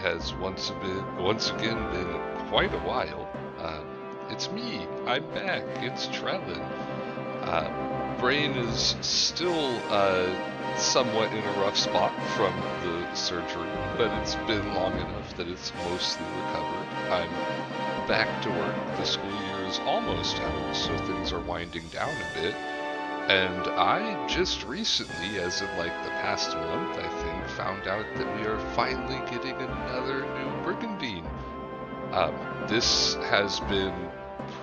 has once again been quite a while. It's me. I'm back. It's Trellin. Brain is still somewhat in a rough spot from the surgery, but it's been long enough that it's mostly recovered. I'm back to work. The school year is almost out, so things are winding down a bit. And I just recently, as in like the past month, I think, found out that we are finally getting another new Brigandine. This has been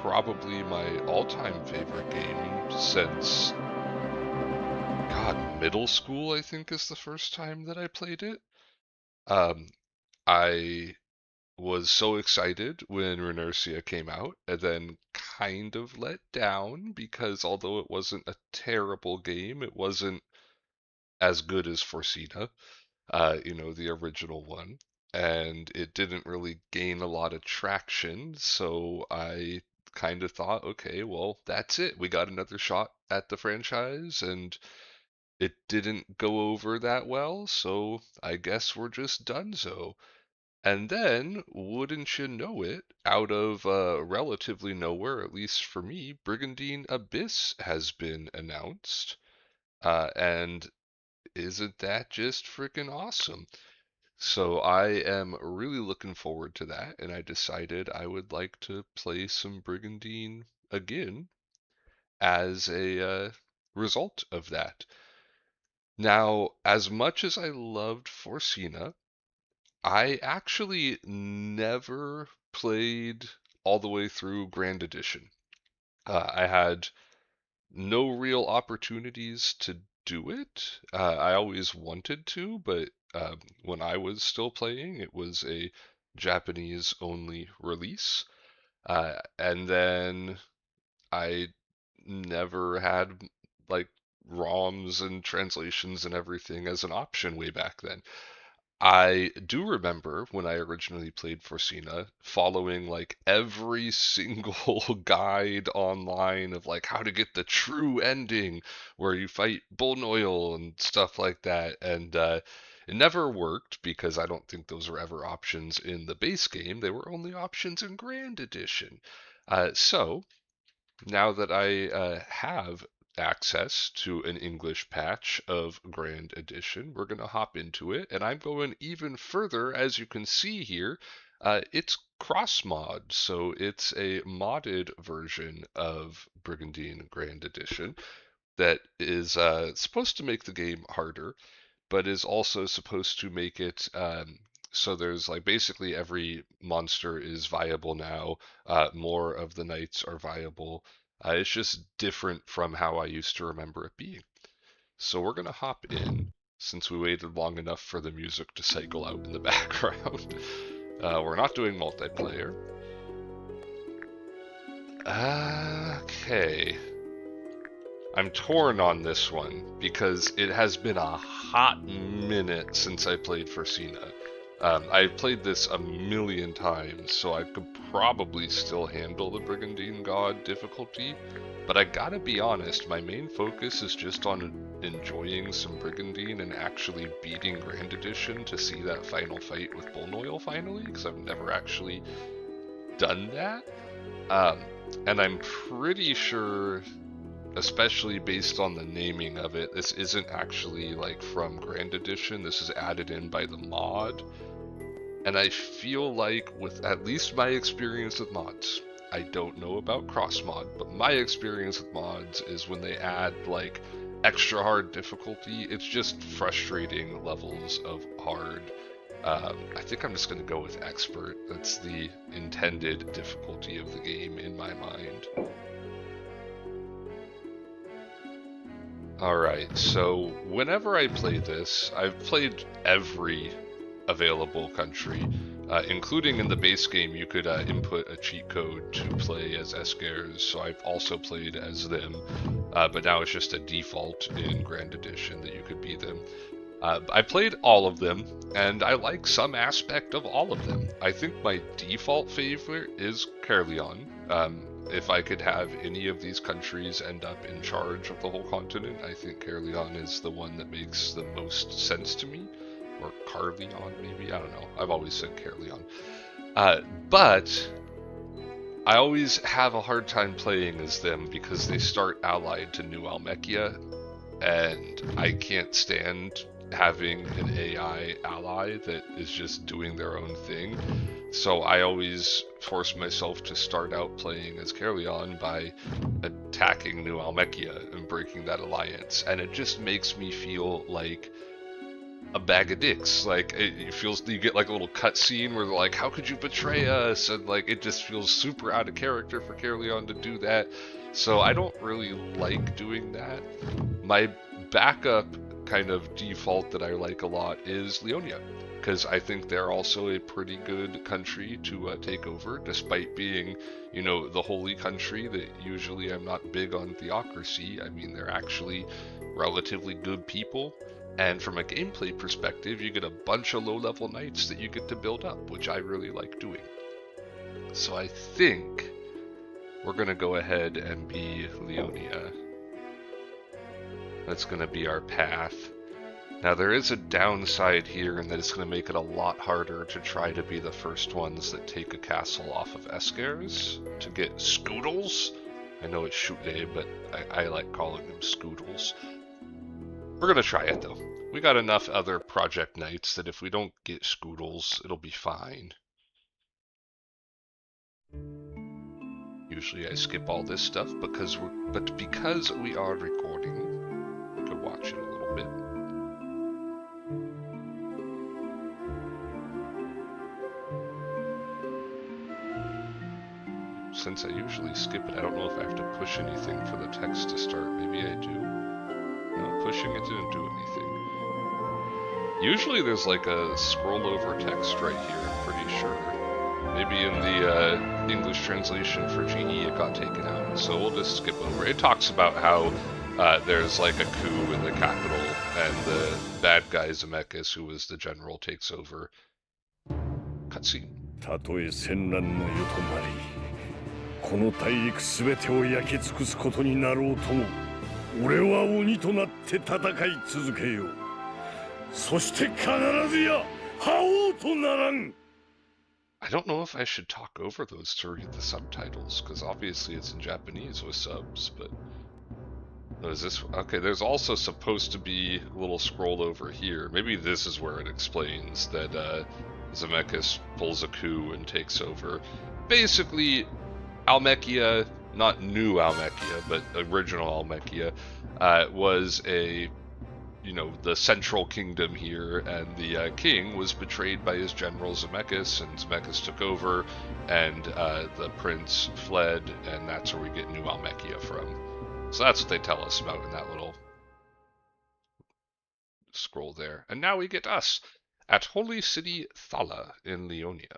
probably my all-time favorite game since, God, middle school, I think is the first time that I played it. Um, I was so excited when Renercia came out, and then kind of let down because although it wasn't a terrible game, it wasn't as good as Forcina, the original one. And it didn't really gain a lot of traction, so I kind of thought, okay, well, that's it. We got another shot at the franchise, and it didn't go over that well, so I guess we're just done so. And then, wouldn't you know it, out of relatively nowhere, at least for me, Brigandine Abyss has been announced. And isn't that just freaking awesome? So I am really looking forward to that, and I decided I would like to play some Brigandine again as a result of that. Now, as much as I loved Forcina, I actually never played all the way through Grand Edition. I had no real opportunities to do it. I always wanted to, but when I was still playing, it was a Japanese only release. And then I never had like ROMs and translations and everything as an option way back then. I do remember when I originally played Forcina, following like every single guide online of like how to get the true ending where you fight Bullnoil and stuff like that. And it never worked because I don't think those were ever options in the base game. They were only options in Grand Edition. So now that I have access to an English patch of Grand Edition, we're going to hop into it, and I'm going even further, as you can see here. It's Cross Mod, so it's a modded version of Brigandine Grand Edition that is supposed to make the game harder, but is also supposed to make it so there's like basically every monster is viable now. More of the knights are viable. It's just different from how I used to remember it being. So we're gonna hop in since we waited long enough for the music to cycle out in the background. We're not doing multiplayer. Okay. I'm torn on this one because it has been a hot minute since I played Forcina. I've played this a million times, so I could probably still handle the Brigandine God difficulty, but I gotta be honest, my main focus is just on enjoying some Brigandine and actually beating Grand Edition to see that final fight with Bullnoil finally, because I've never actually done that. Um, and I'm pretty sure, especially based on the naming of it, this isn't actually like from Grand Edition. This is added in by the mod. And I feel like with at least my experience with mods, I don't know about cross mod, but my experience with mods is when they add like extra hard difficulty, it's just frustrating levels of hard. I think I'm just going to go with expert. That's the intended difficulty of the game in my mind. Alright, so whenever I play this, I've played every available country, including in the base game you could input a cheat code to play as Eskers, so I've also played as them, but now it's just a default in Grand Edition that you could be them. I played all of them, and I like some aspect of all of them. I think my default favorite is Caerleon. If I could have any of these countries end up in charge of the whole continent, I think Caerleon is the one that makes the most sense to me. or Carleon, maybe? I don't know. I've always said Carleon. But I always have a hard time playing as them because they start allied to New Almechia, and I can't stand having an AI ally that is just doing their own thing. So I always force myself to start out playing as Carleon by attacking New Almechia and breaking that alliance, and it just makes me feel like a bag of dicks. Like, it feels, you get like a little cutscene where they're like, how could you betray us? And like, it just feels super out of character for Carleon to do that. So I don't really like doing that. My backup kind of default that I like a lot is Leonia, because I think they're also a pretty good country to take over, despite being, you know, the holy country that usually I'm not big on theocracy. I mean, they're actually relatively good people. And from a gameplay perspective, you get a bunch of low-level knights that you get to build up, which I really like doing. So I think we're going to go ahead and be Leonia. That's going to be our path. Now there is a downside here in that it's going to make it a lot harder to try to be the first ones that take a castle off of Eskers to get Scoodles. I know it's Shootle, but I like calling them Scoodles. We're gonna try it though. We got enough other Project Knights that if we don't get Scoodles, it'll be fine. Usually I skip all this stuff because we are recording, we could watch it a little bit. Since I usually skip it, I don't know if I have to push anything for the text to start. Maybe I do. No, pushing it didn't do anything. Usually there's like a scroll over text right here, I'm pretty sure. Maybe in the English translation for GE it got taken out, so we'll just skip over. It talks about how there's like a coup in the capital, and the bad guy Zemeckis, who was the general, takes over. Cutscene. たとえ戦乱の世となり、この大陸すべてを焼き尽くすことになろうとも。俺は鬼となって戦い続けよう。そして必ずや覇王とならん。I don't know if I should talk over those to read the subtitles, because obviously it's in Japanese with subs, but... Oh, is this... Okay, there's also supposed to be a little scroll over here. Maybe this is where it explains that Zemeckis pulls a coup and takes over. Basically, Almechia... not new Almechia, but original Almechia, was a, you know, the central kingdom here, and the king was betrayed by his general Zemeckis, and Zemeckis took over, and the prince fled, and that's where we get New Almechia from. So that's what they tell us about in that little scroll there. And now we get us at Holy City Thala in Leonia.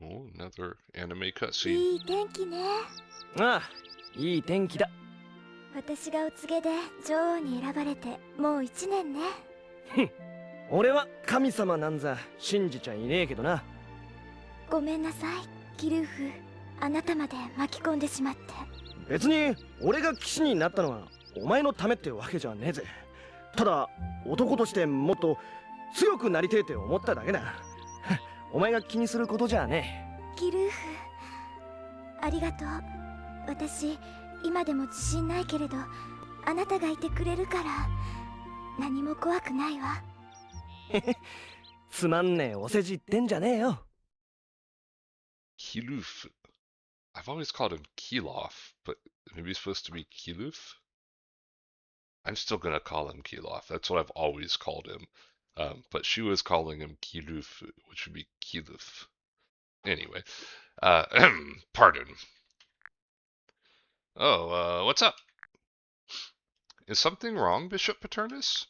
Oh, another anime cutscene. いい天気ね。ああ、いい天気だ。私がお告げで女王に選ばれてもう1年ね。俺は神様なんざ信じちゃいねえけどな。ごめんなさい、キルーフ。あなたまで巻き込んでしまって。別に俺が騎士になったのはお前のためってわけじゃねえぜ。ただ男としてもっと強くなりてえって思っただけだ。お前が気にすることじゃねえ。キルーフ、ありがとう。私今でも自信ないけれど、あなたがいてくれるから何も怖くないわ。つまんねえお世辞言ってんじゃねえよ。Kiluf. I've always called him Kilof, but maybe he's supposed to be Kiluf? I'm still gonna call him Kilof. That's what I've always called him. But she was calling him Kiluf, which would be Kiluf. Anyway, pardon. Oh, what's up? Is something wrong, Bishop Paternus?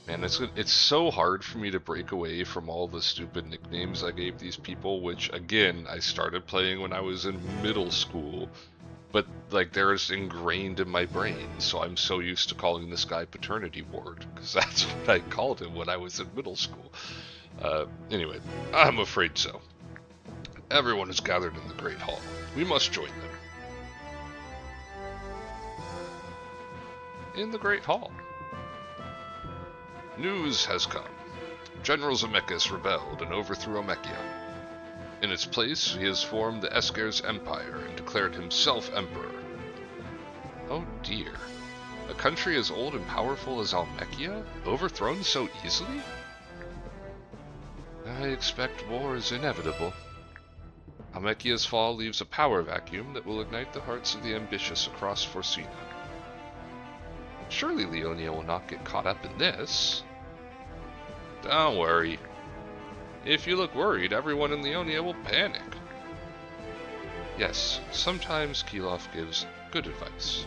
Man, it's so hard for me to break away from all the stupid nicknames I gave these people, which, again, I started playing when I was in middle school. But, like, they're just ingrained in my brain, so I'm so used to calling this guy Paternity Ward, because that's what I called him when I was in middle school. Anyway, I'm afraid so. Everyone is gathered in the Great Hall. We must join them. in the Great Hall. News has come. General Zemeckis rebelled and overthrew Omechia. In its place, he has formed the Esker's Empire and declared himself Emperor. Oh dear. A country as old and powerful as Almechia, overthrown so easily? I expect war is inevitable. Almechia's fall leaves a power vacuum that will ignite the hearts of the ambitious across Forsina. Surely Leonia will not get caught up in this. Don't worry. If you look worried, everyone in Leonia will panic. Yes, sometimes Kilof gives good advice.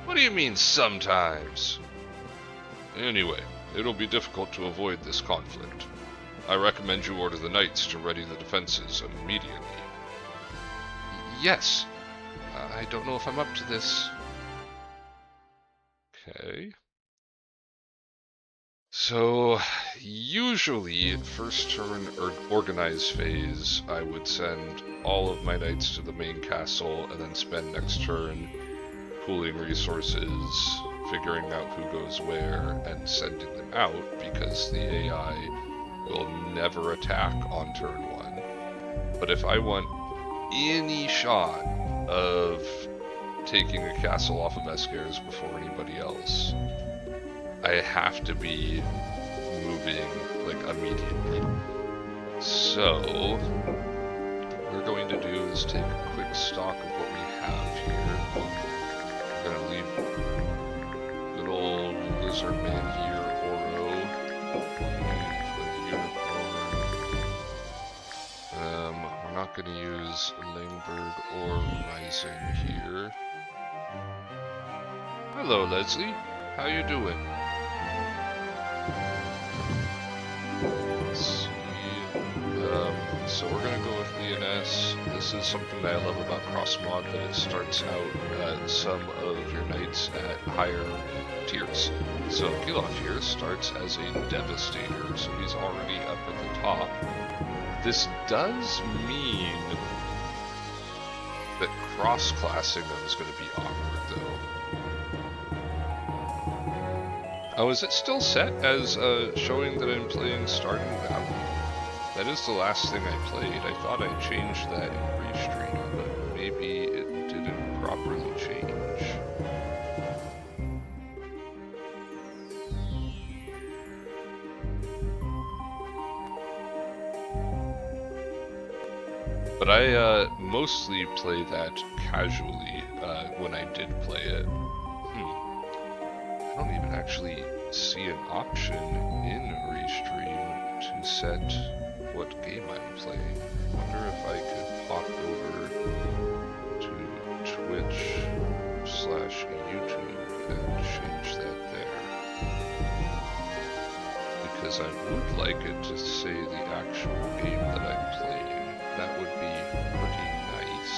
What do you mean, sometimes? Anyway, it'll be difficult to avoid this conflict. I recommend you order the knights to ready the defenses immediately. Yes. I don't know if I'm up to this. Okay. So, usually, first turn or organize phase, I would send all of my knights to the main castle and then spend next turn pooling resources, figuring out who goes where, and sending them out, because the AI will never attack on turn 1. But if I want any shot of taking a castle off of Esker's before anybody else, I have to be moving, like, immediately. So, what we're going to do is take a quick stock of what we have here. We're gonna leave good old lizard man here, Oro. Leave the unicorn. We're not gonna use Langberg or Rising here. Hello, Leslie. How you doing? Let's see. So we're gonna go with Leoness. This is something that I love about Cross Mod, that it starts out some of your knights at higher tiers. So Kilof here starts as a Devastator, so he's already up at the top. This does mean that cross-classing them is going to be awkward, though. Oh, is it still set as showing that I'm playing Starting Valley? That is the last thing I played. I thought I changed that in Restream, but maybe it didn't properly change. But I mostly play that casually when I did play it. I don't even actually see an option in Restream to set what game I'm playing. I wonder if I could pop over to Twitch/YouTube and change that there. Because I would like it to say the actual game that I'm playing. That would be pretty nice.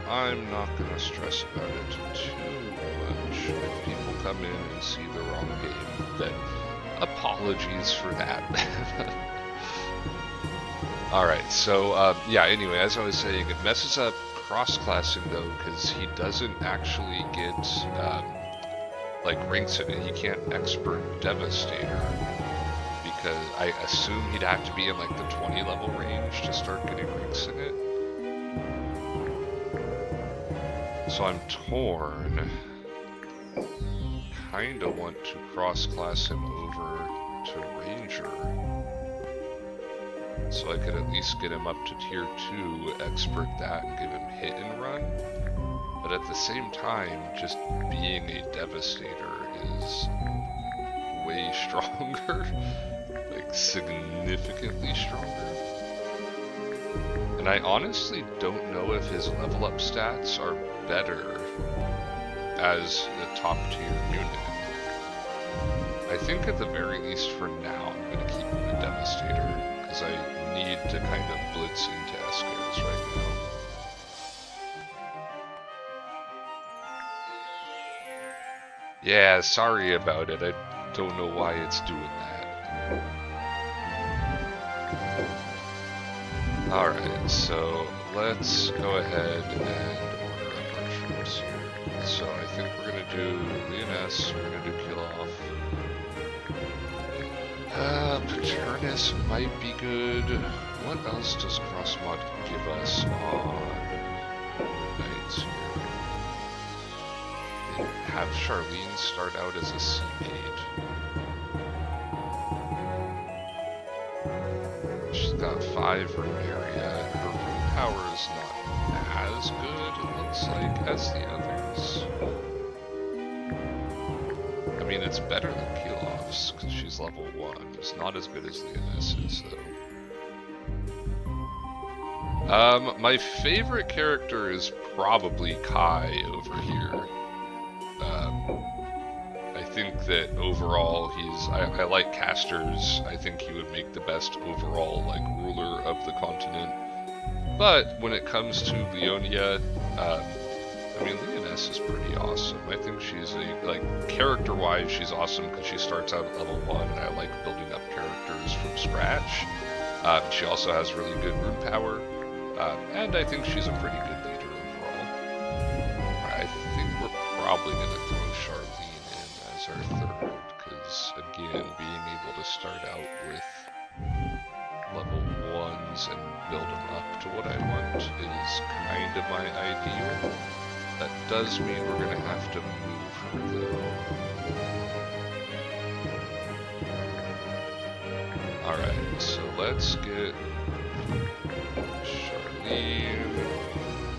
I'm not going to stress about it too much. If people come in and see the wrong game, then apologies for that. Alright, so yeah, anyway, as I was saying, it messes up cross-classing though, because he doesn't actually get like ranks in it. He can't expert Devastator, because I assume he'd have to be in like the 20 level range to start getting ranks in it. So I'm torn. Kinda want to cross-class him over to Ranger, so I could at least get him up to tier 2, expert that, and give him hit and run. But at the same time, just being a Devastator is way stronger. Like, significantly stronger. And I honestly don't know if his level up stats are better as a top tier unit. I think at the very least for now I'm going to keep him a Devastator, because I need to kind of blitz into Escares right now. Yeah, sorry about it. I don't know why it's doing that. Alright, so let's go ahead and order up our troops here. So I think we're going to do Leoness, we're going to do Kill Off. Paternus might be good. What else does Cross Mod give us on Knights here? They have Charlene start out as a C8. She's got 5 Runeria. Her rune power is not as good, it looks like, as the others. I mean, it's better than Peel-Off's, because she's level 1. It's not as good as Leoness's, though. My favorite character is probably Kai over here. I think that overall I like Casters. I think he would make the best overall, like, ruler of the continent. But when it comes to Leonia, I mean, Leoness is pretty awesome. I think she's character-wise, she's awesome because she starts out at level 1, and I like building up characters from scratch. She also has really good rune power, and I think she's a pretty good leader overall. I think we're probably going to throw Charlene in as our third, because, again, being able to start out with level 1s and build them up to what I want is kind of my ideal. That does mean we're going to have to move her, though. Alright, so let's get Charlene.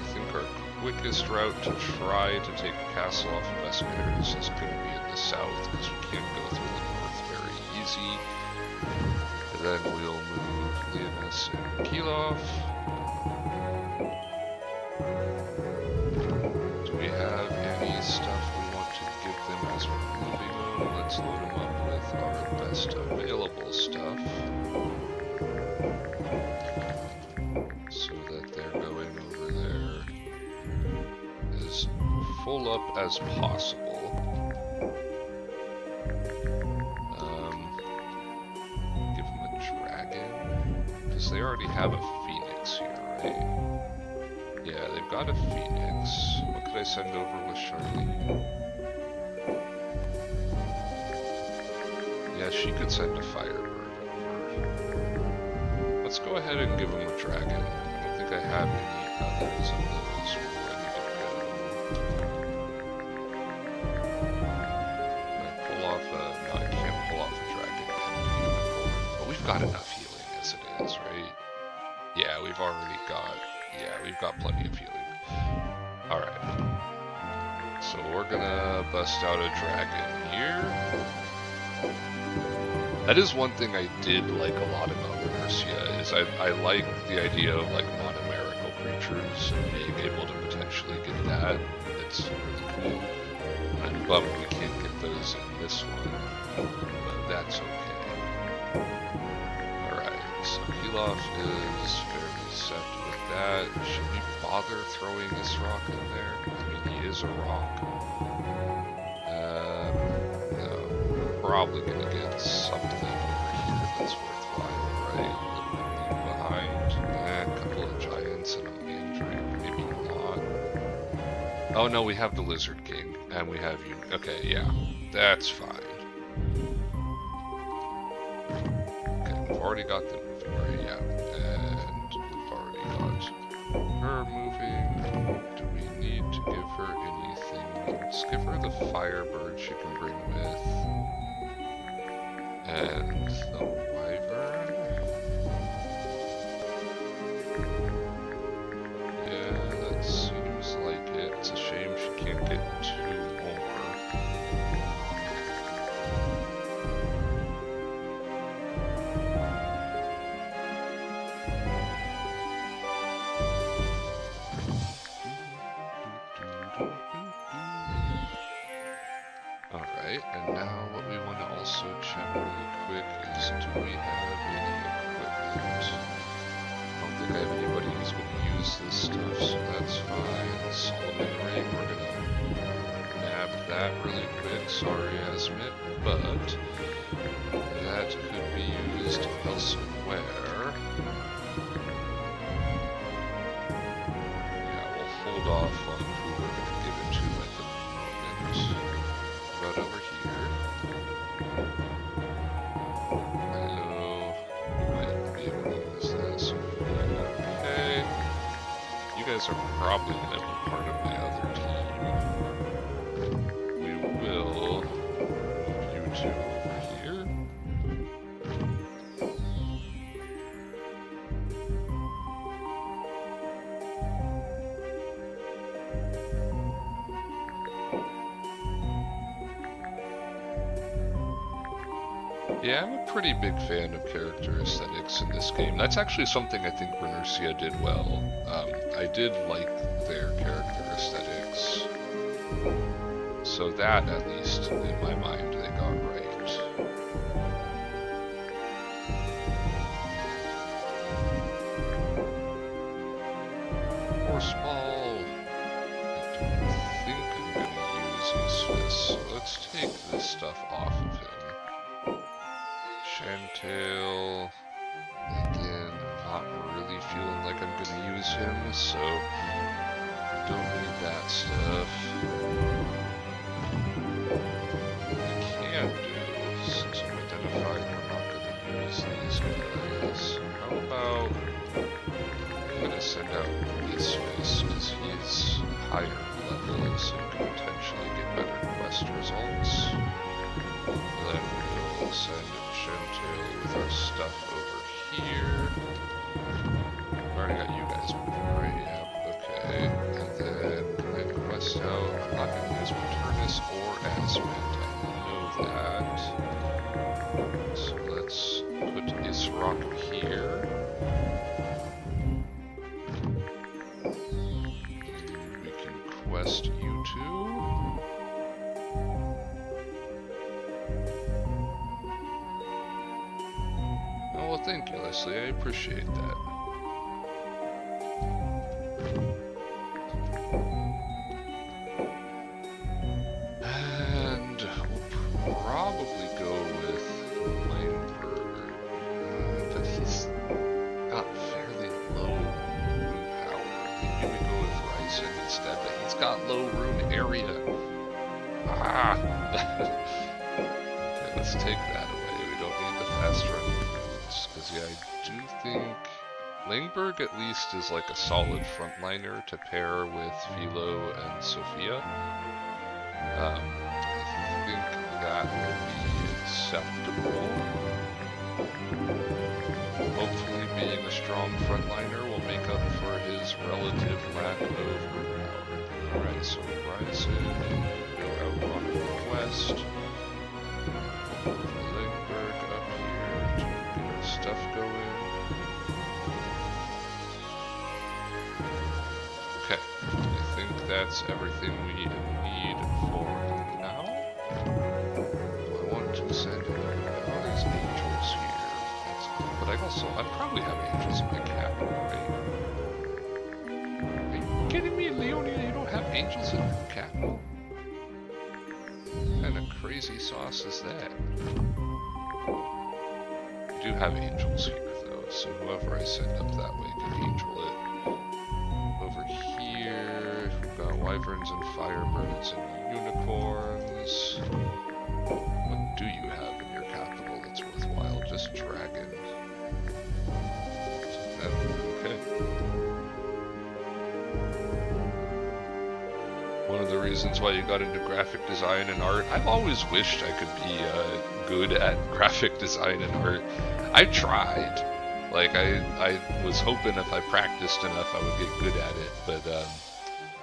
I think our quickest route to try to take a castle off of Escares is going to be in the south, because we can't go through the north very easy. And then we'll move Leoness and Keeloff. Do we have any stuff we want to give them as we're moving them? Let's load them up with our best available stuff, so that they're going over there as full up as possible. Give them a dragon, because they already have a phoenix here, right? Yeah, they've got a phoenix. What could I send over with Charlene? Yeah, she could send a Firebird over. Let's go ahead and give him a dragon. I don't think I have any others of those ready to go. Can I pull off a... No, I can't pull off a dragon and a unicorn. But we've got enough healing as it is, right? Yeah, we've already got... Yeah, we've got plenty of healing. Alright. So we're gonna bust out a dragon here. That is one thing I did like a lot about Renersia, is I like the idea of like monomerical creatures and being able to potentially get that. It's really cool. I'm bummed we can't get those in this one, but that's okay. Alright, so Keeloff is fairly set with that. Should we bother throwing this rock in there? I mean, he is a rock. No, we're probably gonna get something over here that's worthwhile, right? Leave behind. A couple of giants and a mandrake, maybe not. Oh no, we have the Lizard King, and we have you. Okay, yeah, that's fine. Okay, we've already got them moving, right? Yeah, and we've already got her moving. Do we need to give her anything? Let's give her the Firebird she can bring with. And the Wyvern. Yeah, that seems like it. It's a shame she can't get 2 more. Alright, and now what we want to also check really quick is, do we have any equipment? I don't think I have anybody who's going to use this stuff, so that's fine. Solomon ring, we're gonna nab that really quick. Sorry, Asmit, but that could be used elsewhere. Yeah, we'll hold off on who we're going to give it to at the moment. But over here. Hello. Might be able to use this. Okay. You guys are probably going to be part of my other team. We will move you two over here. Yeah, I'm a pretty big fan of character aesthetics in this game. That's actually something I think Renersia did well. I did like their character aesthetics. So that, at least, in my mind, they got right. Horse ball. I think I'm going to use his fist. So let's take this stuff off of him. Chantail, again, not really feeling like I'm gonna use him, so don't need that stuff. What we can do, since I'm identified we're not gonna use these guys, how about I'm gonna send out his fist, because he's higher level, so you can potentially get better quest results. Then we'll send Chantail with our stuff over here. I've already got you guys moving, right? Yep, okay. And then I quest out. I'm not going to use Maternus or Asmit. I know that. So let's put Isrock here. We can quest you two. Well, thank you, Leslie. I appreciate that. And we'll probably go with Langberg. But he's got fairly low room power. Maybe we go with Ryzen instead, but he's got low room area. Ah! Okay, let's take that away. We don't need the fast run. Because yeah, I do think Langberg at least is like a solid frontliner to pair with Philo and Sophia. I think that will be acceptable. Hopefully being a strong frontliner will make up for his relative lack of root power. Alright, so Ryzen, go out on the quest. Langberg up here to get our stuff going. Okay, I think that's everything we need for now. I want to send all these angels here. That's good. But I probably have angels in my capital, right? Are you kidding me, Leonia? You don't have angels in your capital? What kind of crazy sauce is that? I do have angels here, though, so whoever I send up that way can angel it. Over here, we've got wyverns and firebirds and unicorns. What do you have in your capital that's worthwhile? Just dragon. Okay. One of the reasons why you got into graphic design and art, I've always wished I could be good at graphic design and art. I tried. Like, I was hoping if I practiced enough I would get good at it, but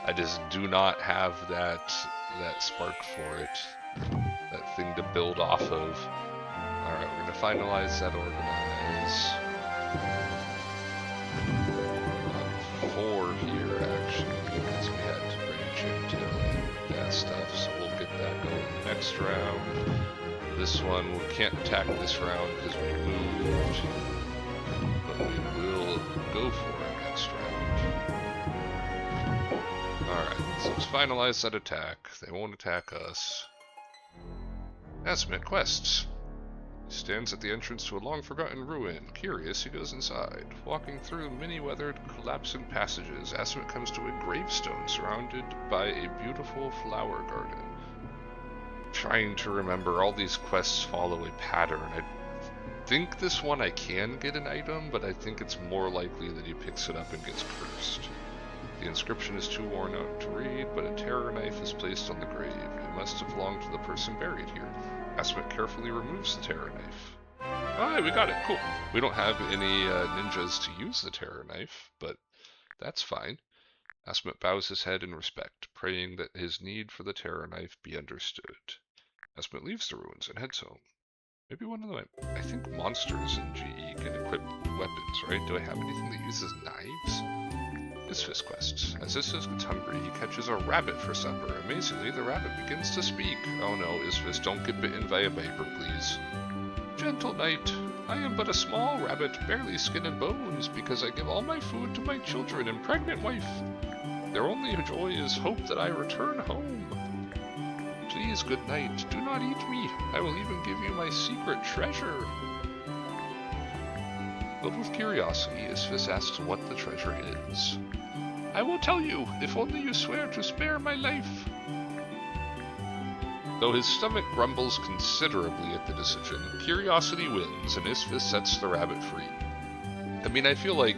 I just do not have that spark for it. That thing to build off of. Alright, we're going to finalize that organize. 4 here, actually, because we had to bring Chantil and that stuff, so we'll get that going next round. This one, we can't attack this round because we moved. But we will go for it next round. Alright, so let's finalize that attack. They won't attack us. Asmit quests. He stands at the entrance to a long-forgotten ruin. Curious, he goes inside. Walking through many weathered, collapsing passages, Asmit comes to a gravestone surrounded by a beautiful flower garden. Trying to remember, all these quests follow a pattern. I think this one I can get an item, but I think it's more likely that he picks it up and gets cursed. The inscription is too worn out to read, but a terror knife is placed on the grave. It must have belonged to the person buried here. Asmit carefully removes the terror knife. Alright, we got it. Cool. We don't have any ninjas to use the terror knife, but that's fine. Asmit bows his head in respect, praying that his need for the terror knife be understood. Asmit leaves the ruins and heads home. Maybe one of them. I think monsters in GE can equip weapons, right? Do I have anything that uses knives? Isfis quests. As Isfis gets hungry, he catches a rabbit for supper. Amazingly, the rabbit begins to speak. Oh no, Isfis, don't get bitten by a viper, please. Gentle knight, I am but a small rabbit, barely skin and bones, because I give all my food to my children and pregnant wife. Their only joy is hope that I return home. Please, good knight, do not eat me. I will even give you my secret treasure. Filled with curiosity, Isfis asks what the treasure is. I will tell you, if only you swear to spare my life. Though his stomach grumbles considerably at the decision, curiosity wins, and Isfis sets the rabbit free. I mean, I feel like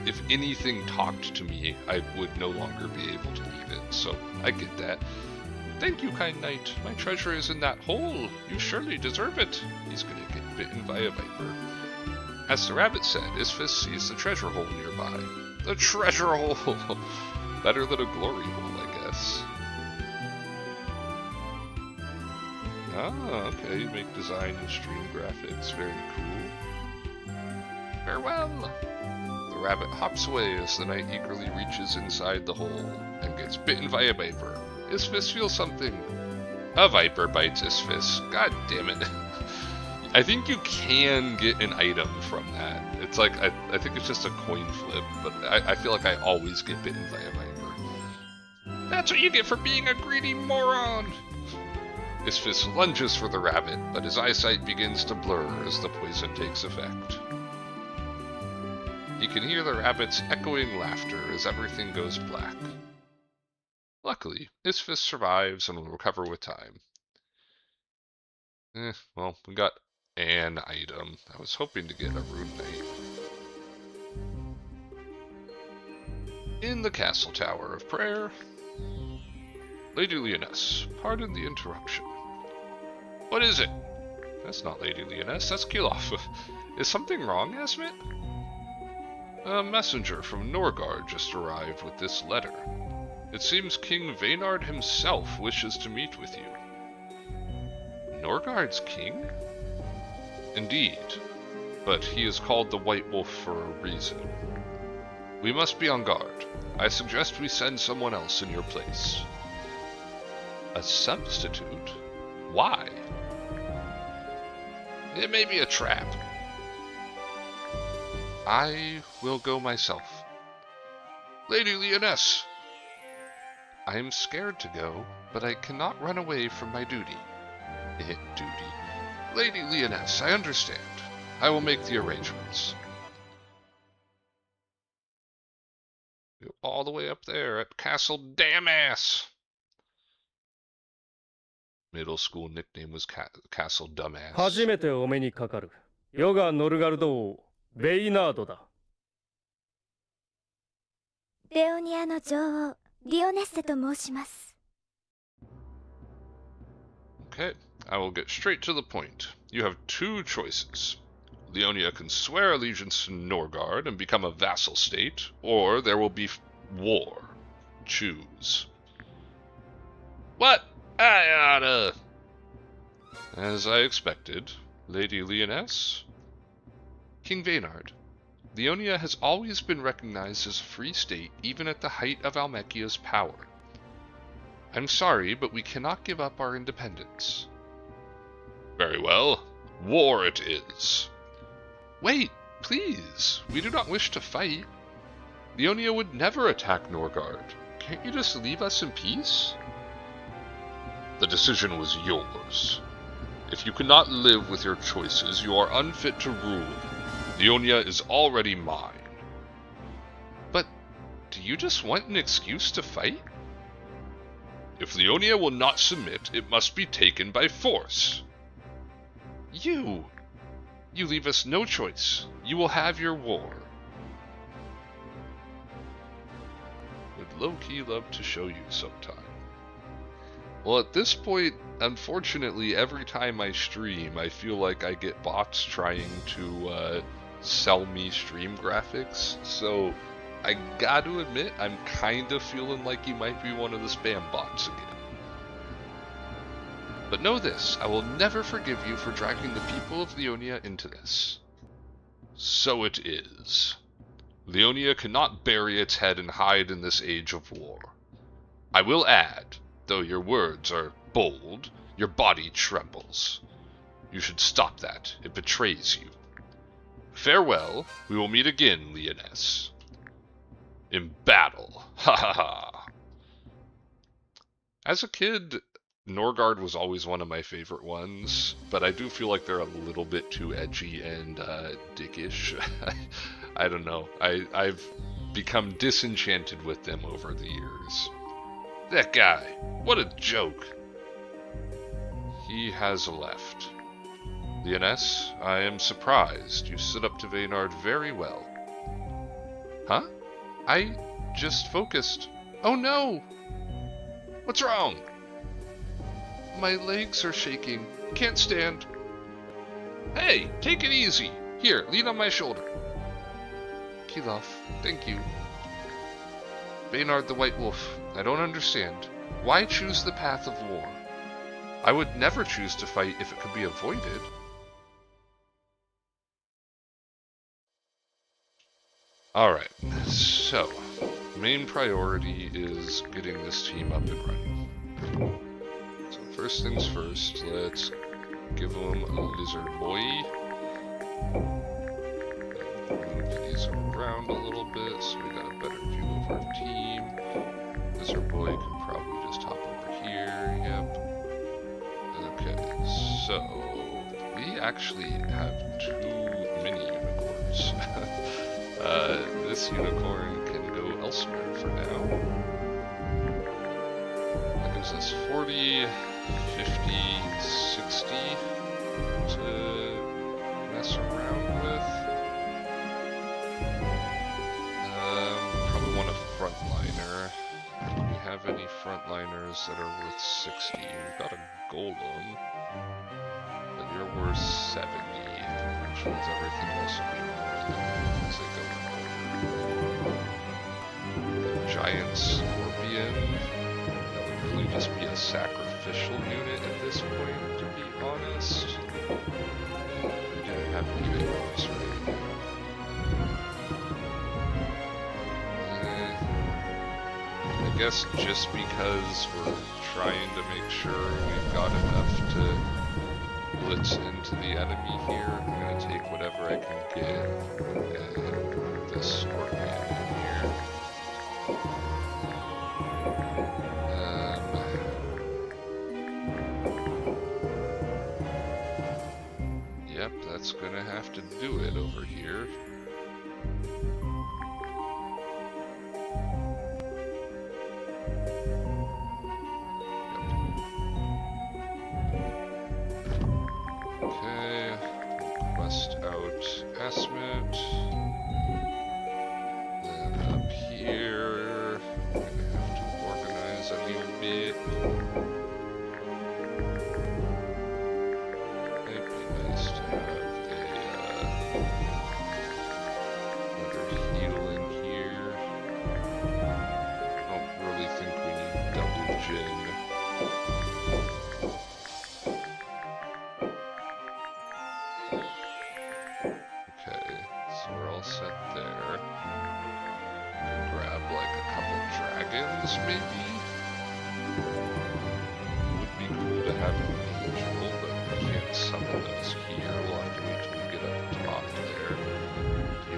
if anything talked to me, I would no longer be able to eat it, so I get that. Thank you, kind knight. My treasure is in that hole. You surely deserve it. He's gonna get bitten by a viper. As the rabbit said, Isfis sees the treasure hole nearby. The treasure hole! Better than a glory hole, I guess. Ah, okay. You make design and stream graphics. Very cool. Farewell! The rabbit hops away as the knight eagerly reaches inside the hole and gets bitten by a viper. Isfis feels something. A viper bites Isfis. God damn it. I think you can get an item from that. It's like, I think it's just a coin flip, but I feel like I always get bitten by a viper. That's what you get for being a greedy moron! Isfis lunges for the rabbit, but his eyesight begins to blur as the poison takes effect. He can hear the rabbit's echoing laughter as everything goes black. Luckily, Isfis survives and will recover with time. Well, we got an item. I was hoping to get a rune knife. In the castle tower of prayer. Lady Leoness, pardon the interruption. What is it? That's not Lady Leoness, that's Kilof. Is something wrong, Asmit? A messenger from Norgard just arrived with this letter. It seems King Vaynard himself wishes to meet with you. Norgard's king? Indeed, but he is called the White Wolf for a reason. We must be on guard. I suggest we send someone else in your place. A substitute? Why? It may be a trap. I will go myself. Lady Leoness! I am scared to go, but I cannot run away from my duty. Duty. Lady Leoness, I understand. I will make the arrangements. Go all the way up there at Castle Damass. Middle school nickname was Castle Dumbass. 初めてお目にかかる。ヨガ・ノルガルド王、ベイナードだ。レオニアの女王、リオネッセと申します。Okay, I will get straight to the point. You have two choices. Leonia can swear allegiance to Norgard and become a vassal state, or there will be war. Choose. What? I oughta... As I expected, Lady Leoness. King Vaynard. Leonia has always been recognized as a free state even at the height of Almekia's power. I'm sorry, but we cannot give up our independence. Very well. War it is. Wait, Please, we do not wish to fight. Leonia would never attack Norgard. Can't you just leave us in peace? The decision was yours. If you cannot live with your choices, you are unfit to rule. Leonia is already mine. But do you just want an excuse to fight? If Leonia will not submit, it must be taken by force. You leave us no choice. You will have your war. Would low-key love to show you sometime. Well, at this point, unfortunately, every time I stream, I feel like I get bots trying to sell me stream graphics. So I gotta admit, I'm kind of feeling like you might be one of the spam bots again. But know this, I will never forgive you for dragging the people of Leonia into this. So it is. Leonia cannot bury its head and hide in this age of war. I will add, though your words are bold, your body trembles. You should stop that. It betrays you. Farewell. We will meet again, Leoness. In battle. Ha ha ha. As a kid, Norgard was always one of my favorite ones, but I do feel like they're a little bit too edgy and dickish. I don't know. I've become disenchanted with them over the years. That guy, what a joke. He has left. Leoness, I am surprised. You stood up to Vaynard very well. Huh? I just focused. Oh no! What's wrong? My legs are shaking. Can't stand. Hey, take it easy. Here, lean on my shoulder. Kilof, thank you. Vaynard the White Wolf, I don't understand. Why choose the path of war? I would never choose to fight if it could be avoided. Alright, so, main priority is getting this team up and running. So first things first, let's give them a lizard boy. Move these around a little bit so we got a better view of our team. Lizard boy can probably just hop over here, yep. Okay, so we actually have 2 mini unicorns. This unicorn can go elsewhere for now. That gives us 40, 50, 60 to mess around with. Probably want a frontliner. Do we have any frontliners that are worth 60? We've got a golem, but you're worth 70, which means everything else will be more than as they go over. The giant scorpion, that would really just be a sacrificial unit at this point, to be honest. We didn't have any arrows right now. I guess just because we're trying to make sure we've got enough to blitz into the enemy here, I'm going to take whatever I can get and put this scorpion in here. Yep, that's going to have to do it over here.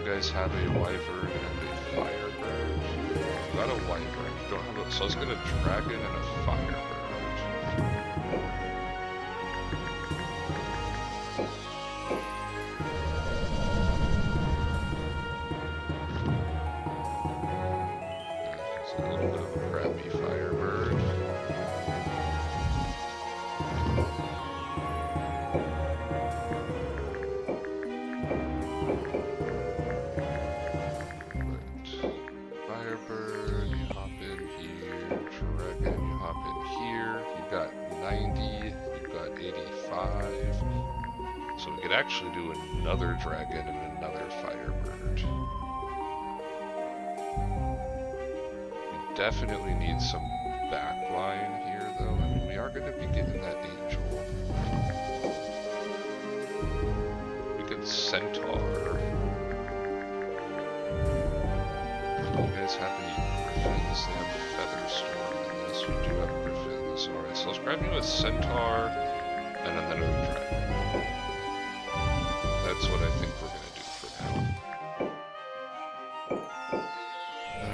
guys have a wyvern and a firebird? You got a wyvern. You don't have a, so I was gonna dragon and a firebird. It's a little bit of a crappy firebird. Firebird, you hop in here. Dragon, you hop in here. You got 90, you got 85. So we could actually do another dragon and another firebird. We definitely need some backline here though. I mean, we are going to be getting that angel. We could centaur. Do you guys have any griffins? They have feathers stored in this. We do have griffins. Alright, so let's grab you a centaur and another dragon. That's what I think we're gonna do for now.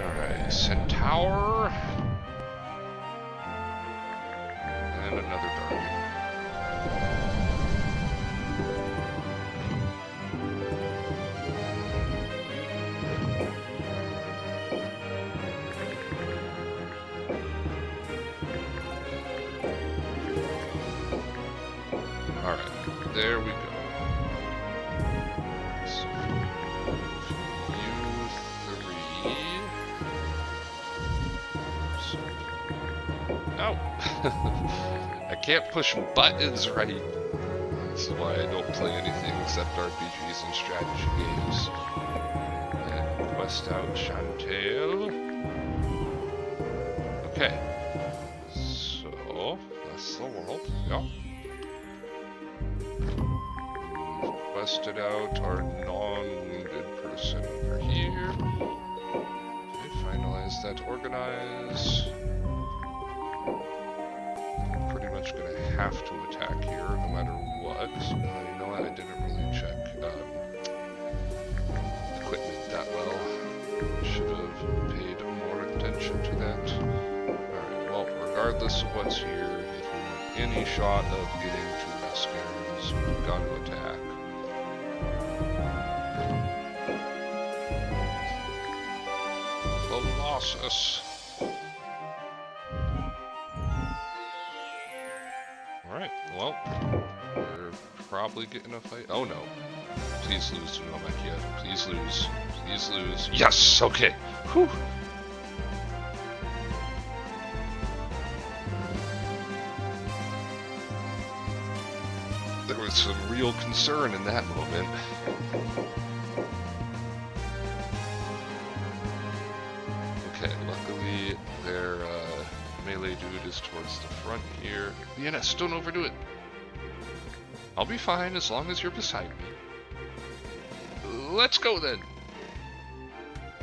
Alright, centaur. And another dragon. Alright, there we go. So, you three. Ow! I can't push buttons right. This is why I don't play anything except RPGs and strategy games. And quest out Chantel. Okay. So, that's the world. Yep. Quested out our non-wounded person over here. Okay, finalize that, organize. I'm pretty much gonna have to attack here no matter what. You know what? I didn't really check equipment that well. Should have paid more attention to that. Alright, well, regardless of what's here, if we want any shot of getting to Mascarons, we've got to attack. Colossus. Alright, well, we're probably getting a fight. Oh no. Please lose to Nomakia. Please lose. Please lose. Yes! Okay. Whew. There was some real concern in that moment. Okay, luckily their melee dude is towards the front here. BNS, don't overdo it. I'll be fine as long as you're beside me. Let's go then.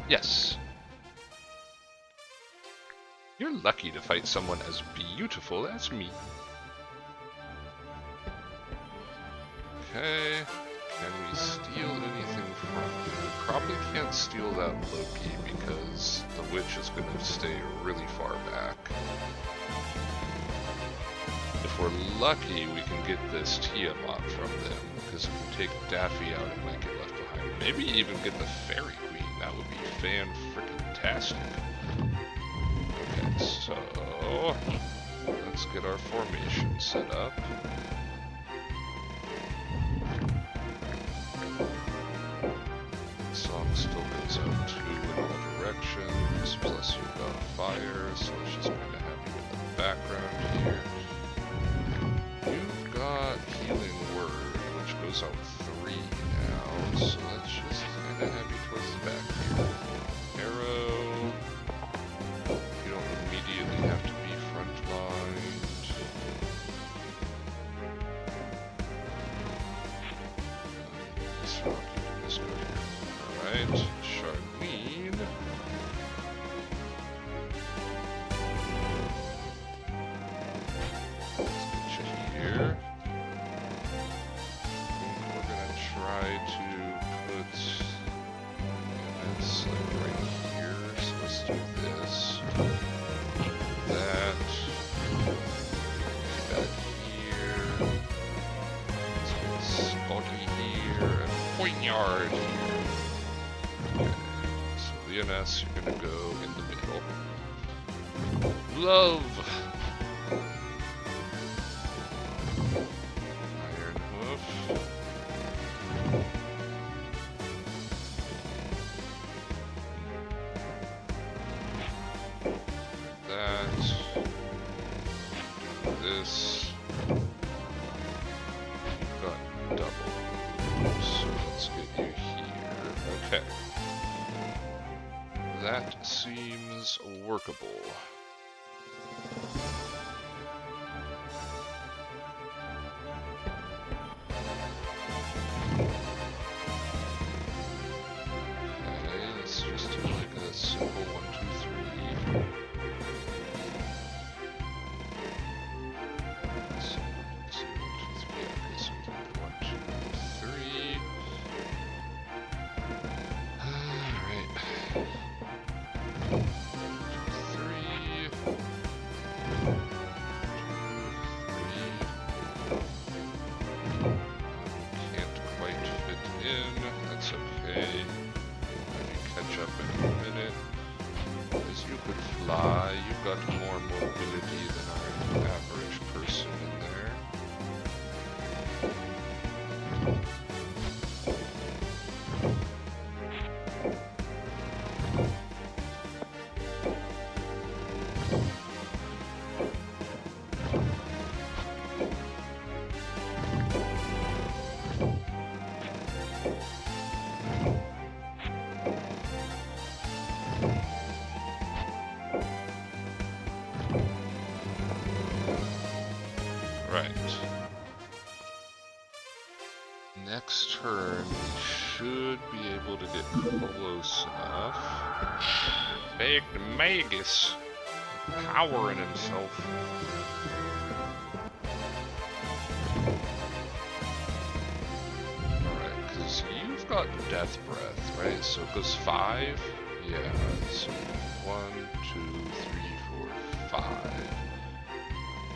Yes. You're lucky to fight someone as beautiful as me. Okay. Can we steal anything from you? We probably can't steal that Loki because the witch is going to stay really far back. If we're lucky, we can get this Tiamat from them, because if we take Daffy out, it might get left behind. Maybe even get the Fairy Queen. That would be fan-frickin-tastic. Okay, so let's get our formation set up. Song still goes out to in all directions, plus you've got fire, so let's just kind of have you in the background here. You've got healing word, which goes out 3 now, so let's just kind of have you towards the back here. Arrow, you don't immediately have to be frontlined. This rock, you can just go here. Alright, Charlene. Let's get you here. We're gonna card here. Okay. So Leoness, you're gonna go in the middle. Love! Iron Hoof. That. This. You've got double. So let's get you here. Okay. That seems workable. Okay, let's just do like a simple 1, 2, 3. You've got more mobility than our average person in there. Right. Next turn, we should be able to get close enough. Big Magus powering himself. Alright, because you've got Death Breath, right? So it goes 5? Yeah, so 1, 2, 3, 4, 5.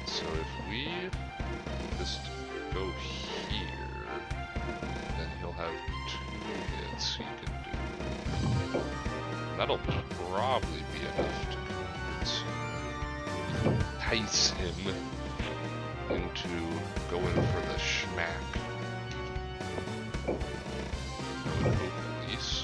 So if we just go here, then he'll have 2 hits he can do. That'll probably be enough to entice him into going for the schmack. I would hope at least.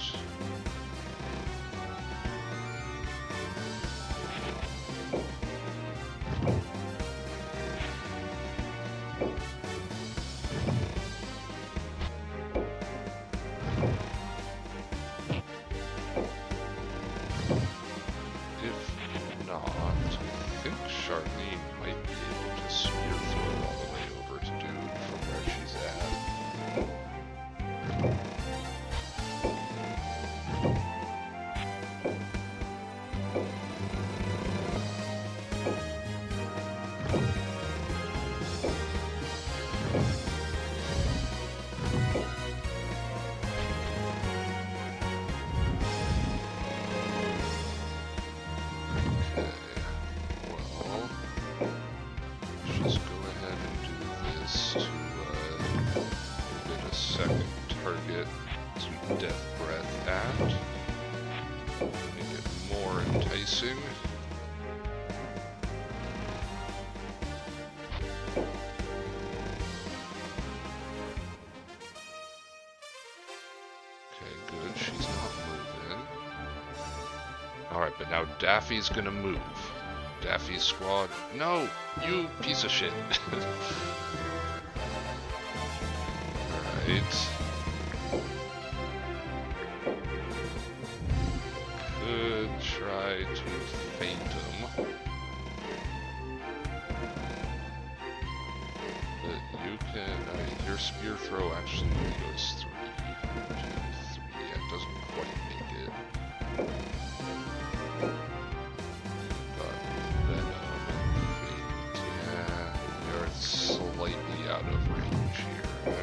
Alright, but now Daffy's gonna move. Daffy's squad. No! You piece of shit! Alright. Could try to feint him. But you can... your spear throw actually only goes 3. 2, 3. Yeah, it doesn't quite make it. Slightly out of range here.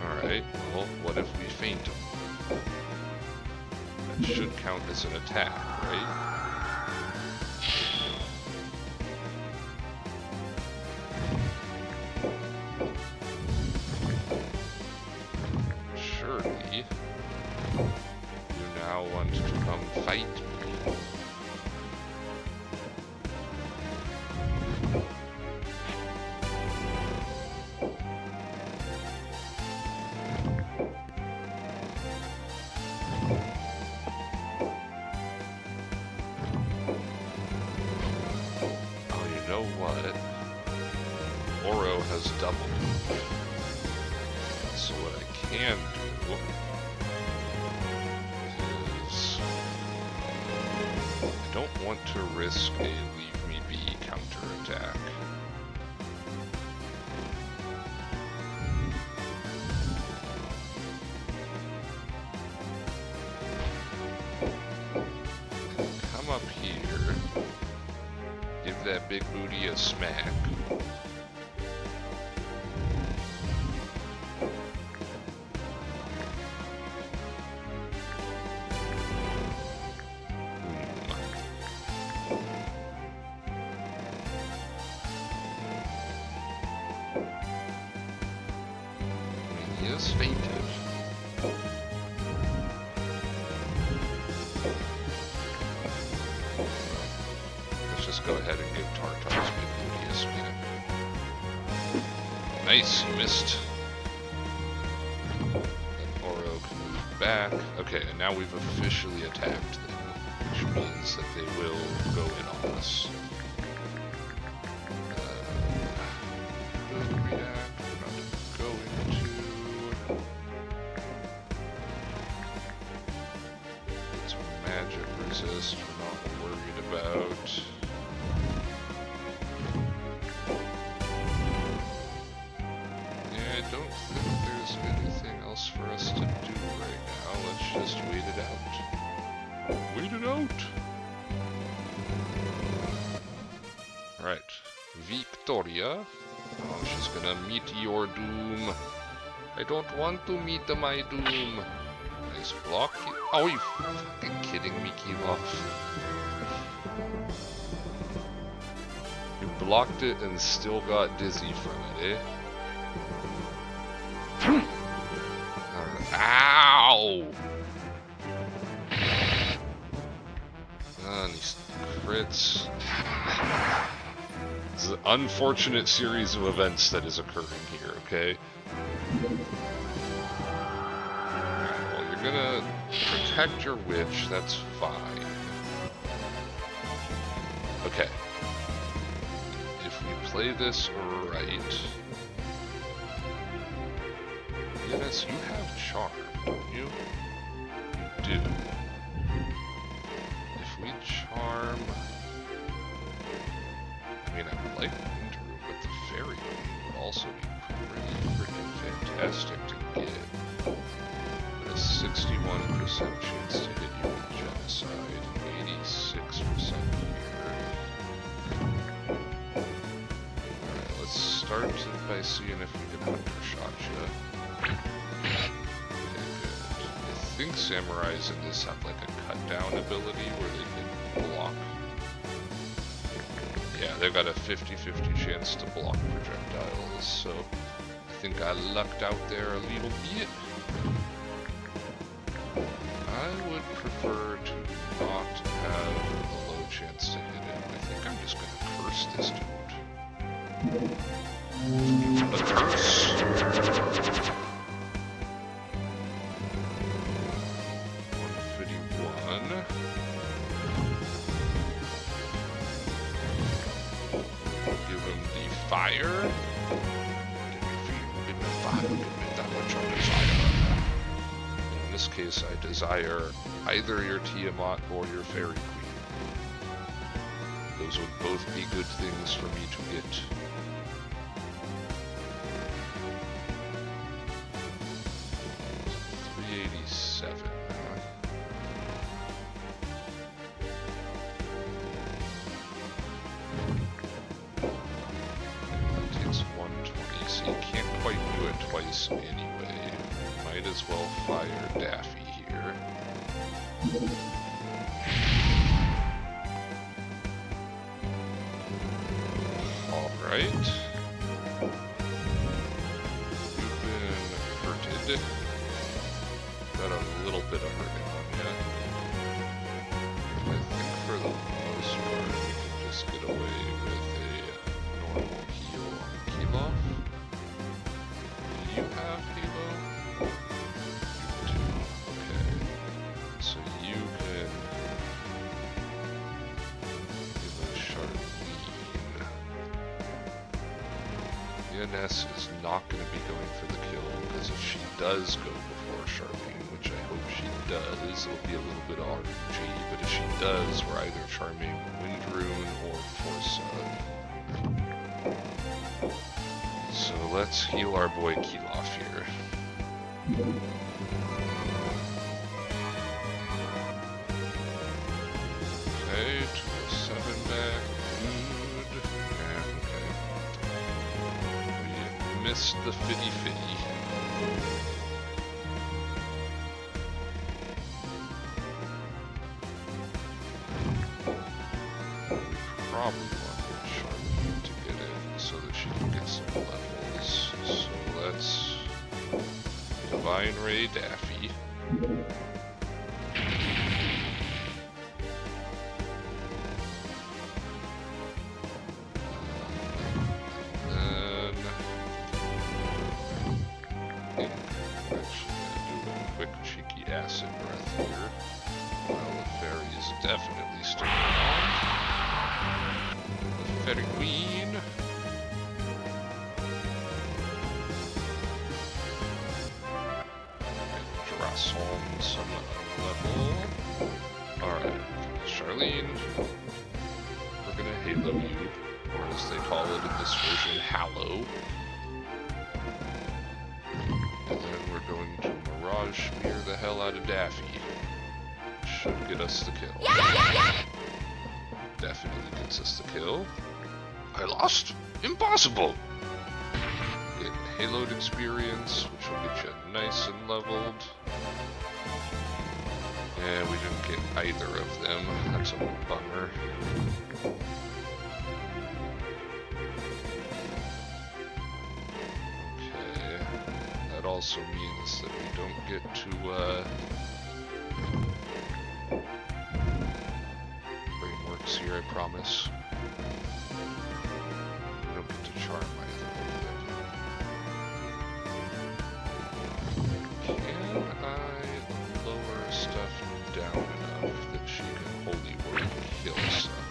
Alright, well, what if we feint him? That should count as an attack, right? know what? Oro has double move. So what I can do is I don't want to risk a leave me be counterattack. Come up here, give that big booty a smack. He is fainted. Let's just go ahead and give Tartar's big booty a smack. Nice, he missed. Then Oro can move back. Okay, and now we've officially attacked them, which means that they will go in on us. Good react, we're not going to. It's magic resist, we're not worried about. Yeah, I don't think there's anything else for us to do right now. Let's just wait it out. Wait it out! Alright. Victoria. Oh, she's gonna meet your doom. I don't want to meet my doom. Nice block. Oh, you fucking kidding me, Kilov? You blocked it and still got dizzy from it, eh? Ow! And these crits. It's an unfortunate series of events that is occurring here, okay? Alright, well, you're gonna protect your witch, that's fine. Okay. If we play this right... Yes, you have charm, don't you? You do. If we charm... I mean, I would like Winter, but the Fairy Wing would also be pretty freaking fantastic to get. But a 61% chance to hit you with Genocide, 86% here. Alright, let's start by seeing if we can Hunter Shot you. Okay, good. I think Samurais in this have like a cut down ability where they can block. Yeah, they've got a 50-50 chance to block projectiles, so I think I lucked out there a little bit. I would prefer to not have a low chance to hit it. I think I'm just gonna curse this dude. A curse. Fire. Give me fire. Give me that much of desire. In this case, I desire either your Tiamat or your Fairy Queen. Those would both be good things for me to get. $387. Twice anyway. Might as well fire Daffy here. Alright. You've been hurted. Got a little bit of hurting on you. I think for the most part we can just get away with a normal heal on Kilov. You have Halo? You do. Okay. So you can give a Charlene. ENS is not going to be going for the kill, because if she does go before Charlene, which I hope she does, it'll be a little bit of RNG, but if she does, we're either charming Windrune or Forza. So let's heal our boy Keloff here. Okay, 207 back, good, and okay. We missed the Fitty Fitty. Probably want Charlene to get it so that she can get some levels. So let's Divine Ray Daffy. Then actually gonna do a quick cheeky acid breath here. Well, Fairy is definitely still around. Fairy Queen. Dross on some level. Alright, Charlene, we're gonna Halo you, or as they call it in this version, Hallow. And then we're going to Mirage Spear the hell out of Daffy. Should get us the kill. Definitely gets us the kill. I lost? Impossible! Get Haloed experience, which will get you nice and leveled. Yeah, we didn't get either of them. That's a bummer. Okay. That also means that we don't get to, Brainworks here, I promise. We don't get to charm either of them. Can I lower stuff down enough that she can Holy Word kill stuff?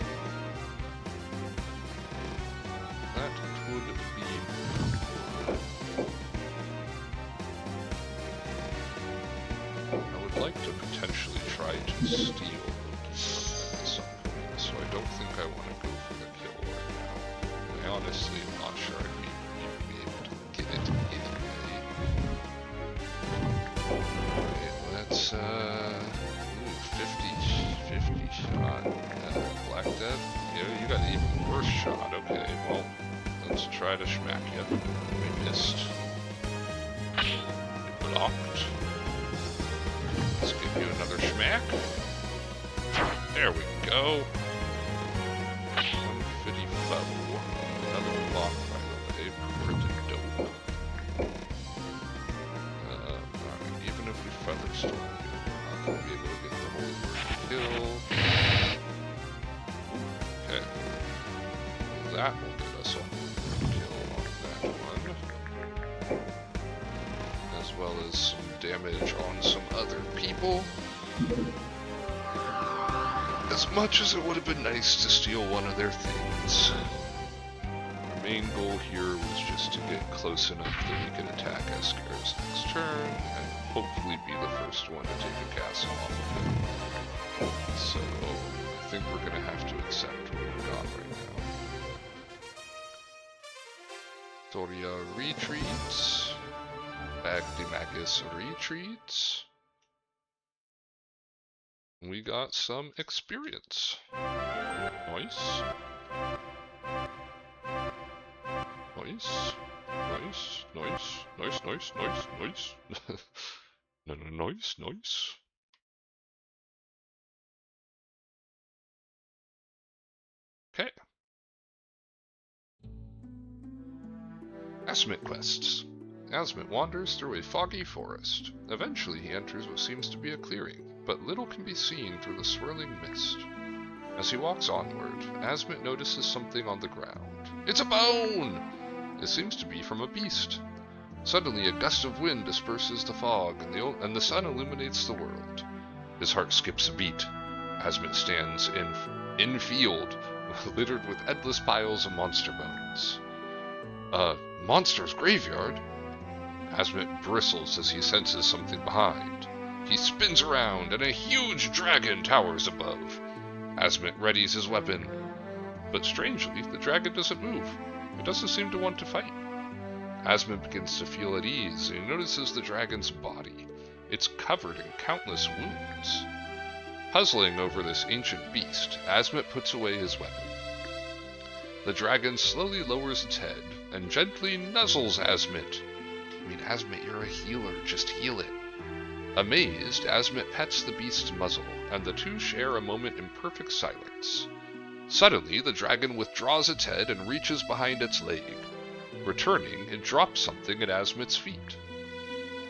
That would be I would like to potentially try to steal at some point, so I don't think I want to go for the kill right now. I honestly am not sure I'd be able to get it anyway. Alright, let's, 50 shot, Black Death. Yeah, you got an even worse shot, okay, well, let's try to schmack you. We missed. You blocked. Let's give you another schmack. There we go. 150 foe. Another block, by the way. Pretty dope. Alright, even if we Feather Storm you, we're not going to be able to get the Holy Word kill. Okay. That will get us a kill on that one. As well as some damage on some other people. As much as it would have been nice to steal one of their things. Our main goal here was just to get close enough that we could attack Escar's next turn, and hopefully be the first one to take a castle off of him. So, I think we're gonna have to accept what we got right now. Doria retreats. Magdimagus retreats. We got some experience. Nice. Nice. Nice. Nice. Nice. Nice. Nice. Nice. Nice. Nice. Okay. Asmit quests. Asmit wanders through a foggy forest. Eventually he enters what seems to be a clearing, but little can be seen through the swirling mist. As he walks onward, Asmit notices something on the ground. It's a bone! It seems to be from a beast. Suddenly a gust of wind disperses the fog, and the sun illuminates the world. His heart skips a beat. Asmit stands in field, littered with endless piles of monster bones. Monster's graveyard? Asmit bristles as he senses something behind. He spins around, and a huge dragon towers above. Asmit readies his weapon. But strangely, the dragon doesn't move. It doesn't seem to want to fight. Asmit begins to feel at ease, and he notices the dragon's body. It's covered in countless wounds. Puzzling over this ancient beast, Asmit puts away his weapon. The dragon slowly lowers its head and gently nuzzles Asmit. I mean, Asmit, you're a healer. Just heal it. Amazed, Asmit pets the beast's muzzle, and the two share a moment in perfect silence. Suddenly, the dragon withdraws its head and reaches behind its leg. Returning, it drops something at Asmit's feet.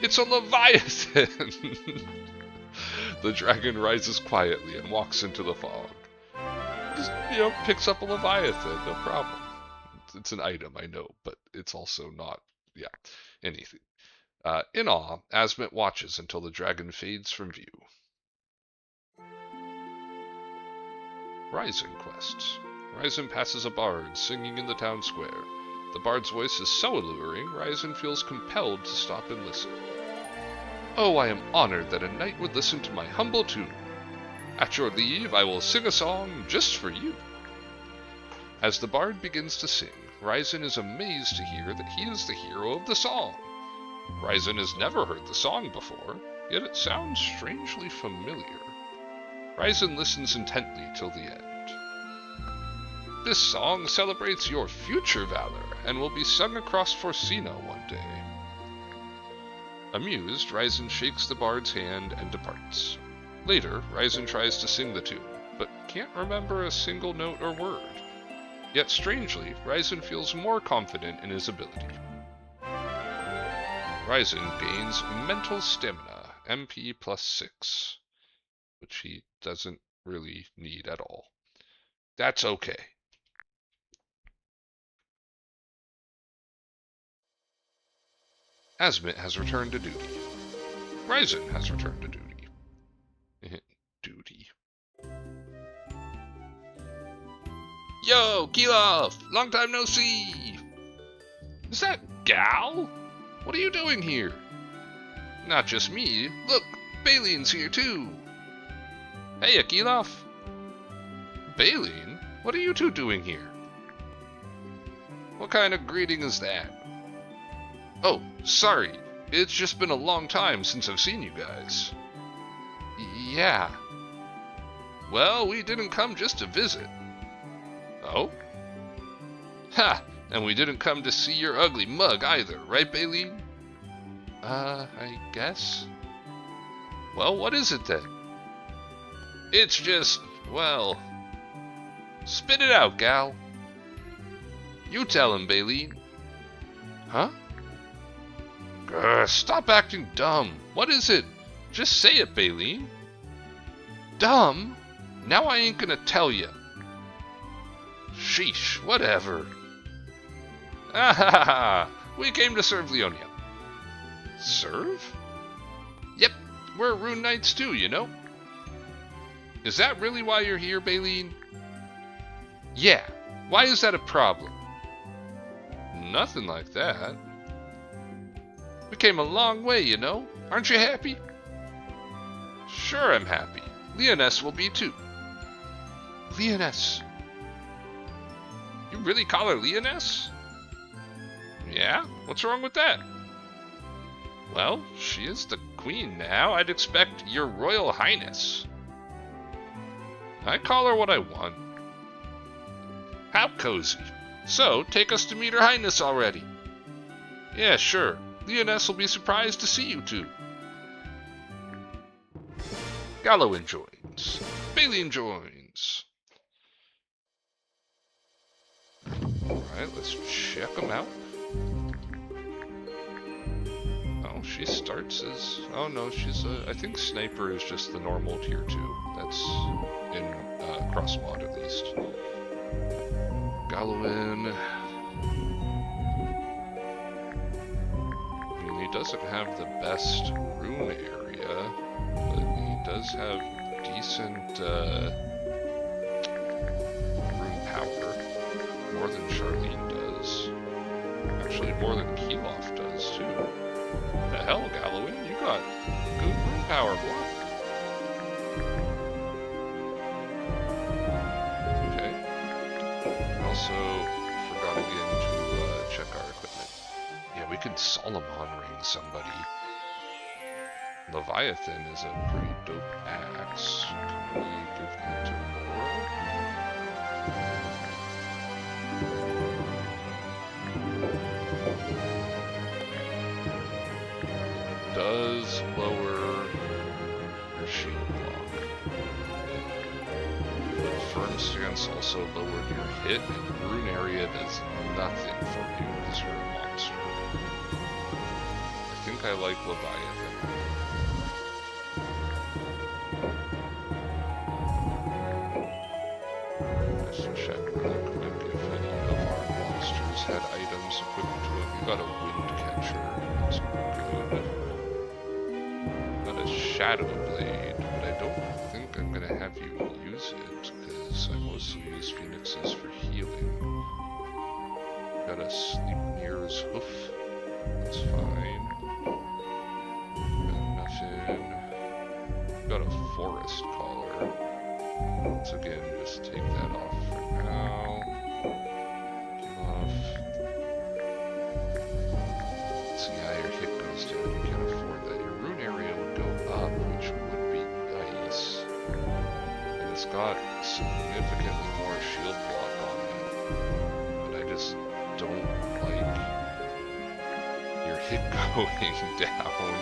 It's a Leviathan! The dragon rises quietly and walks into the fog. Just, picks up a Leviathan, no problem. It's an item, I know, but it's also not, anything. In awe, Asmit watches until the dragon fades from view. Ryzen quests. Ryzen passes a bard singing in the town square. The bard's voice is so alluring, Ryzen feels compelled to stop and listen. Oh, I am honored that a knight would listen to my humble tune. At your leave, I will sing a song just for you. As the bard begins to sing, Ryzen is amazed to hear that he is the hero of the song. Ryzen has never heard the song before, yet it sounds strangely familiar. Ryzen listens intently till the end. This song celebrates your future valor and will be sung across Forcina one day. Amused, Ryzen shakes the bard's hand and departs. Later, Ryzen tries to sing the tune, but can't remember a single note or word. Yet strangely, Ryzen feels more confident in his ability. Ryzen gains mental stamina, MP +6, which he doesn't really need at all. That's okay. Asmit has returned to duty. Ryzen has returned to duty. Duty. Yo, Keeloff! Long time no see! Is that Gal? What are you doing here? Not just me. Look, Baylene's here too. Hey, Keeloff. Baylene? What are you two doing here? What kind of greeting is that? Oh, sorry. It's just been a long time since I've seen you guys. Yeah. Well, we didn't come just to visit. Oh? Ha! And we didn't come to see your ugly mug either, right, Baylene? I guess? Well, what is it then? It's just, well... Spit it out, gal. You tell him, Baylene. Huh? Grr, stop acting dumb. What is it? Just say it, Baylene. Dumb? Now I ain't gonna tell ya. Sheesh, whatever. Ah ha ha ha! We came to serve Leonia. Serve? Yep, we're Rune Knights too, you know. Is that really why you're here, Baylene? Yeah, why is that a problem? Nothing like that. We came a long way, you know. Aren't you happy? Sure I'm happy. Leoness will be too. Leoness. You really call her Leoness? Yeah? What's wrong with that? Well, she is the queen now. I'd expect your royal highness. I call her what I want. How cozy. So, take us to meet her highness already. Yeah, sure. Leoness will be surprised to see you two. Gallowen joins. Baylene joins. Alright, let's check them out. Oh, she starts as... Oh no, she's a... I think Sniper is just the normal tier 2. That's in Cross Mod at least. Gallowen... I mean, he doesn't have the best rune area, but he does have decent rune power. More than Charlene does. Actually, actually more than Keeloff does, too. The hell, Gallowin? You got good rune power block. Okay. Also, forgot again to check our equipment. Yeah, we can Solomon ring somebody. Leviathan is a pretty dope axe. Can we give that to Laura? Does lower your shield block. But Firm Stance also lowered your hit, and Rune Area does nothing for you because you're a monster. I think I like Leviathan. Just check really quick if any of our monsters had items equipped to them. You got a Wind Catcher, that's good. Got a Shadow Blade, but I don't think I'm gonna have you use it, because I mostly use Phoenixes for healing. Got a Sleipnir's Hoof, that's fine. Got nothing. Got a Forest Collar. So again, just take that off for now. Get off. See how your hit goes down. You can't afford that. Your rune area would go up, which would be nice. And it's got significantly more shield block on it. But I just don't like your hit going down.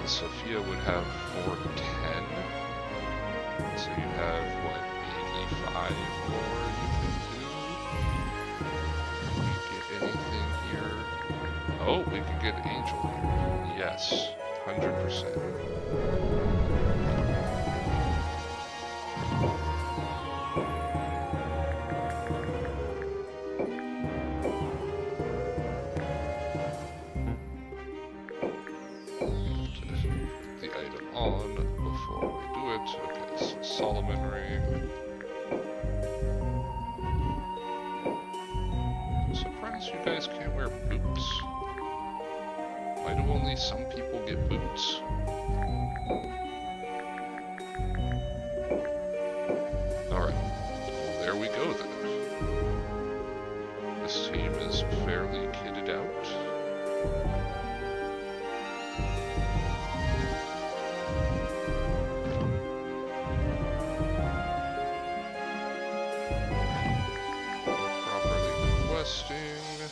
Sophia would have 410, so you have, what, 85 more you can do? Can we get anything here? Oh, we can get Angel here. Yes, 100%. Some people get boots. Alright, well, there we go then. This team is fairly kitted out. Properly questing.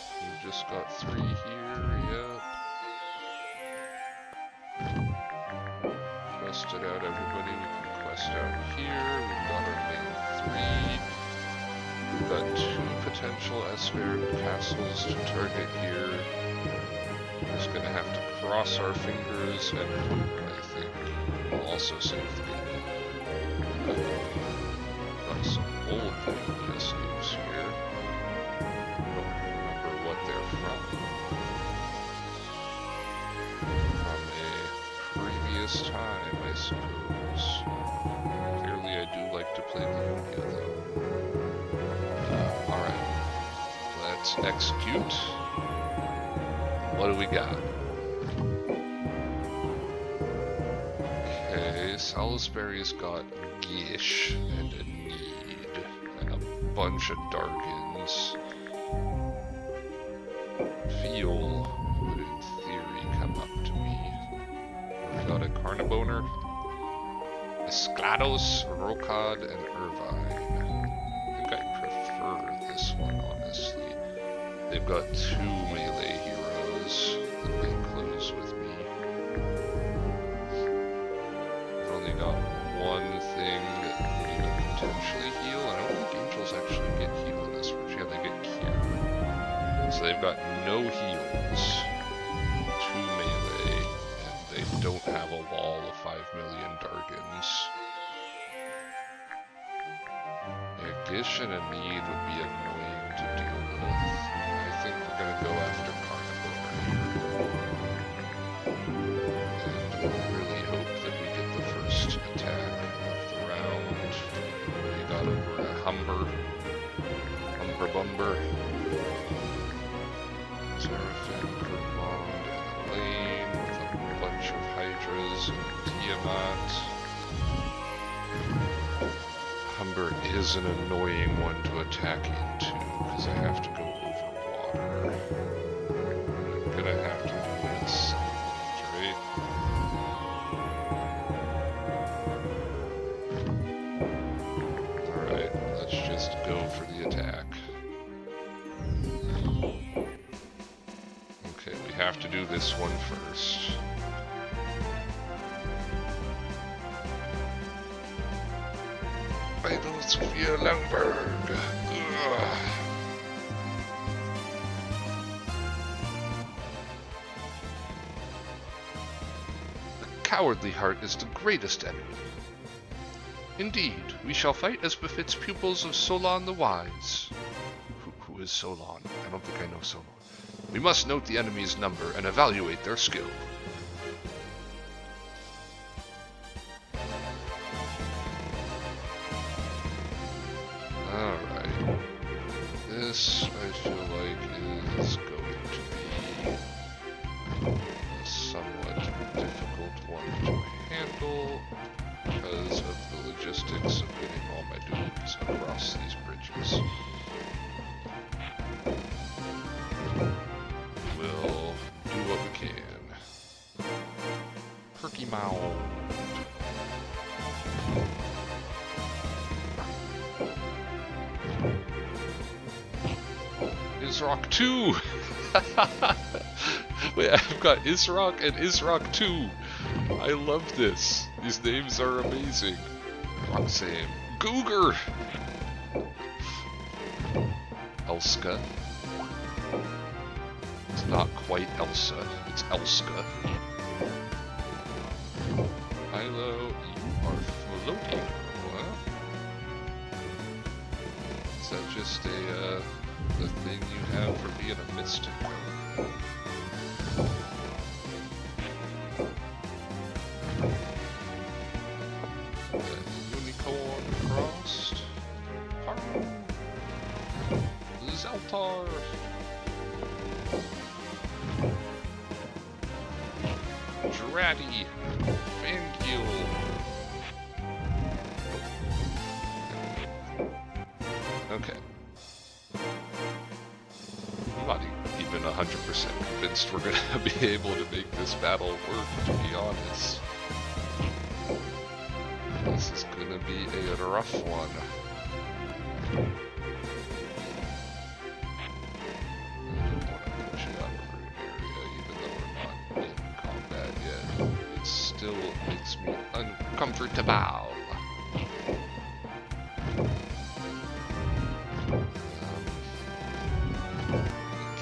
It's got 3 here, yeah. Quest it out, everybody. We can quest out here. We've got our main 3. We've got 2 potential Esper castles to target here. We're just gonna have to cross our fingers and hope, I think. We'll also save the game. Got some old previous games here. Don't remember what they're from. From a previous time, I suppose. Clearly, I do like to play the Lugia, though. Alright. Let's execute. What do we got? Okay, Salisbury's got Gish and a Need and a bunch of Dargans. Feel would in theory come up to me. We got a Carnaboner, Esclados, Rokad, and Irvine. I think I prefer this one, honestly. They've got 2 melee heroes that may close with me. I've only got 1 thing that would even potentially heal. I don't think angels actually get heal in this version. Yeah, they get cure. So they've got no heals, 2 melee, and they don't have a wall of 5 million Dargans. Yeah, Gish and a Need would be annoying to deal with. I think we're gonna go after Carniboner here. And really hope that we get the first attack of the round. We got over a Humber Bumber. Seraphim, Grimond, and Elaine with a bunch of Hydras and Tiamat. Humber is an annoying one to attack into because I have to go over water. I'm gonna have to do it at some point, right? Alright, let's just go for the attack. Okay, we have to do this one first. Idol Sophia Langberg. Ugh. The cowardly heart is the greatest enemy. Indeed, we shall fight as befits pupils of Solon the Wise. Who is Solon? I don't think I know Solon. We must note the enemy's number and evaluate their skill. Alright. This, I feel like, is going to be a somewhat difficult one to handle because of the logistics of getting all my dudes across these bridges. We'll do what we can. Perky Mound. Isrock 2! Wait, I've got Isrock and Isrock 2! I love this. These names are amazing. Roxanne. Googer! Elska. It's not quite Elsa, it's Elska. Milo, you are floating. What? Is that just the thing you have for being a mystic? Unicorn crossed. Zeltar. Dratty. Fangul. Okay. I'm not even 100% convinced we're gonna be able to make this battle work, to be honest. This is gonna be a rough one. I don't want to comfortable. I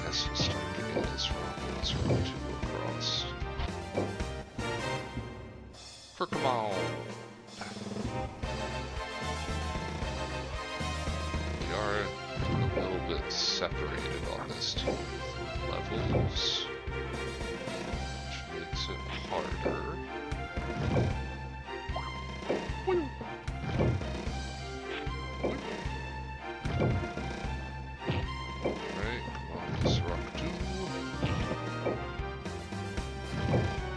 guess we'll start getting this rock 2 across. Come on. We are a little bit separated on this too. Levels, which makes it harder. Alright, come on, this rock 2.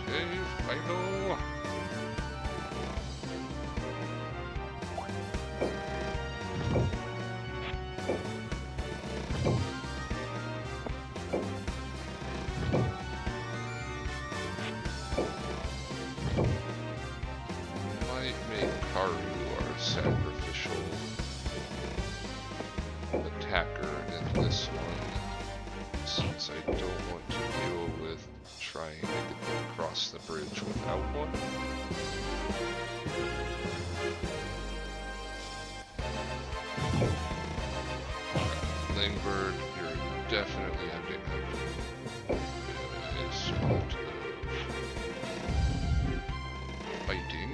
Okay, final. Might make Karu our sacrificial attacker in this one, since I don't want to deal with trying to get them across the bridge without one. Langbird, you're definitely ending up in a spot of fighting.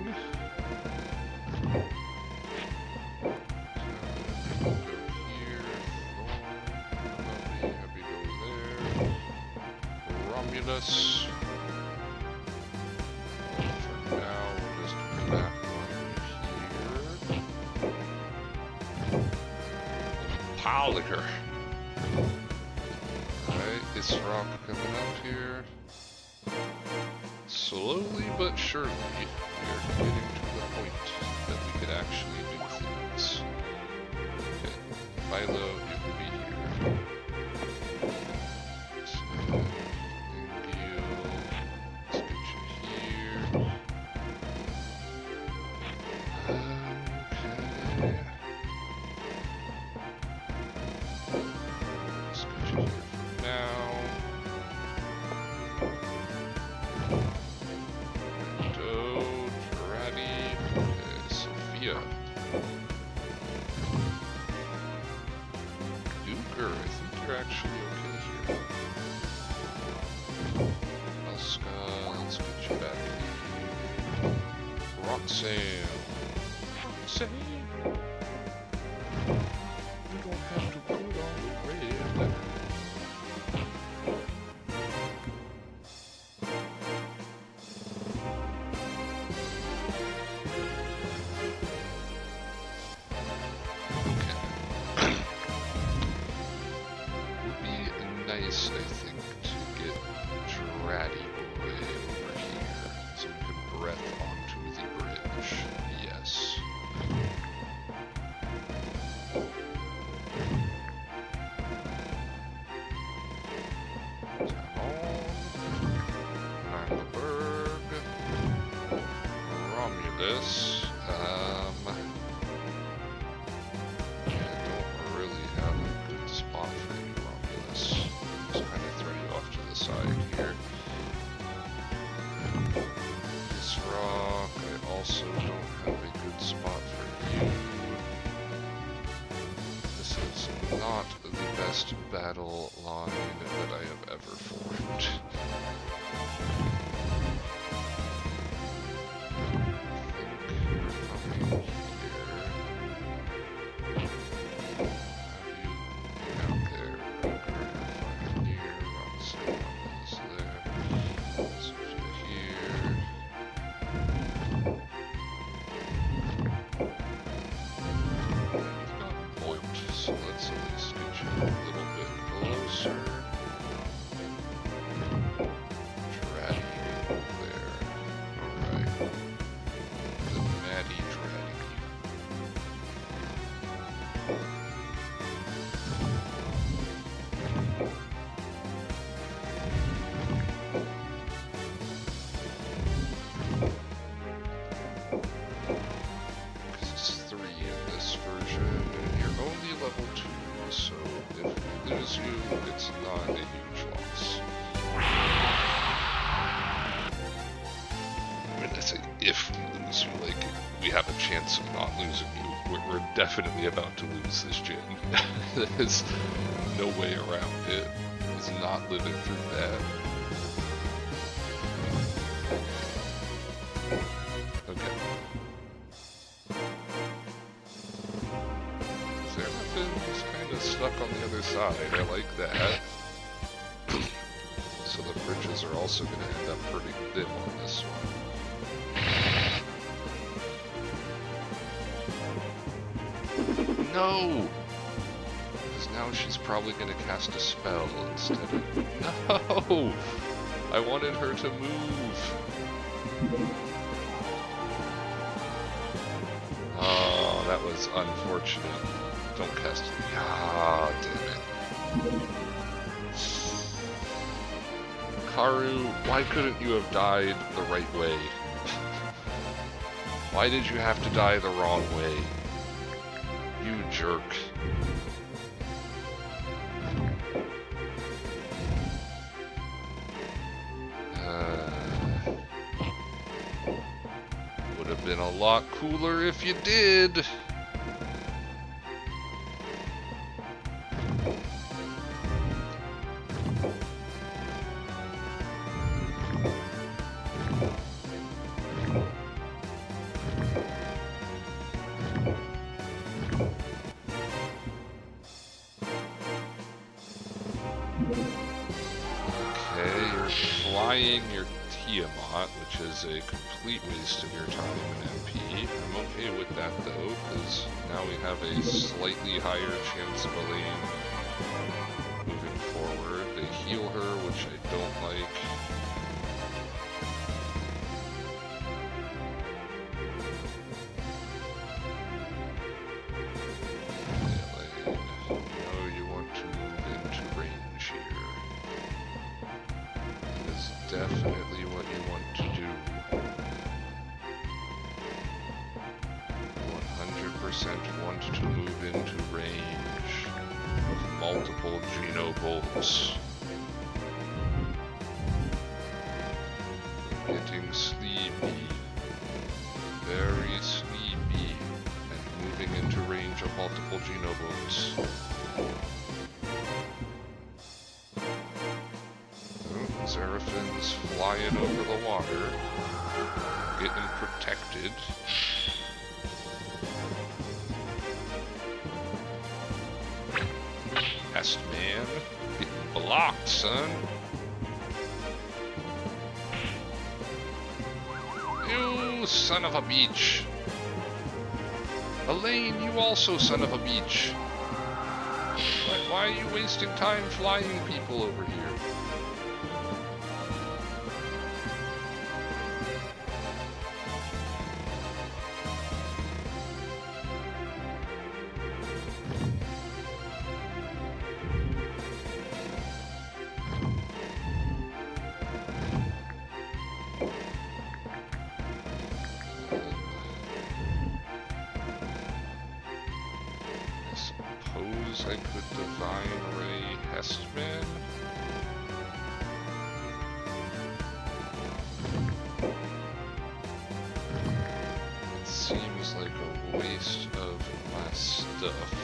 Go here, Thorn, happy to go there. Romulus. For now, we'll just come back on here. Polyger. Alright, this rock coming up here. Slowly but surely, we are getting to the point that we could actually do things. Okay, Philo, you can be here. Thank you. Let's get you here. Okay. Let's get you here for now. Toad, Ferrati, okay, Sophia. Duker, I think you're actually okay here. Elska, let's get you back here. Roxanne. Roxanne! You don't have to put on the red. Would be nice, I think, to get Dratty Boy over here so we can breath onto the bridge. Yes. Nylaberg. Romulus. Yeah, I don't really have a good spot for you, Romulus. Just kind of throw you off to the side here. This rock, I also don't have a good spot for you. This is not the best battle line that I have ever formed. So let's at least get you a little bit closer. Dratty there. Alright. The Maddie Dratty. Because it's 3 in this version, and you're only level 2, so if we lose you, it's not a huge loss. I mean, I say if we lose you, like, we have a chance of not losing you. We're definitely about to lose this gen. There's no way around it. It's not living through that. Okay. Seraphim's kind of stuck on the other side. I like that. So the bridges are also going to end up pretty thin on this one. No! Because now she's probably going to cast a spell instead of... No! I wanted her to move! Oh, that was unfortunate. Don't cast it. Ah, damn it. Karu, why couldn't you have died the right way? Why did you have to die the wrong way? You jerk. Would have been a lot cooler if you did. Your Tiamat, which is a complete waste of your time and MP. I'm okay with that though, because now we have a slightly higher chance of Elaine moving forward. They heal her, which I don't like. Elaine, no, you want to move into range here. Definitely what you want to do. 100% want to move into range with multiple Genobolts. Getting sleepy. Very sleepy. And moving into range of multiple Genobolts. Seraphims flying over the water, getting protected. Pest man, getting blocked, son. You son of a beach. Elaine, you also son of a beach. Why are you wasting time flying people over here? I could Divine Ray Hestman. It seems like a waste of my stuff.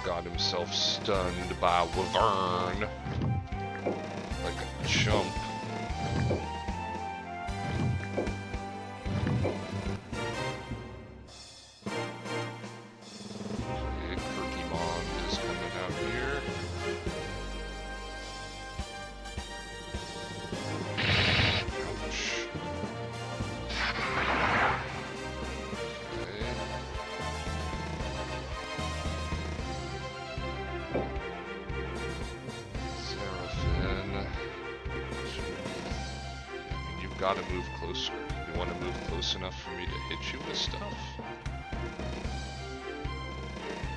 Got himself stunned by Wyvern like a chump. Okay, Kirkimon is coming out here. Ouch. Gotta move closer. You want to move close enough for me to hit you with stuff?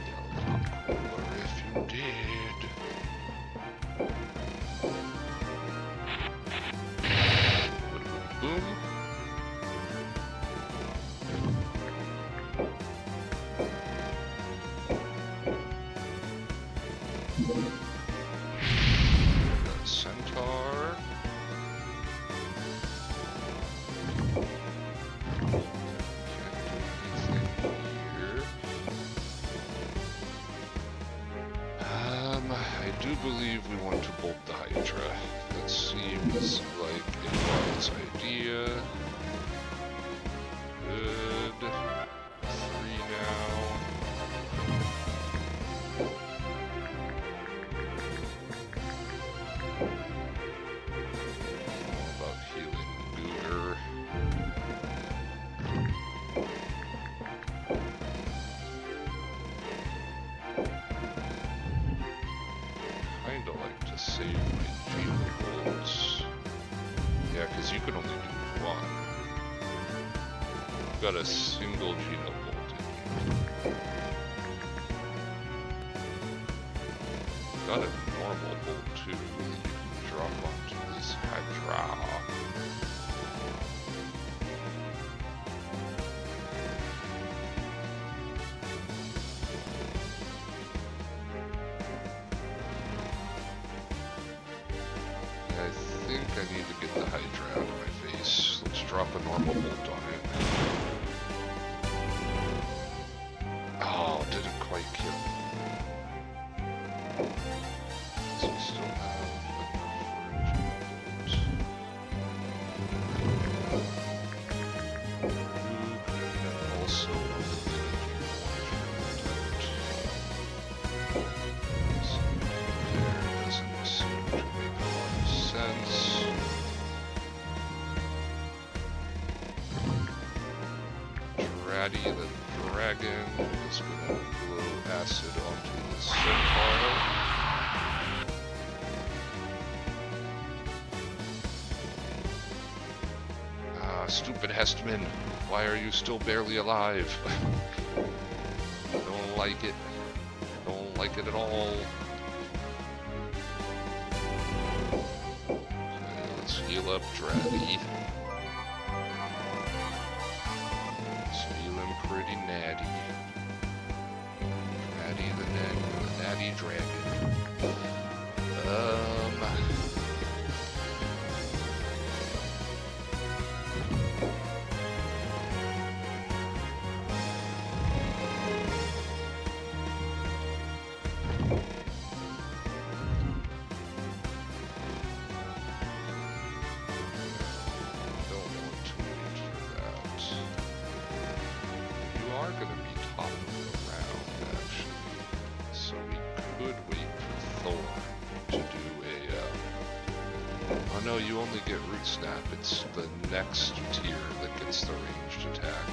Be a lot cooler if you did. Boom. Got a centaur. I do believe we want to bolt the Hydra. That seems like a wise idea. Good. 3 now. All about healing Gooter. Kinda like to save my Geno bolts. Yeah, because you can only do 1. I've got a single Geno bolt in here. Got a normal bolt too that you can drop onto this Hydra. I think I need to get the Hydra out of my face. Let's drop a normal bolt on it. Oh, didn't quite kill. So we still have enough for a Geno bolt. And also a little bit of so there doesn't seem to make a lot of sense. Dratty the dragon is going to blow acid onto the centaur. Ah, stupid Hestman, why are you still barely alive? Don't like it. Don't like it at all. Okay, let's heal up Dratty. Let's heal him pretty natty. Dratty the natty dragon. No, you only get root snap. It's the next tier that gets the ranged attack.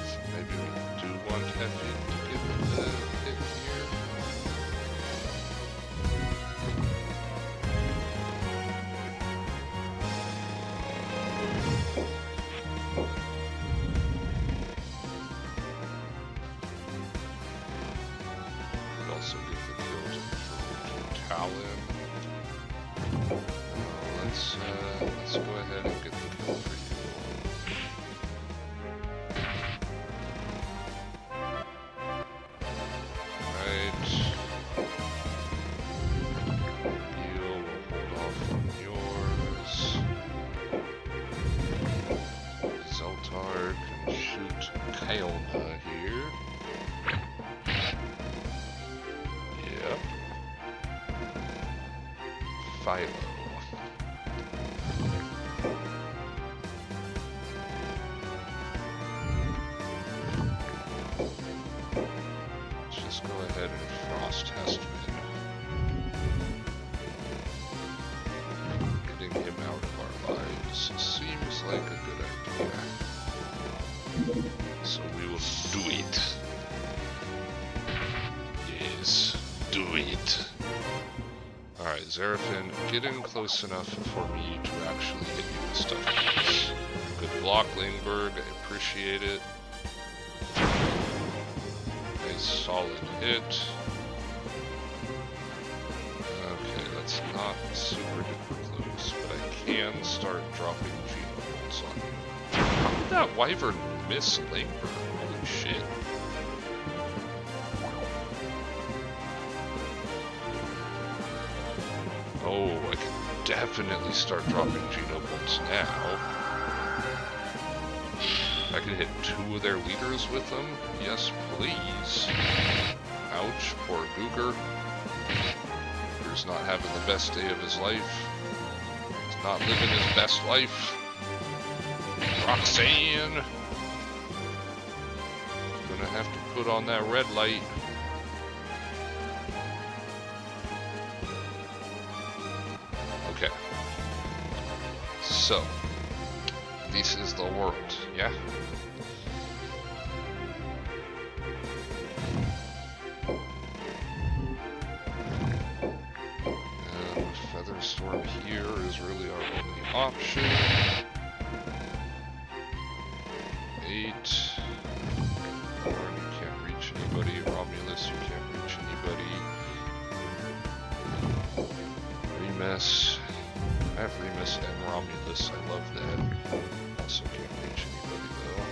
So maybe we do want Effie to give it the hit here. Also give the kill to Talon. Let's go ahead and get the kill for you. Right. You will hold off on yours. Zeltar can shoot Kaelna here. Yep. Philo. Let's just go ahead and Frost Hestman. Getting him out of our lives seems like a good idea. So we will do it. Yes, do it. Alright, Zerafin, get in close enough for me to actually hit you with stuff. Good block, Lingberg. I appreciate it. Nice solid hit. Okay, that's not super duper close, but I can start dropping Geno bolts on you. How did that Wyvern miss Lingberg? Holy shit. Oh, I can definitely start dropping Geno bolts now. I can hit 2 of their leaders with them. Yes, please. Ouch, poor Googer. Googer's not having the best day of his life. He's not living his best life. Roxanne! Gonna have to put on that red light. Okay. So, this is the world, yeah? And Featherstorm here is really our only option. 8. Warren, you can't reach anybody. Romulus, you can't reach anybody. Remus. I have Remus and Romulus, I love that. Also can't reach anybody though.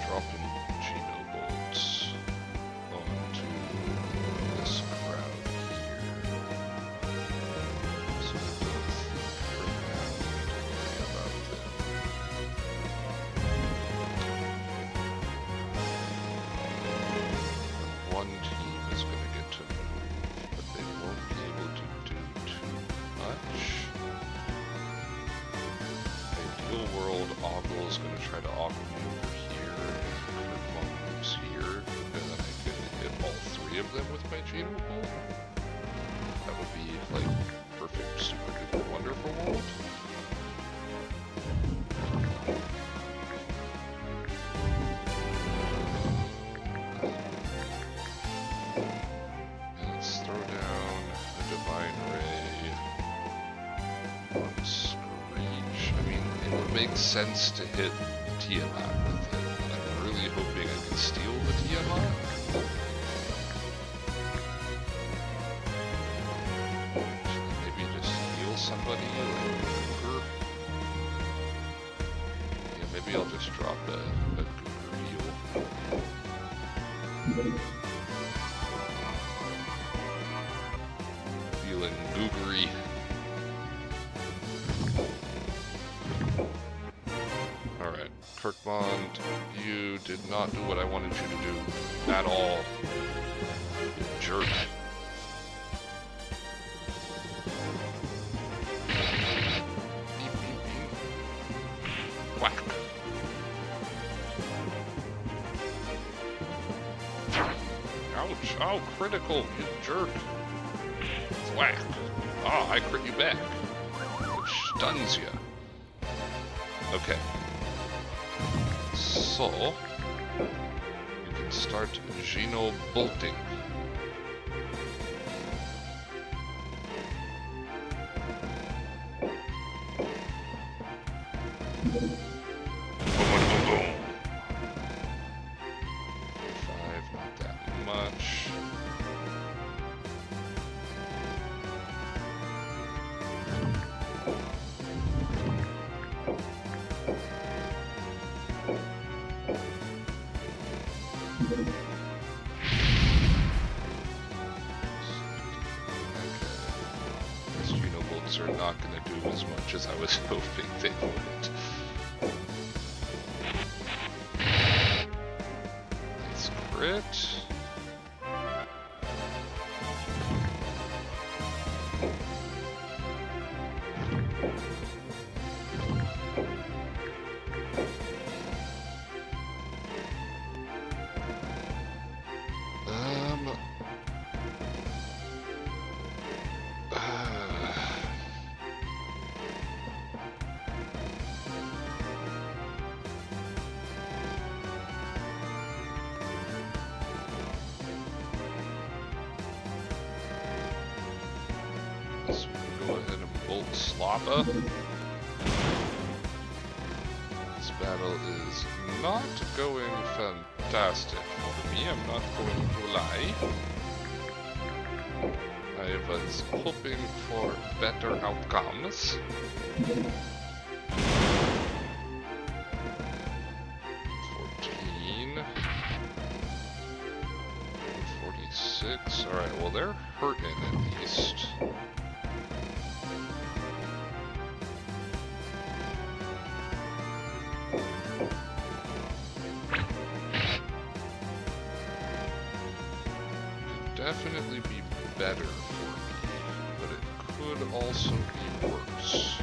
Dropping Geno bolts onto this crowd here. So I don't think for now we need to worry about them. One team is going to get to move, but they won't be able to do too much. Ideal world, Ogle is going to try to ogle me over here. Here, and then I can hit all 3 of them with my Geno bolt. That would be like perfect, super duper wonderful world. Let's throw down a Divine Ray on Screech. I mean, it would make sense to hit Tiamat with it. Really hoping I can steal the Tiamat. Maybe just heal somebody like Googer. Yeah, maybe I'll just drop a Googer heal. Feeling Googery. Alright, Kirkmond, you did not do what I wanted you to do at all. You jerk. Beep, beep, beep. Whack. Ouch. Oh, critical, you jerk. Whack. Ah, I crit you back. Which stuns you. Okay. So, you can start Geno bolting. Boom, boom, boom, boom. 5, not that much. These Geno bolts are not going to do as much as I was hoping they would. Nice crit. go ahead and bolt Slava. This battle is not going fantastic for me, I'm not going to lie. I was hoping for better outcomes. 14. 46. Alright, well they're hurting at least. Definitely be better for me, but it could also be worse.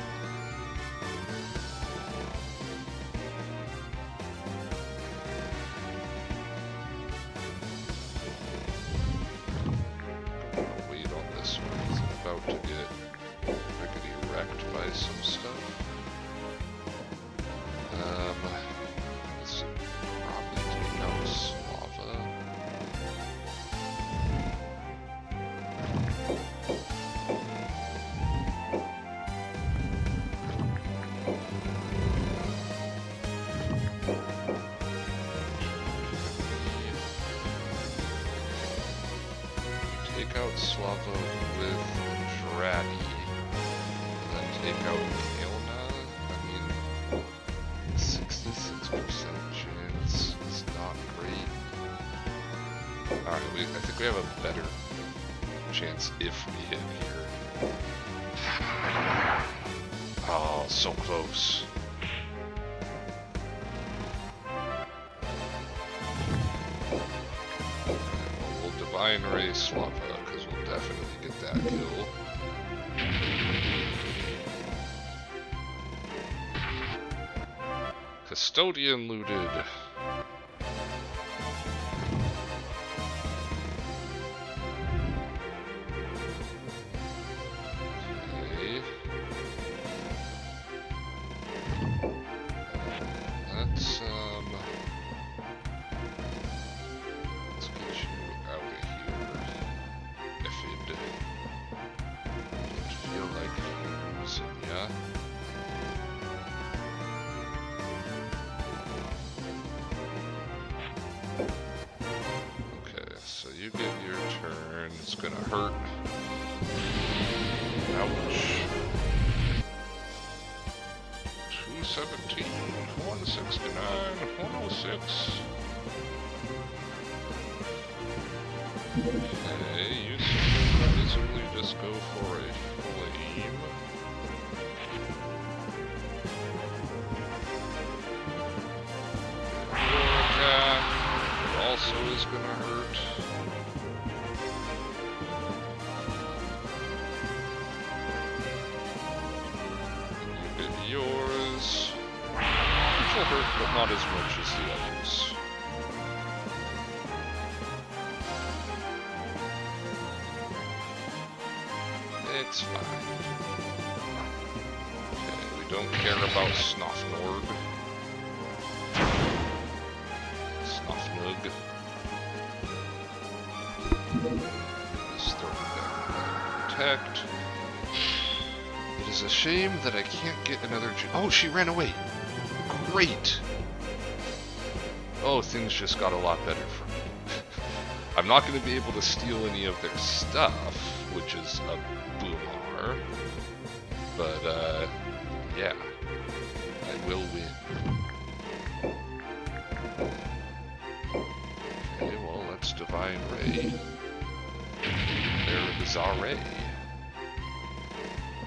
I'm gonna wait on this one because I'm about to get rickety wrecked by some stuff. Let's probably take out Slava. Take out Slava with Dratty, and then take out Kael'na. I mean, 66% chance. It's not great. Alright, I think we have a better chance if we hit here. Oh, so close. Divine Ray Slava, because we'll definitely get that kill. Custodian looted. Okay. Let's get you out of here. If it don't feel like losing ya. Okay, so you get your turn. It's gonna hurt. Ouch. 217, 169, 106. Okay, you can easily just go for a flame. Your attack also is gonna hurt. You get yours. Which will hurt, but not as much as the others. It's fine. Okay, we don't care about Snofnord. Snofnug. Let's throw that protect. It is a shame that I can't get another. Oh, she ran away. Great. Oh, things just got a lot better for me. I'm not going to be able to steal any of their stuff, which is a boomar. But, yeah. I will win. Okay, well, let's Divine Ray. There is our Ray.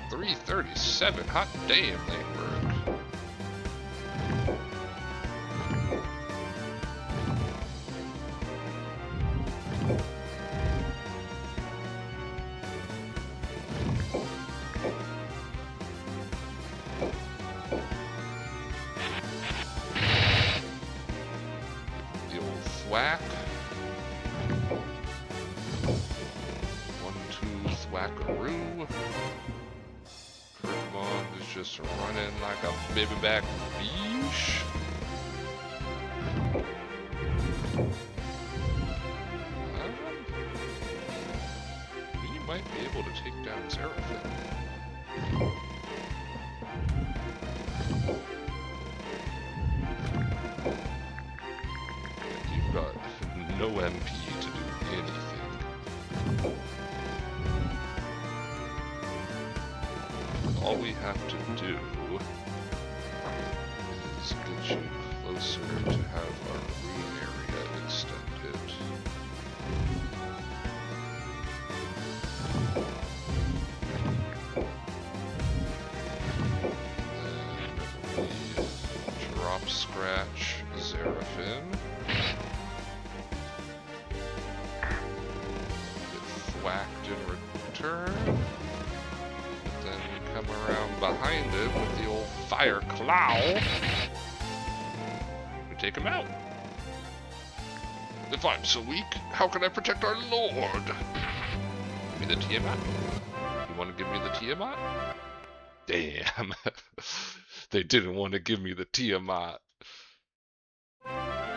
337, hot damn, Langberg. Whack. 1-2 thwackaroo. Pokemon is just running like a baby back beach. We might be able to take down Seraphim. no MP to do anything. All we have to do is get you closer to have our rune area extended. Then we drop scratch Seraphim. Get thwacked in return. Then we come around behind him with the old fire claw. We take him out. If I'm so weak, how can I protect our lord? Give me the Tiamat. You want to give me the Tiamat? Damn. They didn't want to give me the Tiamat.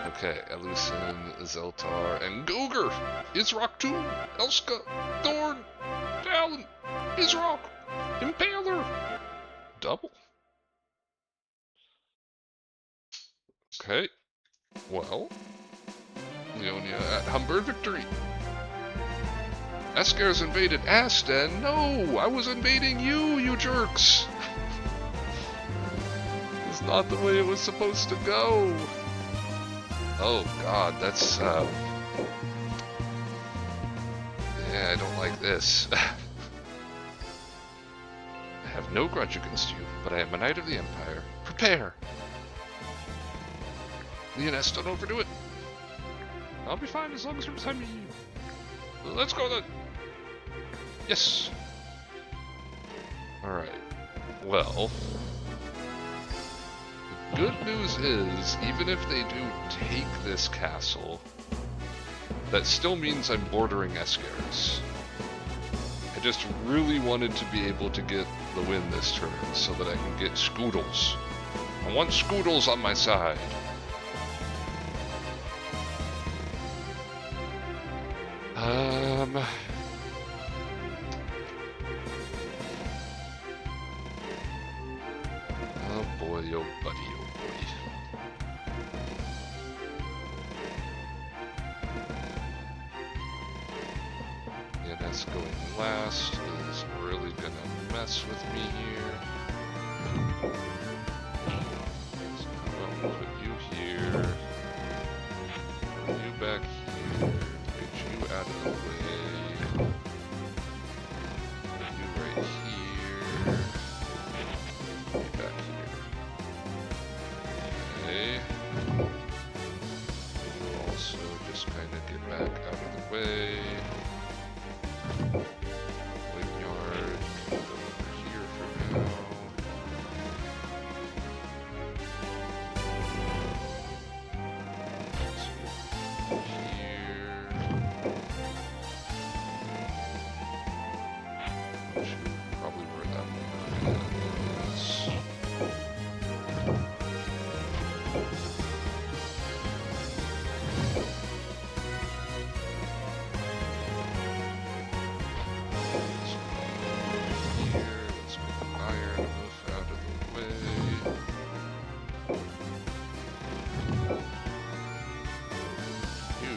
Okay, Elucin, Zeltar, and Gogr! Isrock too! Elska! Thorn! Talon! Isrock! Impaler! Double. Okay. Well. Leonia at Humber victory. Esker's invaded Asten. No! I was invading you, you jerks! It's not the way it was supposed to go. Oh god, that's yeah, I don't like this. I have no grudge against you, but I am a knight of the Empire. Prepare! Leoness, don't overdo it. I'll be fine as long as you're beside me. Let's go then! Yes! Alright. Well, the good news is, even if they do take this castle, that still means I'm bordering Esker's. I just really wanted to be able to get the win this turn so that I can get Scoodles. I want Scoodles on my side. Oh boy, oh buddy, oh boy. Yeah, that's going last is really gonna mess with me here. So how about we put you here, you back here, get you out of the way, put you right here, you back here. Okay. You also just kind of get back out of the way. Woodyard, go over here for now. Probably where that one is. Here, let's make Iron Hoof out of the way. You.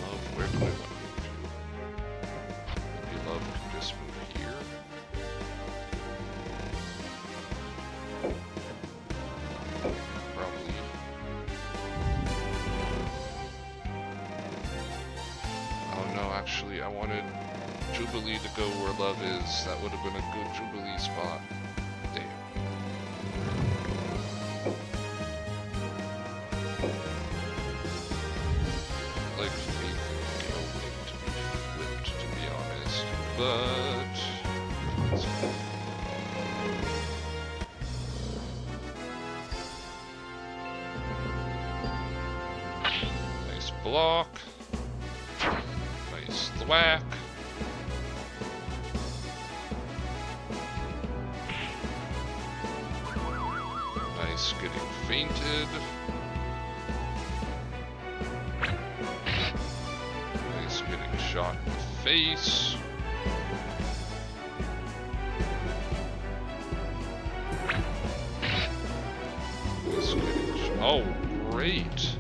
Love, where do I want to move to? Maybe Love can just move here. Probably. Oh no, actually I wanted Jubilee to go where Love is. That would have been a good Jubilee spot. Damn. Like Faith and Gilding to be flipped, to be honest. But it's fine. Nice block. Nice thwack. Nice getting fainted. Nice getting shot in the face. Oh, great.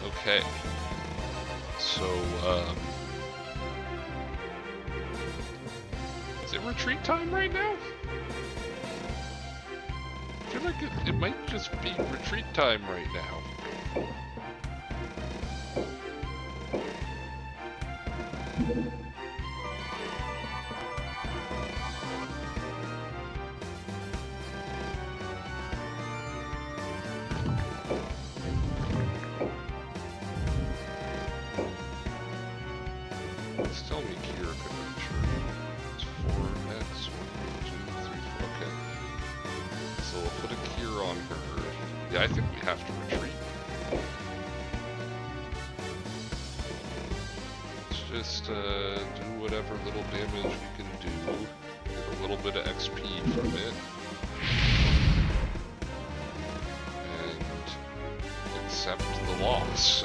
Okay. So, is it retreat time right now? I feel like it might just be retreat time right now. Just tell me Kira could reach her. It's 4x, 1, 2, 3, 4. Okay. So we'll put a Kira on her. Yeah, I think we have to retreat. Let's just do whatever little damage we can do. Get a little bit of XP from it. And accept the loss.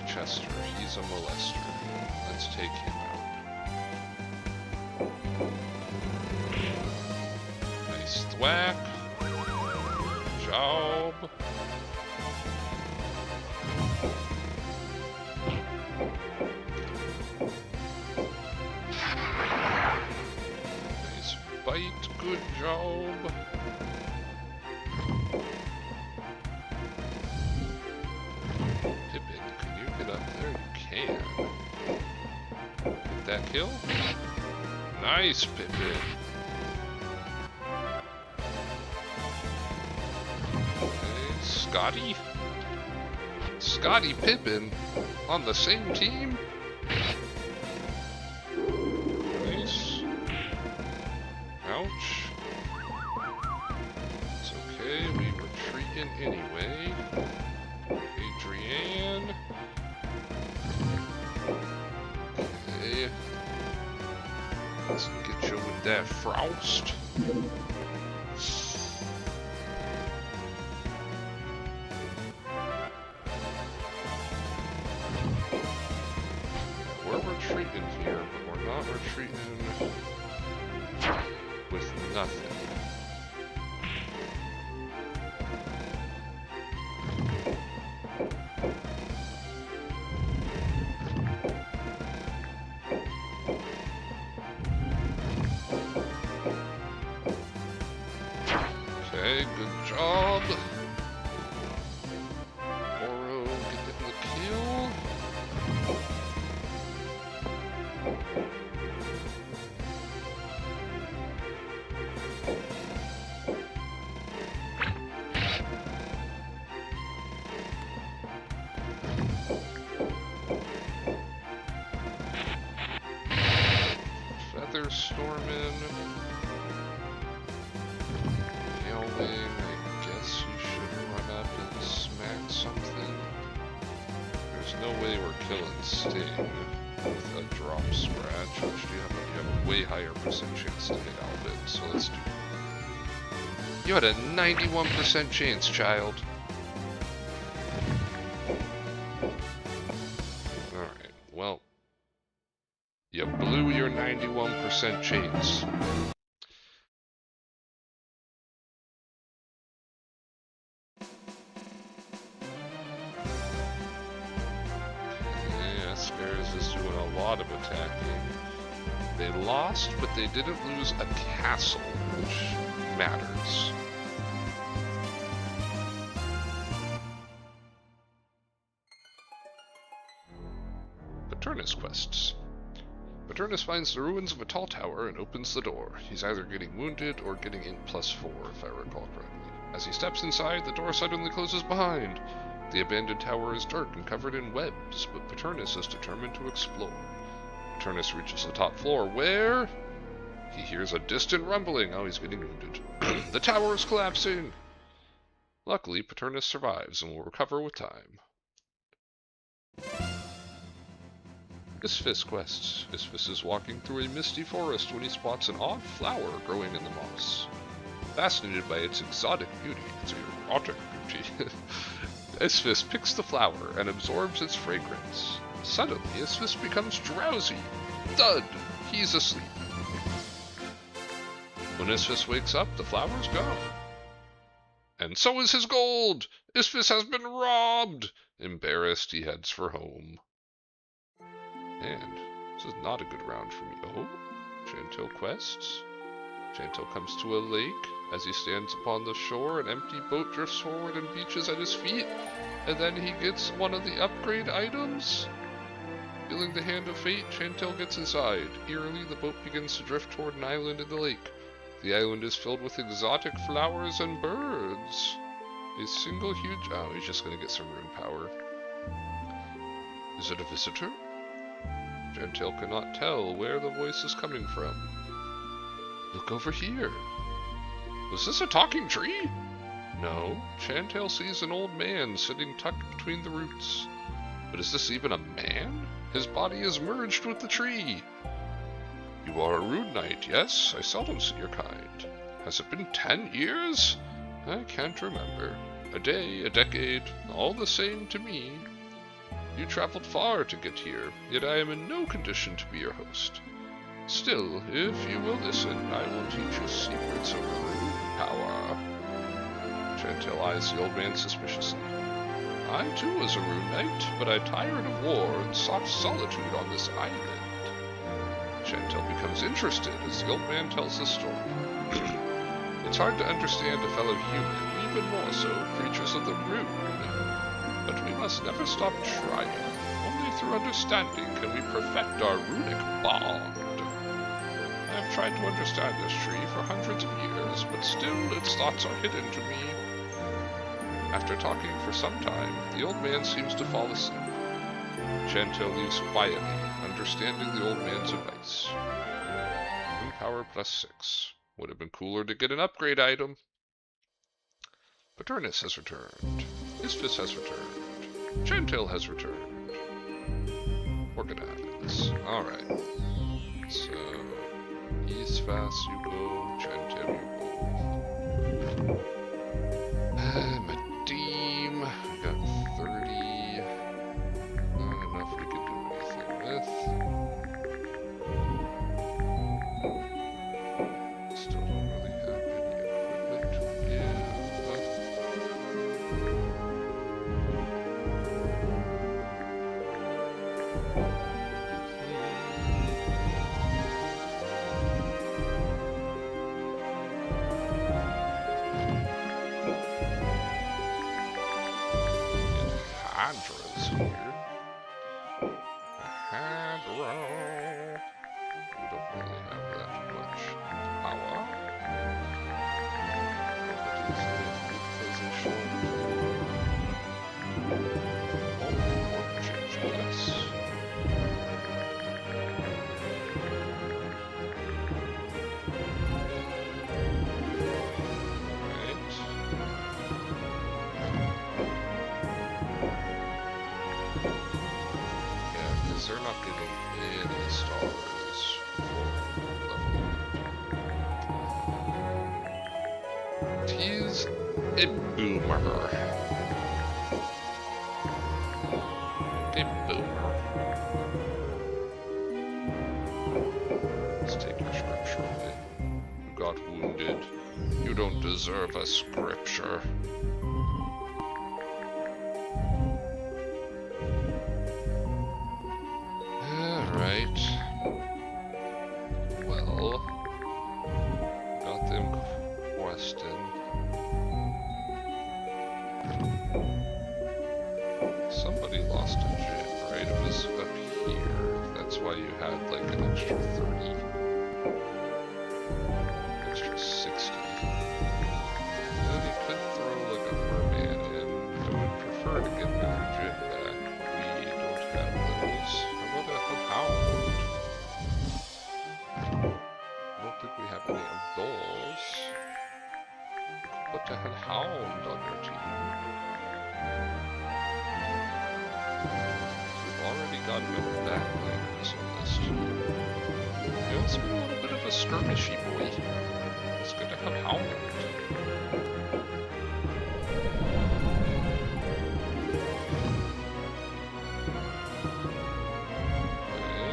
Chester, he's a molester. Let's take him out. Nice thwack. Job. Nice bite, good job. That kill? Nice, Pippin. Okay, Scotty? Scotty Pippin on the same team? Nice. Ouch. It's okay, we retreating anyway. Adrienne. Let's get you with that frost. We're retreating here, but we're not retreating with nothing. Okay, good job. Oro getting the kill. Feather storming. I guess you should run up and smack something. There's no way we're killing Sting with a drop scratch, which you have a way higher percent chance to hit Albin, so let's do it. You had a 91% chance, child. Alright, well, you blew your 91% chance. Is doing a lot of attacking. They lost, but they didn't lose a castle, which matters. Paternus quests. Paternus finds the ruins of a tall tower and opens the door. He's either getting wounded or getting in +4, if I recall correctly. As he steps inside, the door suddenly closes behind. The abandoned tower is dark and covered in webs, but Paternus is determined to explore. Paternus reaches the top floor, where he hears a distant rumbling. Oh, he's getting wounded. The tower is collapsing! Luckily, Paternus survives and will recover with time. Isphis quests. Isphis is walking through a misty forest when he spots an odd flower growing in the moss. Fascinated by its exotic beauty, Isphis picks the flower and absorbs its fragrance. Suddenly, Isphis becomes drowsy. Thud! He's asleep. When Isphis wakes up, the flower's gone. And so is his gold! Isphis has been robbed! Embarrassed, he heads for home. And this is not a good round for me. Oh, Chantel quests. Chantel comes to a lake. As he stands upon the shore, an empty boat drifts forward and beaches at his feet. And then he gets one of the upgrade items. Feeling the hand of fate, Chantel gets inside. Eerily, the boat begins to drift toward an island in the lake. The island is filled with exotic flowers and birds. A single huge... Oh, he's just gonna get some rune power. Is it a visitor? Chantel cannot tell where the voice is coming from. Look over here. Was this a talking tree? No. Chantel sees an old man sitting tucked between the roots. But is this even a man? His body is merged with the tree. You are a rune knight, yes? I seldom see your kind. Has it been 10 years? I can't remember. A day, a decade, all the same to me. You traveled far to get here, yet I am in no condition to be your host. Still, if you will listen, I will teach you secrets of rune power. Chantel eyes the old man suspiciously. I too was a rune knight, but I tired of war and sought solitude on this island. Chantel becomes interested as the old man tells the story. It's hard to understand a fellow human, even more so creatures of the rune. But we must never stop trying. Only through understanding can we perfect our runic bond. I have tried to understand this tree for hundreds of years, but still its thoughts are hidden to me. After talking for some time, the old man seems to fall asleep. Chantel leaves quietly, understanding the old man's advice. Rune power +6. Would have been cooler to get an upgrade item. Paternus has returned. Isphis has returned. Chantel has returned. Organize. Alright. So, Isphas you go, Chantel you go. Madim, we got 30. Not enough we could do anything with. Still don't really have any equipment to give. Hydra's here. Hydra. We don't really have that much power. Change this. They're not getting any stars for level. He's a boomer. A boomer. Let's take your scripture away. You got wounded. You don't deserve a scripture. those. How about a hound? I don't think we have any of those. Put a hound on your team. We've already got enough backliners on this team. He wants to be a little bit of a skirmishy boy. It's good to have hound.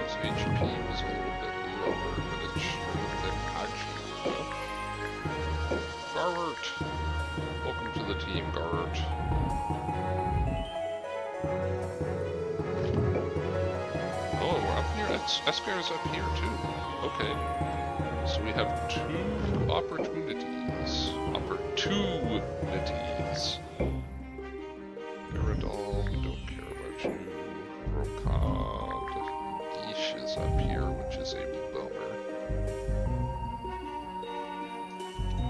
His HP is a little bit lower, but it's stronger than Kaji. Gart! Welcome to the team, Gart. Oh, we're up here. Escar's up here, too. Okay. So we have two opportunities. Opportunities. Paradol, don't care about you. Rokad. Ish is up here, which is a bummer.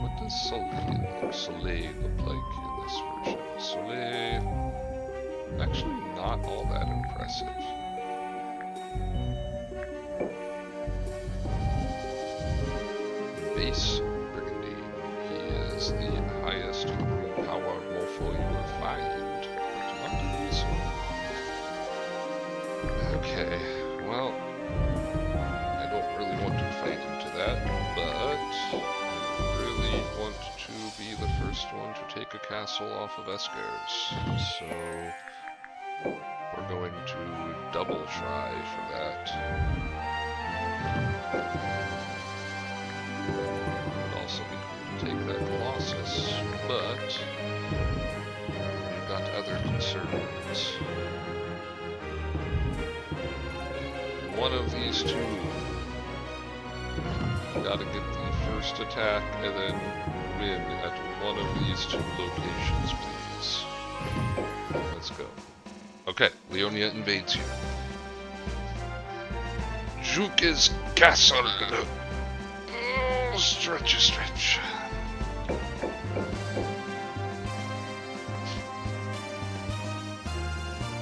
What does Soleil look like in this version? Soleil, actually not all that impressive. Base Brigandine. He is the highest power morpho you will find. But not this one. Okay, well, I don't really want to fight into that, but I really want to be the first one to take a castle off of Escar's. So we're going to double try for that. Would also be cool to take that Colossus, but we've got other concerns. One of these two. Gotta get the first attack and then win at one of these two locations, please. Let's go. Okay, Leonia invades you. Juke's castle! Oh, stretch.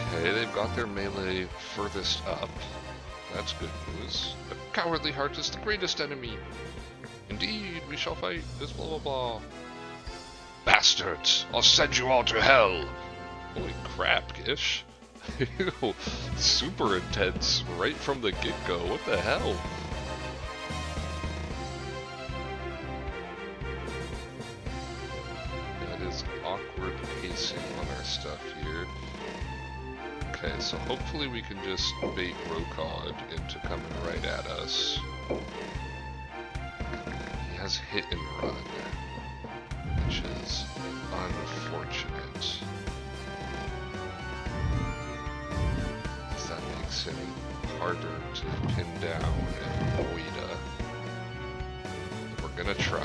Okay, they've got their melee furthest up. That's good news. The cowardly heart is the greatest enemy. Indeed, we shall fight this blah blah blah. Bastards! I'll send you all to hell! Holy crap, Gish. Super intense right from the get-go. What the hell? That is awkward pacing on our stuff here. Okay, so hopefully we can just bait Rokad into coming right at us. He has hit and run, which is unfortunate. That makes him harder to pin down and Moida. We're gonna try.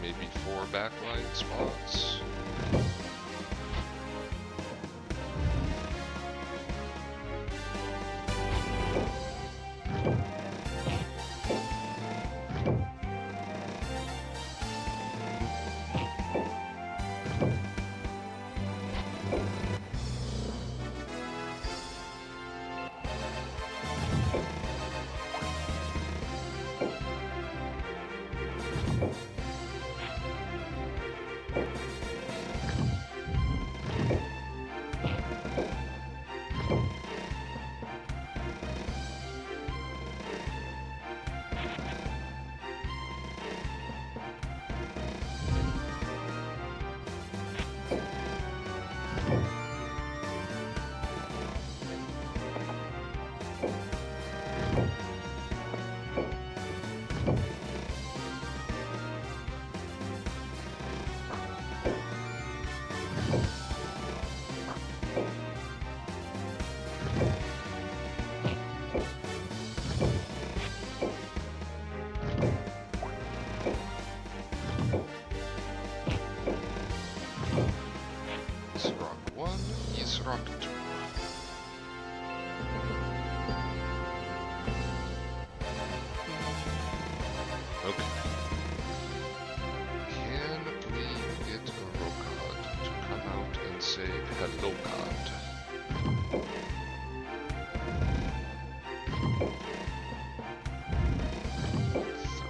Maybe 4 backline spots.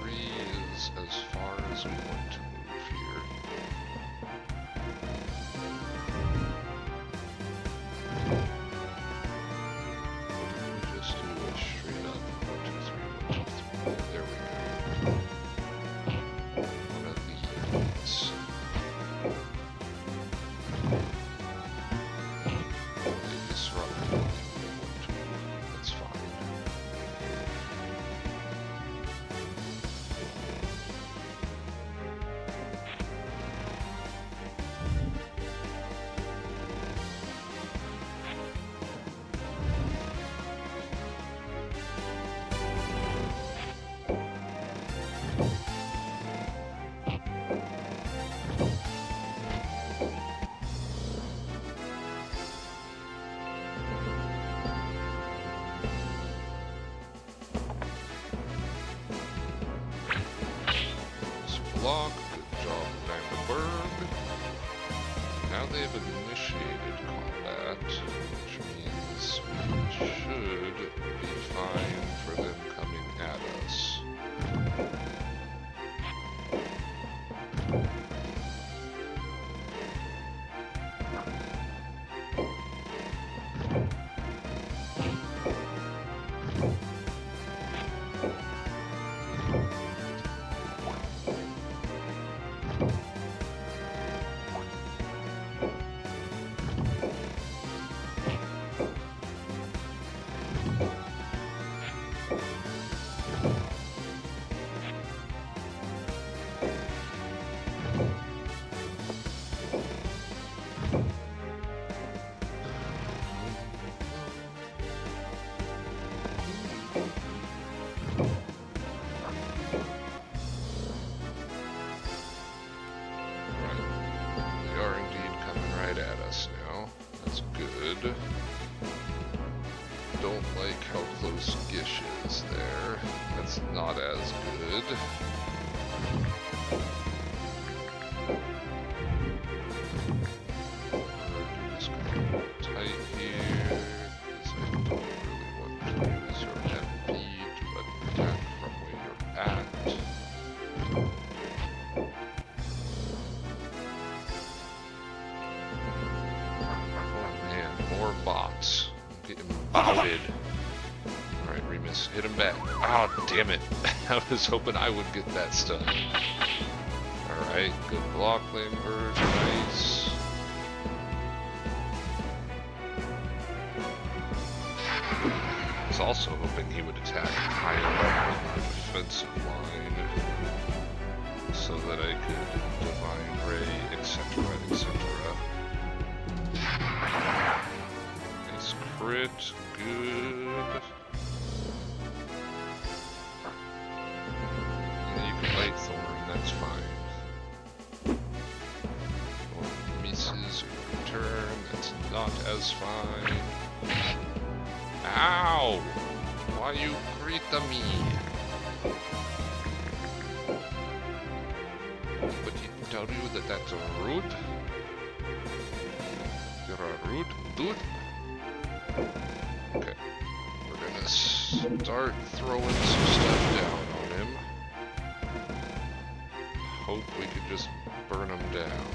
Three is as far as we want to move here. What if we just do a straight up 1, 2, 3, 1, 2, 3? There we go. One of these. This rock only we want to. That's fine. Block, good job, Vandenberg. Now they have initiated combat, which means we should be fine for them coming at us. Don't like how close Gish is there. That's not as good. We're just gonna tight here, because I don't really want to use your MP to attack from where you're at. Oh man, more bots. Getting bouted. Alright, Remus, hit him back. Oh, damn it. I was hoping I would get that stun. Alright, good block, Lambert. Nice. I was also hoping he would attack higher up on our defensive line so that I could Divine Ray, etc., etc. Crit, good. Yeah, you can light Thorn, that's fine. Or misses your return, that's not as fine. Ow! Why you crit me? But he tell you that that's rude? You're a rude dude? Okay, we're gonna start throwing some stuff down on him. Hope we can just burn him down.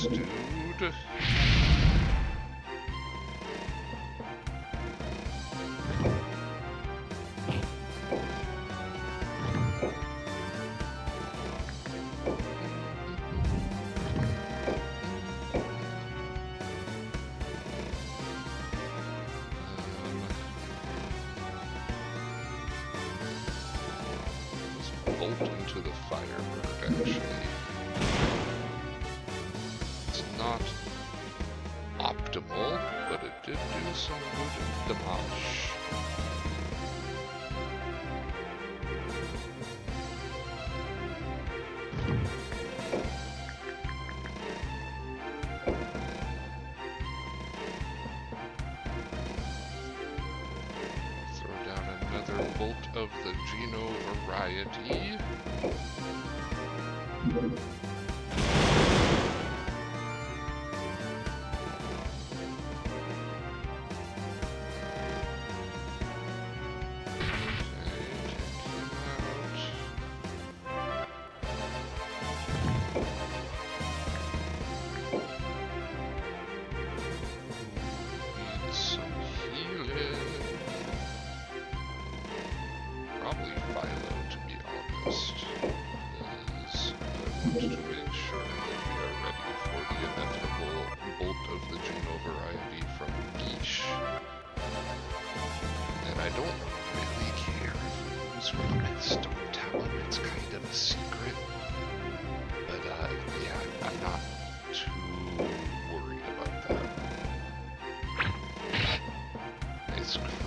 Dude. bolt into the Firebird, actually. It's not optimal, but it did do some good damage. Throw down another bolt of the Geno variety.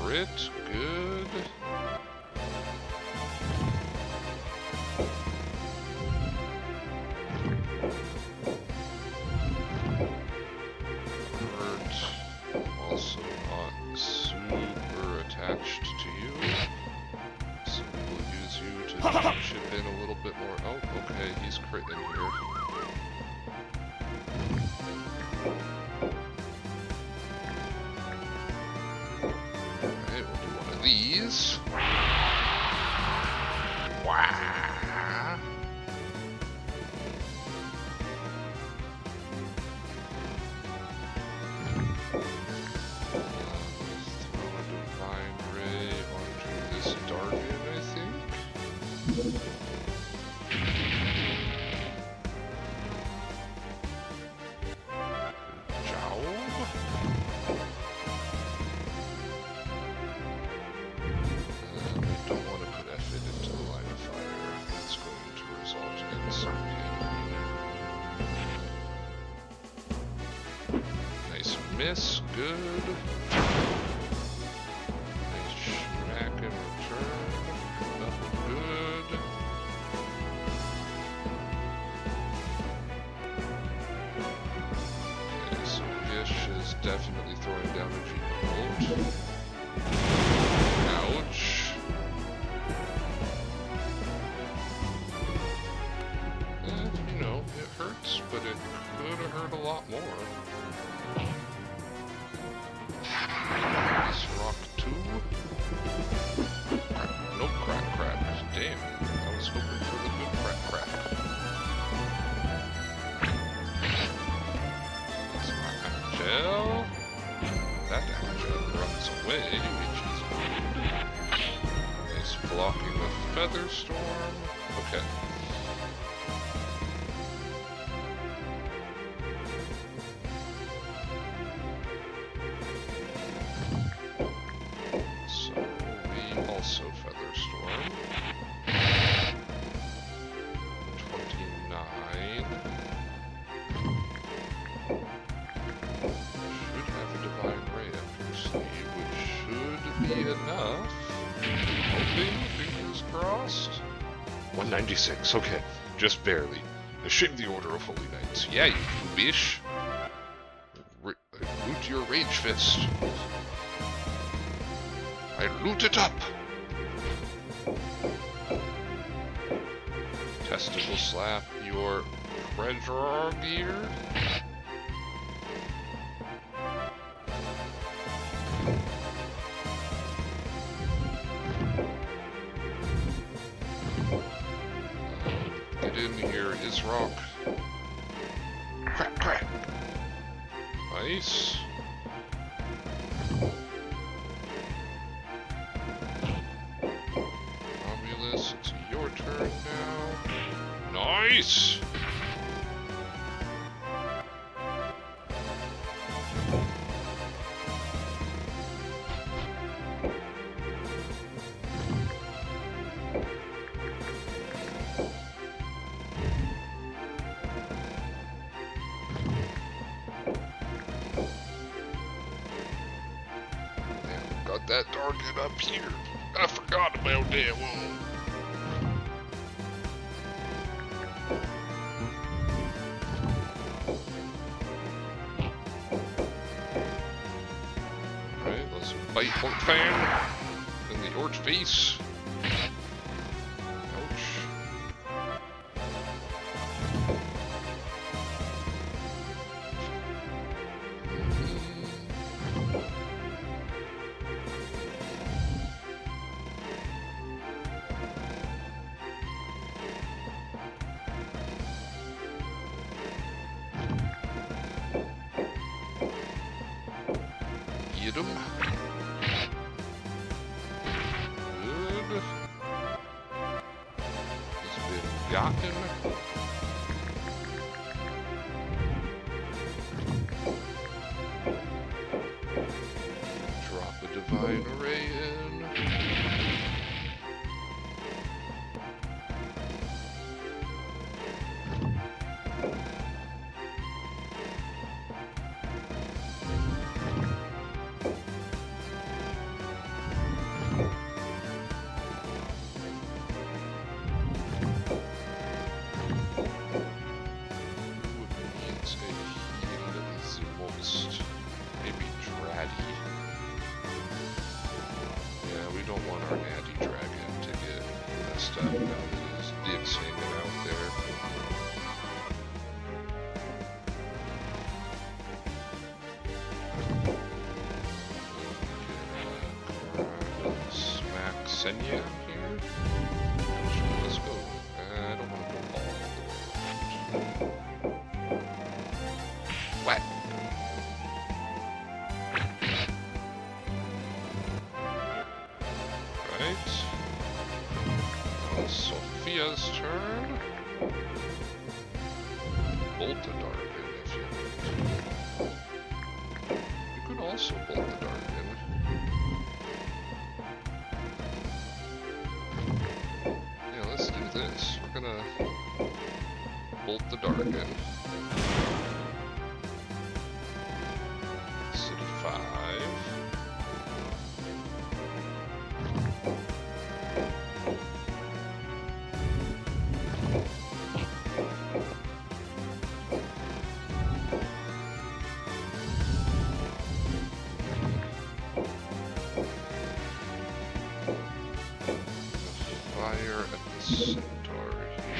Crit, good. Hurt. Also not super attached to you. So we will use you to chip in a little bit more. Oh, okay, he's critting here. These. Wow. Throw a Divine Ray onto this Dargon, I think. Miss, good. Nice smack in return. Double good. Okay, so Gish is definitely throwing down a G-Bolt. Ouch. You know, it hurts, but it could have hurt a lot more. Rock 2. No crack crack. Damn. I was hoping for the good crack crack. That's my Angel. That Angel runs away, which is good. Nice blocking with Feather Storm. Okay. Also Feather Storm. 29. Should have a Divine Ray up your sleeve, which should be enough. Hoping, fingers crossed. 196, okay. Just barely. Shame the Order of Holy Knights. Yeah, you bish. Root your Rage Fist. I loot it up! Testicle slap your treasure gear. Get in here, Isrock. Crack, crack. Nice. It's your turn now. Nice! that target up here. I forgot about that one. Alright, let's bite Ort Fan in the Ort face. Ouch. Get him. Good. He's been gotten. Drop a divine array in. Maybe Dratty. Yeah, we don't want our natty dragon to get messed up now that his dick's hanging out there. Smack Senya here. Let's go. I don't want to go all the way around. What? Right. Now Sophia's turn. Bolt the Darkin if you need. You could also bolt the Darkin. Yeah, let's do this. We're gonna bolt the Darkin. City 5. Fire at the centaur here.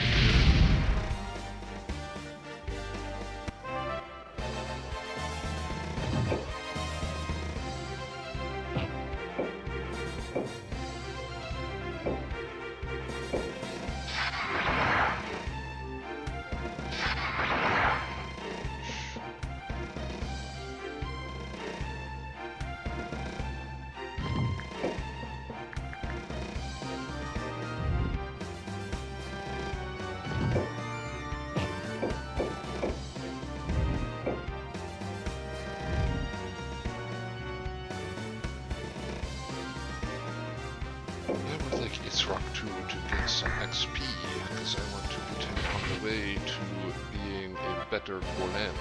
I would like its rock tool to get some XP, because I want to get him on the way to being a better golem.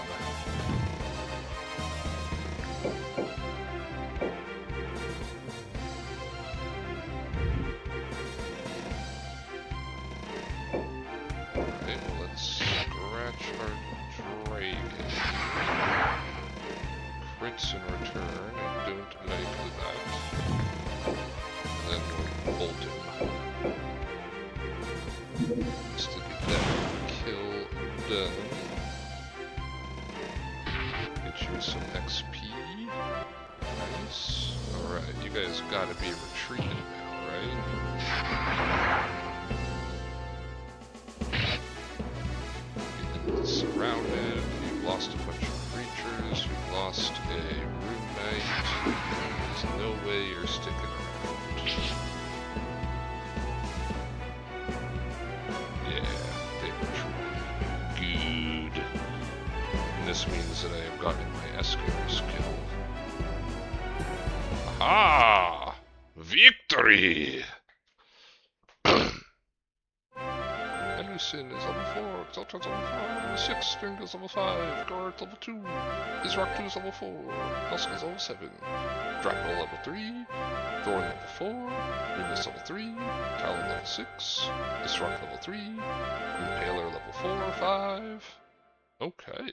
Alright, well let's scratch our dragon. Crits in return, I don't like that. Then we'll bolt him. Just to get that kill done. Get you some XP. Nice. Alright, you guys gotta be retreating now, right? Getting surrounded. You've lost a bunch of creatures. You've lost a Rune Knight. There's no way you're sticking around. Yeah, they retreated. Good. And this means that I have gotten my Escort skill. Aha! Victory! And Yusin is level 4, Exaltron's level 4, 6, String is level 5, Guard level 2, Isrock 2 is level 4, Elsa is level 7, Dracula level 3, Thorn level 4, Remus level 3, Talon level 6, Isrock level 3, Impaler level 4 or 5. Okay.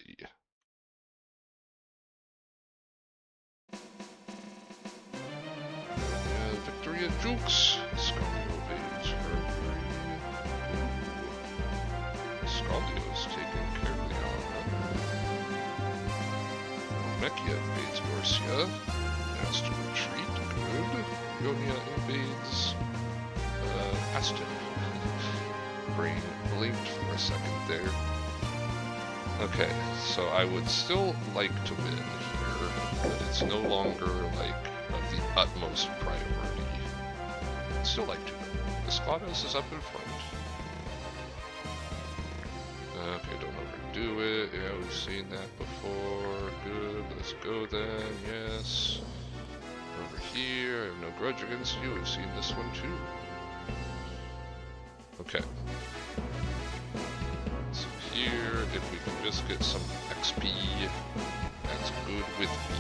Victoria Jukes, Scolio Beige, Scolio's taking care of the armor. Mechia invades Mercia, has to retreat, good. Ionia invades Aston. Brain blinked for a second there. Okay, so I would still like to win here, but it's no longer like of the utmost priority. I'd still like to win. Escados is up in front. Okay, don't overdo it. Yeah, we've seen that before. Good, let's go then, yes. Over here, I have no grudge against you. We've seen this one too. Okay. So here, if we can just get some XP, that's good with me.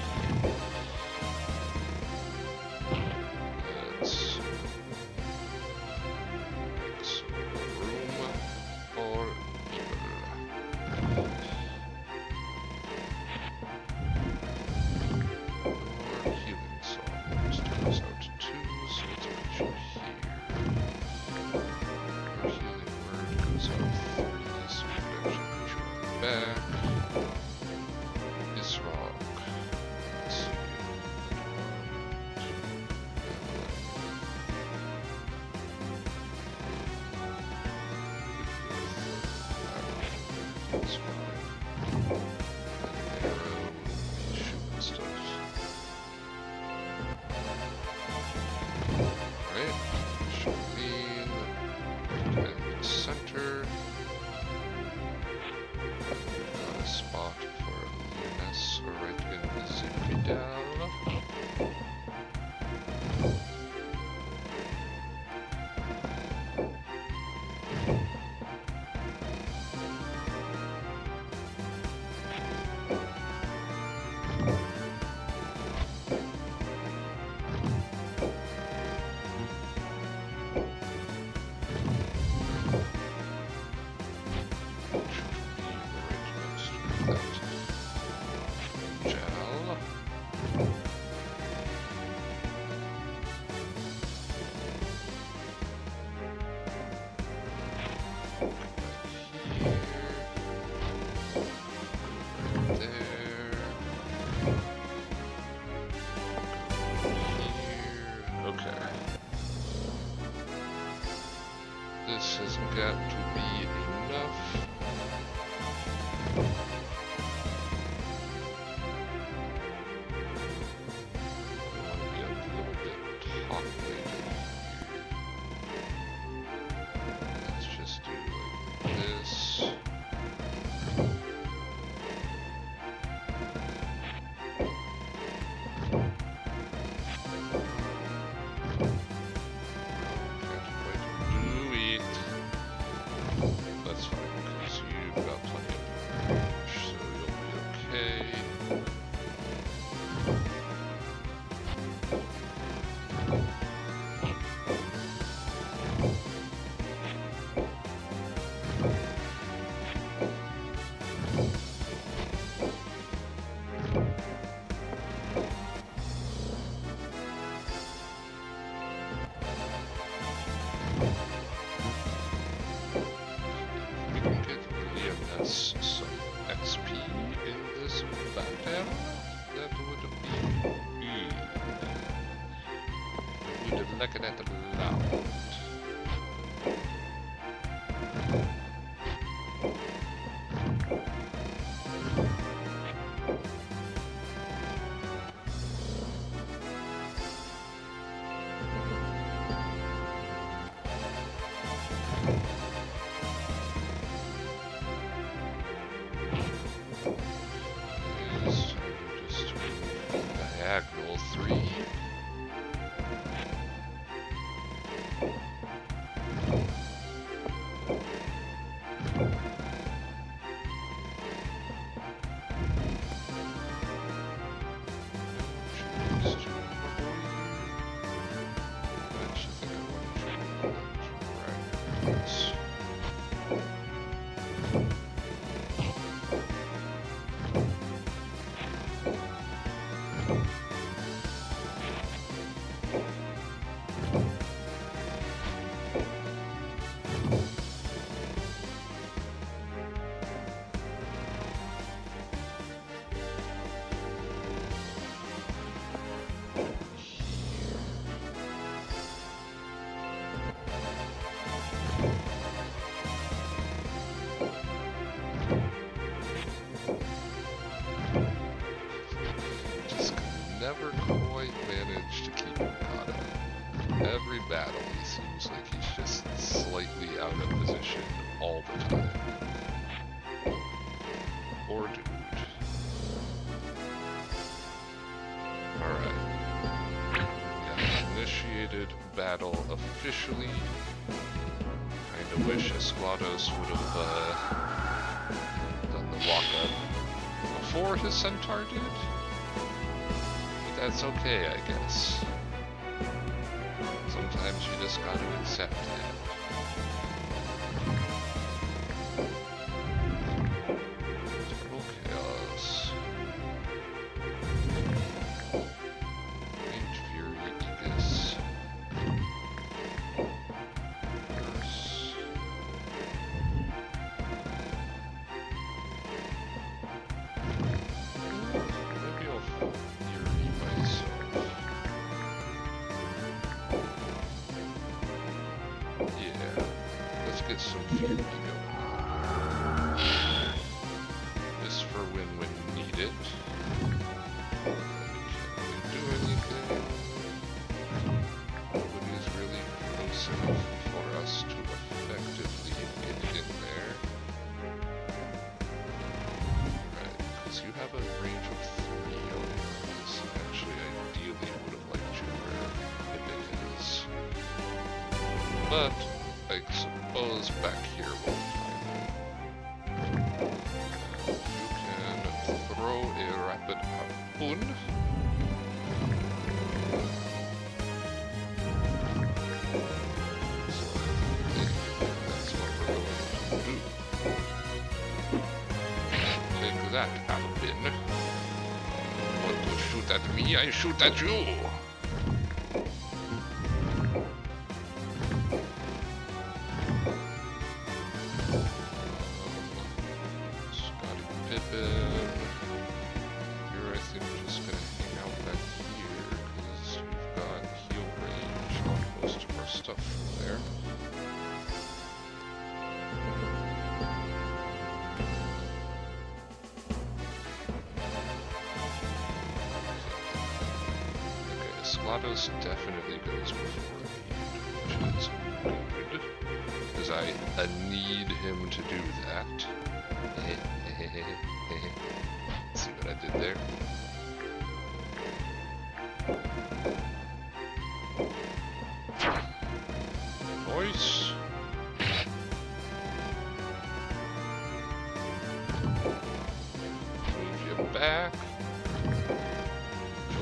Let's make some room for people. More healing songs turns out to 2, so let's put you here. Our healing word goes out 3, so we can actually put you back. Is wrong. Let's see. That's fine. Arrow, shooting stuff. Alright, Charlene, and the center. Got a spot for Lunas right in the Zipidal. This has got to be enough. I want to be a little bit top-weighted here. Let's just do like this. That's fine, because you've got plenty of damage, so you'll be okay. We can get Leonas some XP in this battle. That would be good. Would have liked that a lot. Is just diagonal 3. every battle, he seems like he's just slightly out of position all the time. Poor dude. Alright. Yeah, initiated battle officially. Kinda wish Esclados would have done the walk-up before his centaur did. But that's okay, I guess. Sometimes you just gotta accept that. Eternal Chaos. Range Fury, Aegis. Curse. Maybe I'll Fury myself. Yeah, let's get some Fury going. This for when we need it. Can we do anything? Nobody's really close enough for us to effectively get in there. Right, because you have a range of 3 on yours. Actually, ideally would have liked you where Brigandine is. But I suppose back here we'll find it. You can throw a rapid harpoon. So I think that's what we're going to do. Take that, harpoon. Want to shoot at me? I shoot at you! Scotty Pippen. You're, I think, just gonna hang out back here because you've got heal range on most of our stuff from there. Okay, Esclados definitely goes before me, which is good, because I need him to do that. See what I did there? Nice. Move you back.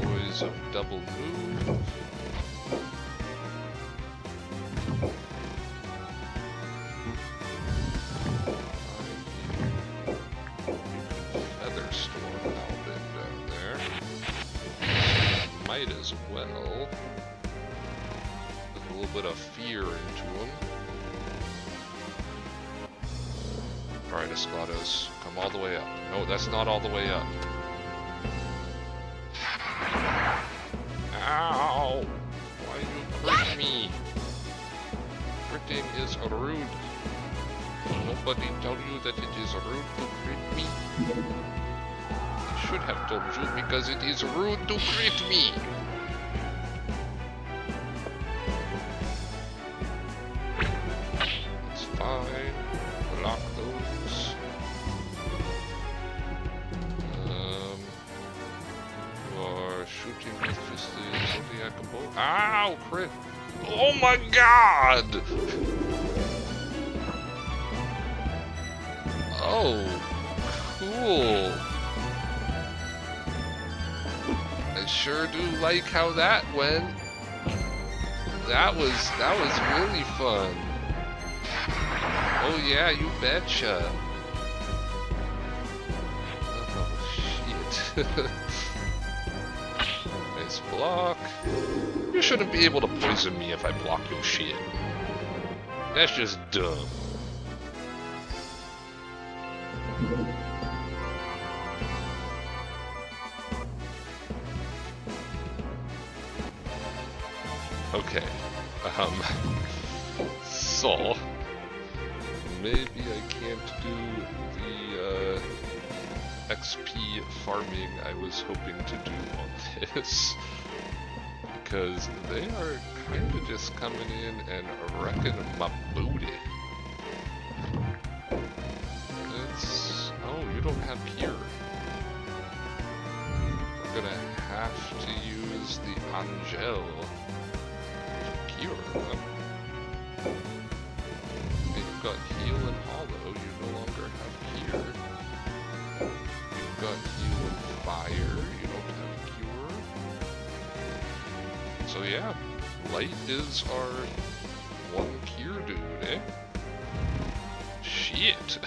Joys of double move. Feather Storm Albin down there. Might as well put a little bit of fear into him. Alright, Esclados, come all the way up. No, that's not all the way up. Ow! Why you crit me? Critting is rude. Nobody told you that it is rude to crit me? I should have told you because it is rude to crit me! It's fine. Block those. You are shooting with just the Zodiac bow. Ow! Crit! Oh my god! Oh, cool. I sure do like how that went. That was really fun. Oh yeah, you betcha. Oh shit. Nice block. You shouldn't be able to poison me if I block your shit. That's just dumb. Okay, so maybe I can't do the XP farming I was hoping to do on this because they are kind of just coming in and wrecking my booty. It's... oh, you don't have cure. We're gonna have to use the Angel to cure them. You've got heal and hollow, you no longer have cure. You've got heal and fire, you don't have cure. So yeah, light is our one cure dude, eh? Shit!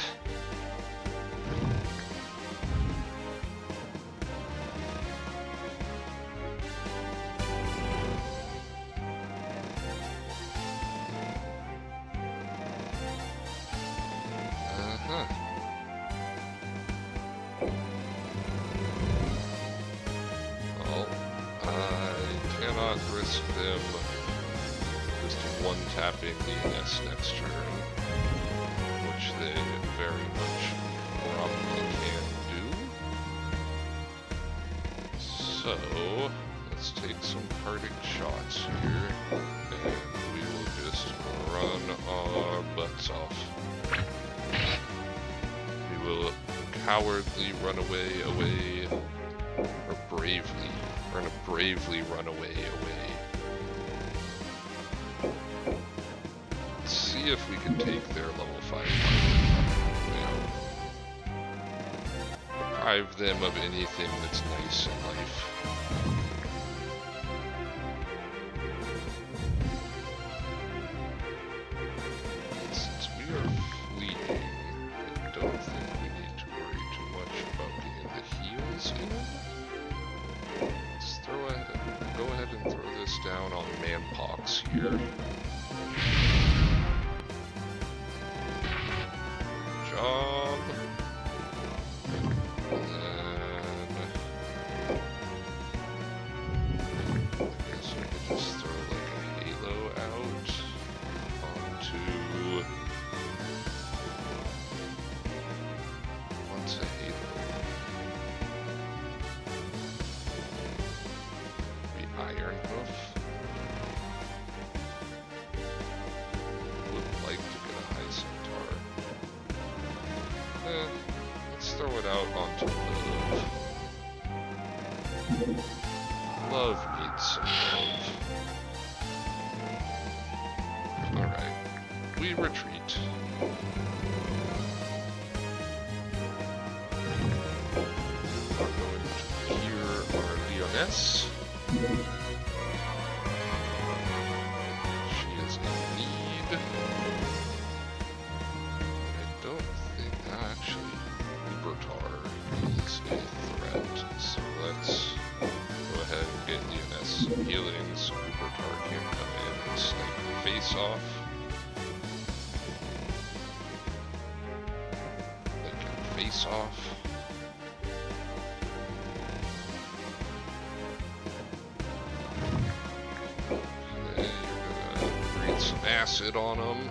Well, I cannot risk them just one-tapping the NS next turn, which they very much probably can do. So, let's take some parting shots here, and we will just run our butts off. We will cowardly run away, or bravely. We're gonna bravely run away. Let's see if we can take their level 5 deprive them of anything that's nice in life. Since we are fleeting, I don't think we need to worry too much about getting the heals in. Let's go ahead and throw this down on Manpox here. Job. And then I guess we could just throw like a halo out onto what's a halo? The Iron Hoof. Would like to get a high centaur. Let's throw it out onto Love. Love needs some love. Alright, we retreat. We're going to cure our Leoness. She is in need. I don't think, actually, Ubertar is a threat, so let's go ahead and get DNS healing so Ubertar can come in and snipe the face off. They can face off. And then you're gonna breathe some acid on them.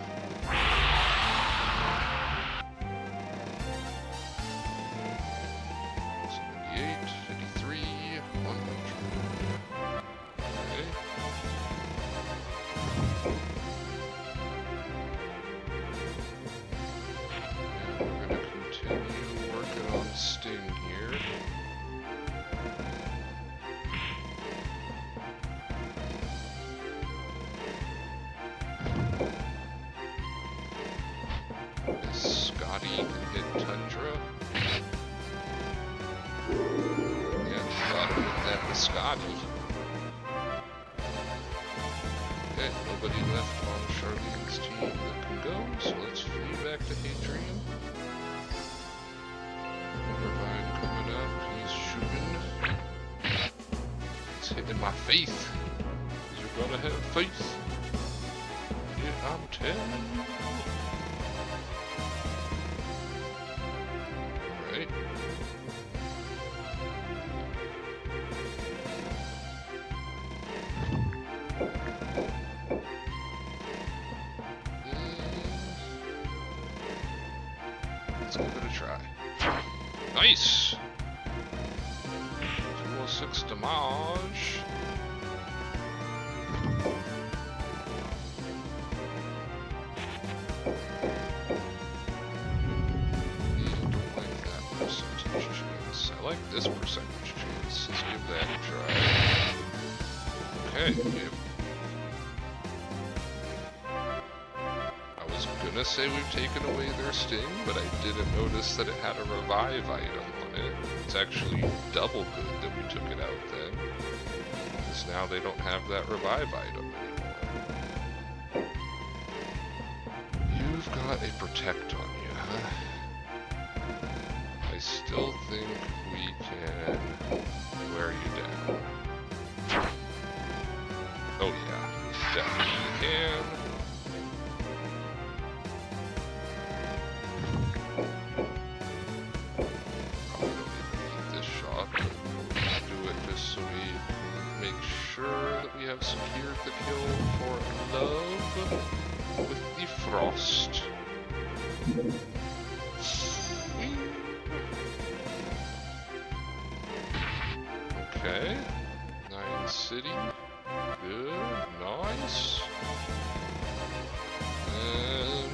53, 100. Okay. And we're gonna continue working on Sting here. This Scotty can hit Tundra. Got him with that Biscotti. Okay, nobody left on Charlene's team that can go, so let's flee back to Hadrian. Irvine coming up, he's shooting. He's hitting my faith. You're gonna have faith. Yeah, I'm telling you. Alright. Let's give it a try. Nice! 206 damage. like this percentage chance. Let's give that a try. Okay, I was gonna say we've taken away their sting, but I didn't notice that it had a revive item on it. It's actually double good that we took it out then, because now they don't have that revive item anymore. You've got a protect on you, huh? I still think we can wear you down. Oh yeah, definitely can. Probably don't even need this shot, but we'll do it just so we make sure that we have secured the kill for love with the frost. Okay, 9 city, good, nice, and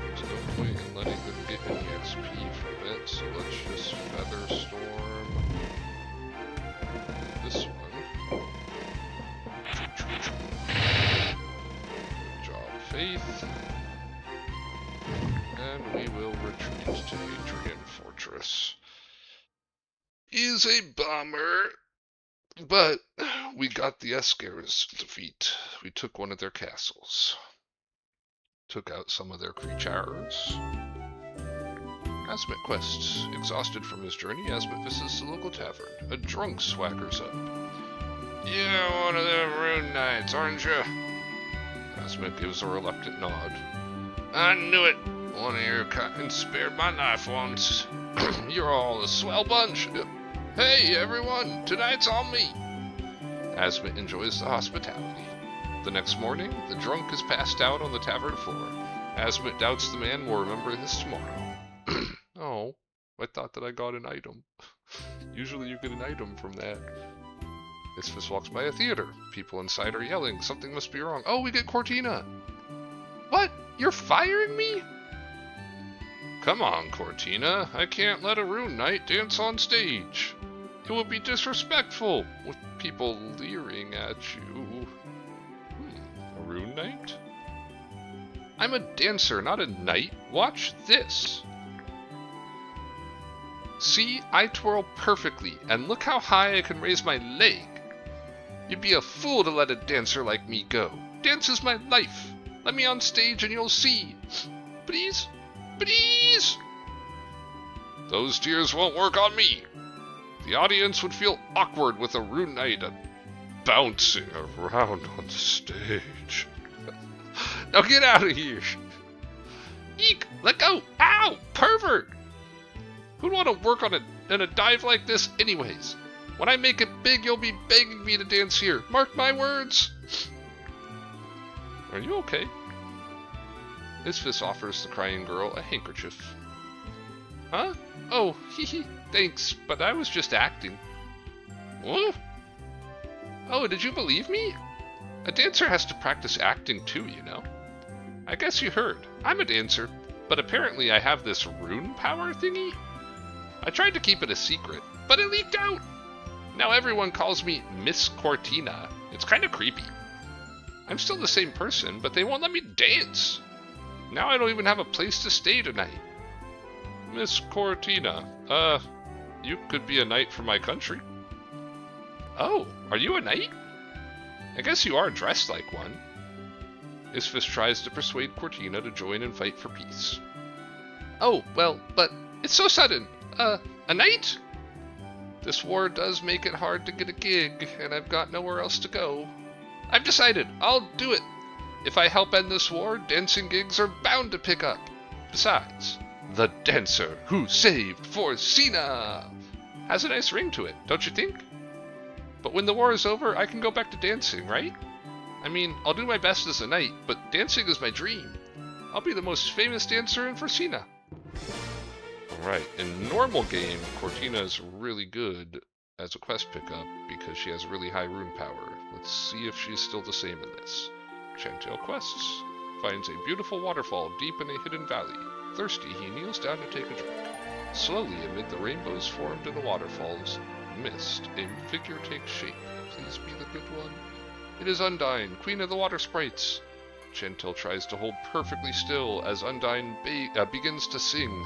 there's no point in letting them get any XP from it, so let's just feather storm this one. Good job, Faith, and we will retreat to Adrian Fortress. Is a bummer, but we got the Escare's defeat. We took one of their castles, took out some of their creatures. Asmit quests. Exhausted from his journey, Asmit visits the local tavern. A drunk swaggers up. Yeah, one of them rune knights, aren't you? Asmit gives a reluctant nod. I knew it. One of your kind spared my life once. You're all a swell bunch. Hey everyone, tonight's on me! Asmit enjoys the hospitality. The next morning, the drunk is passed out on the tavern floor. Asmit doubts the man will remember this tomorrow. Oh, I thought that I got an item. Usually you get an item from that. Isphus walks by a theater. People inside are yelling. Something must be wrong. Oh, we get Cortina! What? You're firing me? Come on, Cortina. I can't let a rune knight dance on stage. It would be disrespectful with people leering at you. A rune knight? I'm a dancer, not a knight. Watch this. See, I twirl perfectly, and look how high I can raise my leg. You'd be a fool to let a dancer like me go. Dance is my life. Let me on stage and you'll see. Please? Please? Those tears won't work on me. The audience would feel awkward with a rune knight bouncing around on the stage. Now get out of here. Eek! Let go! Ow! Pervert! Who'd want to work on a dive like this anyways? When I make it big, you'll be begging me to dance here. Mark my words! Are you okay? Isphus offers the crying girl a handkerchief. Huh? Oh, hee. Thanks, but I was just acting. What? Oh, did you believe me? A dancer has to practice acting too, you know. I guess you heard. I'm a dancer, but apparently I have this rune power thingy. I tried to keep it a secret, but it leaked out. Now everyone calls me Miss Cortina. It's kind of creepy. I'm still the same person, but they won't let me dance. Now I don't even have a place to stay tonight. Miss Cortina, you could be a knight for my country. Oh, are you a knight? I guess you are dressed like one. Isphus tries to persuade Cortina to join and fight for peace. Oh, well, but it's so sudden. A knight? This war does make it hard to get a gig, and I've got nowhere else to go. I've decided, I'll do it. If I help end this war, dancing gigs are bound to pick up. Besides, the dancer who saved Forcina has a nice ring to it, don't you think? But when the war is over, I can go back to dancing, right? I mean, I'll do my best as a knight, but dancing is my dream. I'll be the most famous dancer in Forcina. Alright, in normal game, Cortina is really good as a quest pickup because she has really high rune power. Let's see if she's still the same in this. Chantail quests. Finds a beautiful waterfall deep in a hidden valley. Thirsty, he kneels down to take a drink. Slowly, amid the rainbows formed in the waterfalls, mist, a figure takes shape. Please be the good one. It is Undine, Queen of the Water Sprites. Chantel tries to hold perfectly still as Undine begins to sing.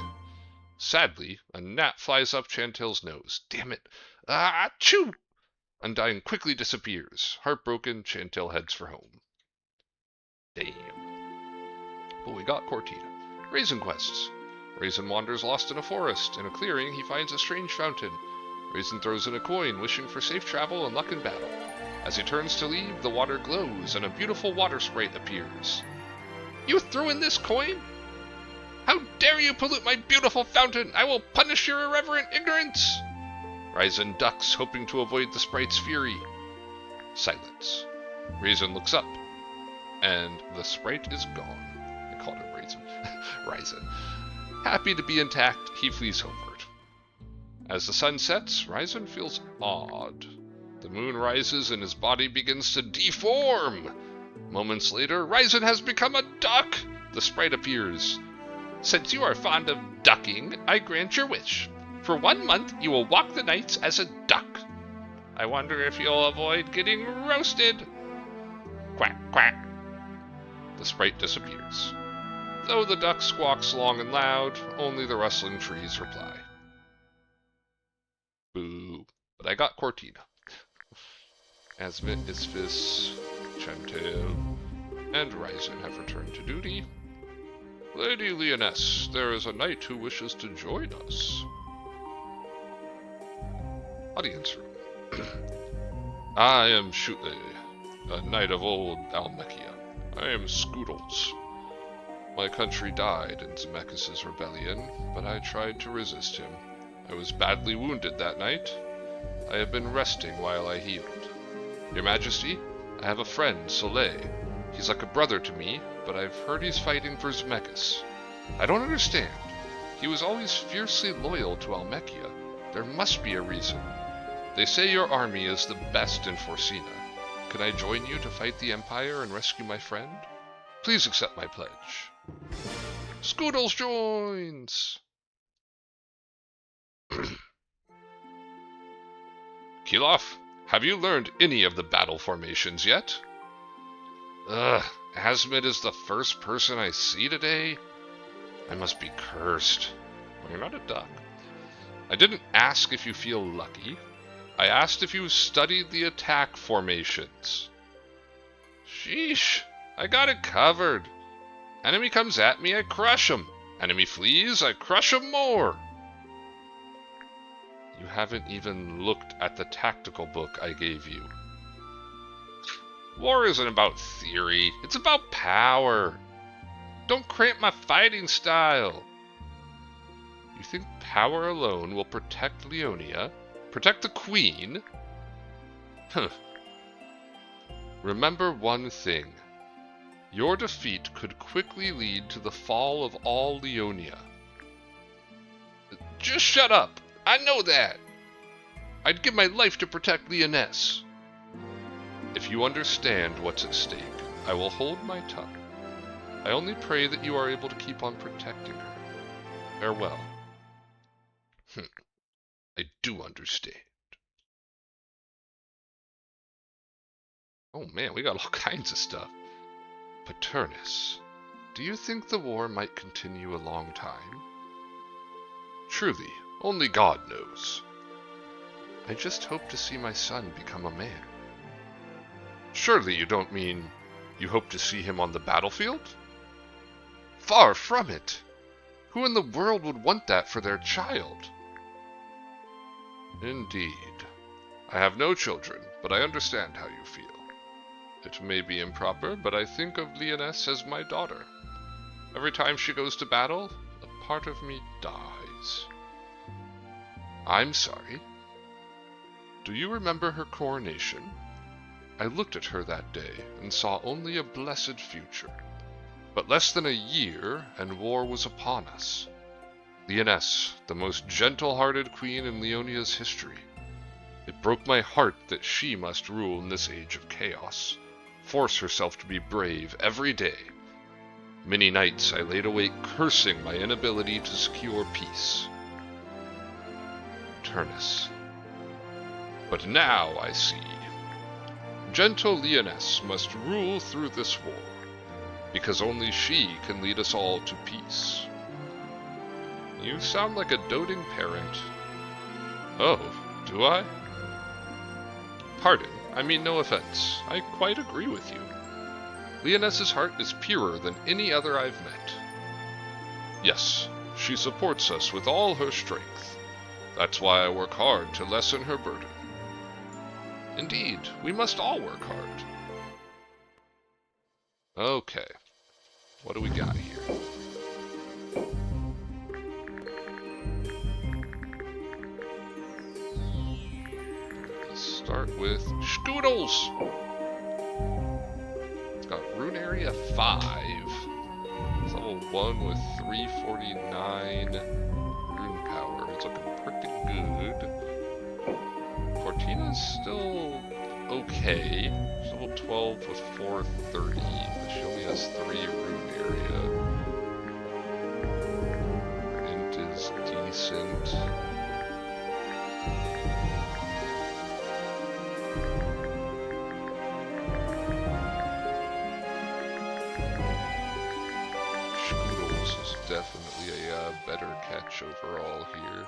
Sadly, a gnat flies up Chantel's nose. Damn it! Achoo! Undine quickly disappears. Heartbroken, Chantel heads for home. Damn. But we got Cortina. Raisin quests. Raisin wanders lost in a forest. In a clearing, he finds a strange fountain. Raisin throws in a coin, wishing for safe travel and luck in battle. As he turns to leave, the water glows, and a beautiful water sprite appears. You threw in this coin? How dare you pollute my beautiful fountain! I will punish your irreverent ignorance! Raisin ducks, hoping to avoid the sprite's fury. Silence. Raisin looks up, and the sprite is gone. I called him Raisin. Raisin. Happy to be intact, he flees homeward. As the sun sets, Raisin feels odd. The moon rises and his body begins to deform. Moments later, Raisin has become a duck. The sprite appears. Since you are fond of ducking, I grant your wish. For 1 month, you will walk the nights as a duck. I wonder if you'll avoid getting roasted. Quack, quack. The sprite disappears. Though the duck squawks long and loud, only the rustling trees reply. Boo. But I got Cortina. Asmit, Isphys, Chantel, and Raisin have returned to duty. Lady Leoness, there is a knight who wishes to join us. Audience room. I am Shutle, a knight of old Almechia. I am Scoodles. My country died in Zemeckis' rebellion, but I tried to resist him. I was badly wounded that night. I have been resting while I healed. Your Majesty, I have a friend, Soleil. He's like a brother to me, but I've heard he's fighting for Zemeckis. I don't understand. He was always fiercely loyal to Almechia. There must be a reason. They say your army is the best in Forcina. Can I join you to fight the Empire and rescue my friend? Please accept my pledge. Scoodles joins! Kilof, have you learned any of the battle formations yet? Asmit is the first person I see today? I must be cursed. Well, you're not a duck. I didn't ask if you feel lucky. I asked if you studied the attack formations. Sheesh, I got it covered. Enemy comes at me, I crush him. Enemy flees, I crush him more. You haven't even looked at the tactical book I gave you. War isn't about theory, it's about power. Don't cramp my fighting style. You think power alone will protect Leonia? Protect the Queen? Huh. Remember one thing. Your defeat could quickly lead to the fall of all Leonia. Just shut up! I know that! I'd give my life to protect Leoness. If you understand what's at stake, I will hold my tongue. I only pray that you are able to keep on protecting her. Farewell. I do understand. Oh man, we got all kinds of stuff. Paternus, do you think the war might continue a long time? Truly, only God knows. I just hope to see my son become a man. Surely you don't mean you hope to see him on the battlefield? Far from it. Who in the world would want that for their child? Indeed. I have no children, but I understand how you feel. It may be improper, but I think of Leoness as my daughter. Every time she goes to battle, a part of me dies. I'm sorry. Do you remember her coronation? I looked at her that day and saw only a blessed future. But less than a year, and war was upon us. Leoness, the most gentle-hearted queen in Leonia's history. It broke my heart that she must rule in this age of chaos, force herself to be brave every day. Many nights I laid awake cursing my inability to secure peace. Turnus. But now I see. Gentle Leoness must rule through this war, because only she can lead us all to peace. You sound like a doting parent. Oh, do I? Pardon, I mean no offense. I quite agree with you. Leoness's heart is purer than any other I've met. Yes, she supports us with all her strength. That's why I work hard to lessen her burden. Indeed, we must all work hard. Okay, what do we got here? Let's start with Scoodles! It's got Rune Area 5. It's level 1 with 349 rune power. It's looking pretty good. Fortina's still okay. She's level 12 with 430. But she only has 3 rune area. Int is decent. Scoodles is definitely a better catch overall here.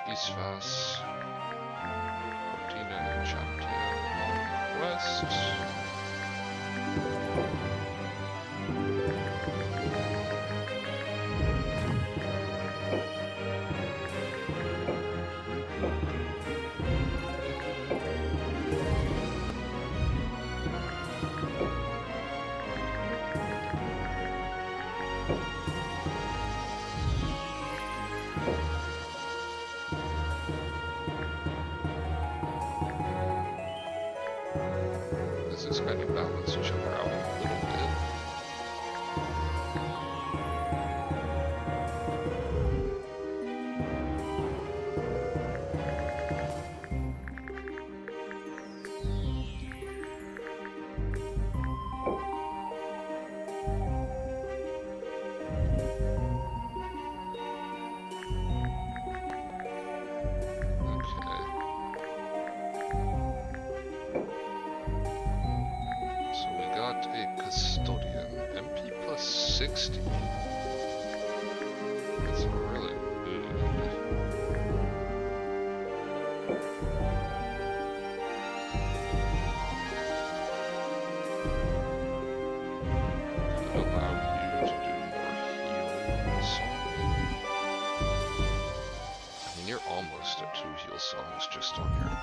Isvas, Fortina and Chaptail on west. This kind of balance each other out a little bit. A custodian, MP plus 60. That's really good. Could allow you to do more heal song. I mean, you're almost at 2 heal songs just on your own.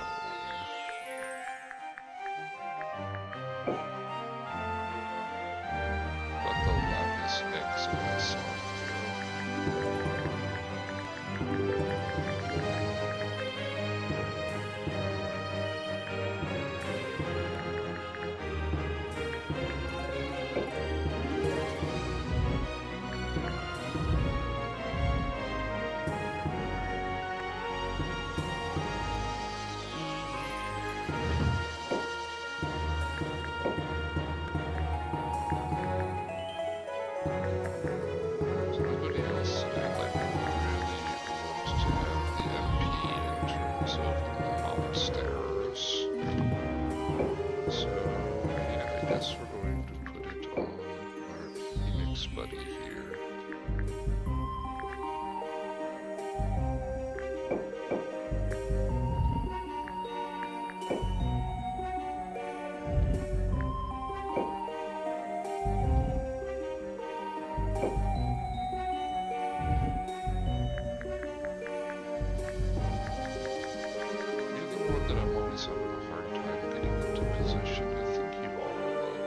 be here. You're the one that I'm always having a hard time getting into position. I think you all love.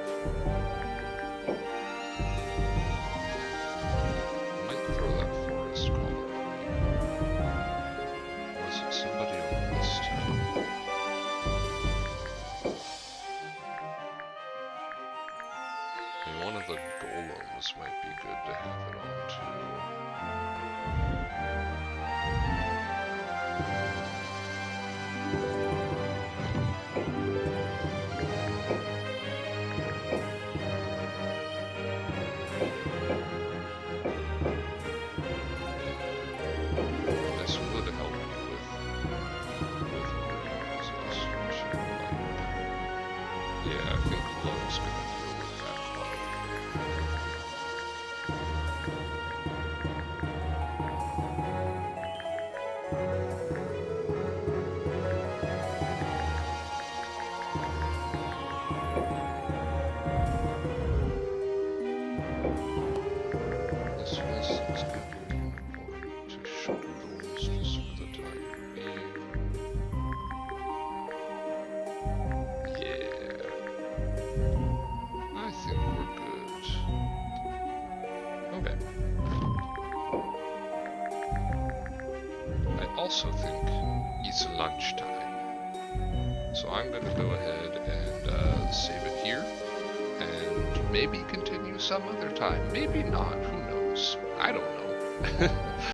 Might throw that forest collar on you. Was it somebody on this team? And one of the golems might be good to have it on too. This would help me with Marines, which I like. Yeah, I think Love's gonna deal with that part. This place looks good looking according to schedules just for the time being. Yeah. I think we're good. Okay. I also think it's lunchtime. So I'm gonna go ahead and save it here. And maybe continue some other time. Maybe not. Who knows? I don't know.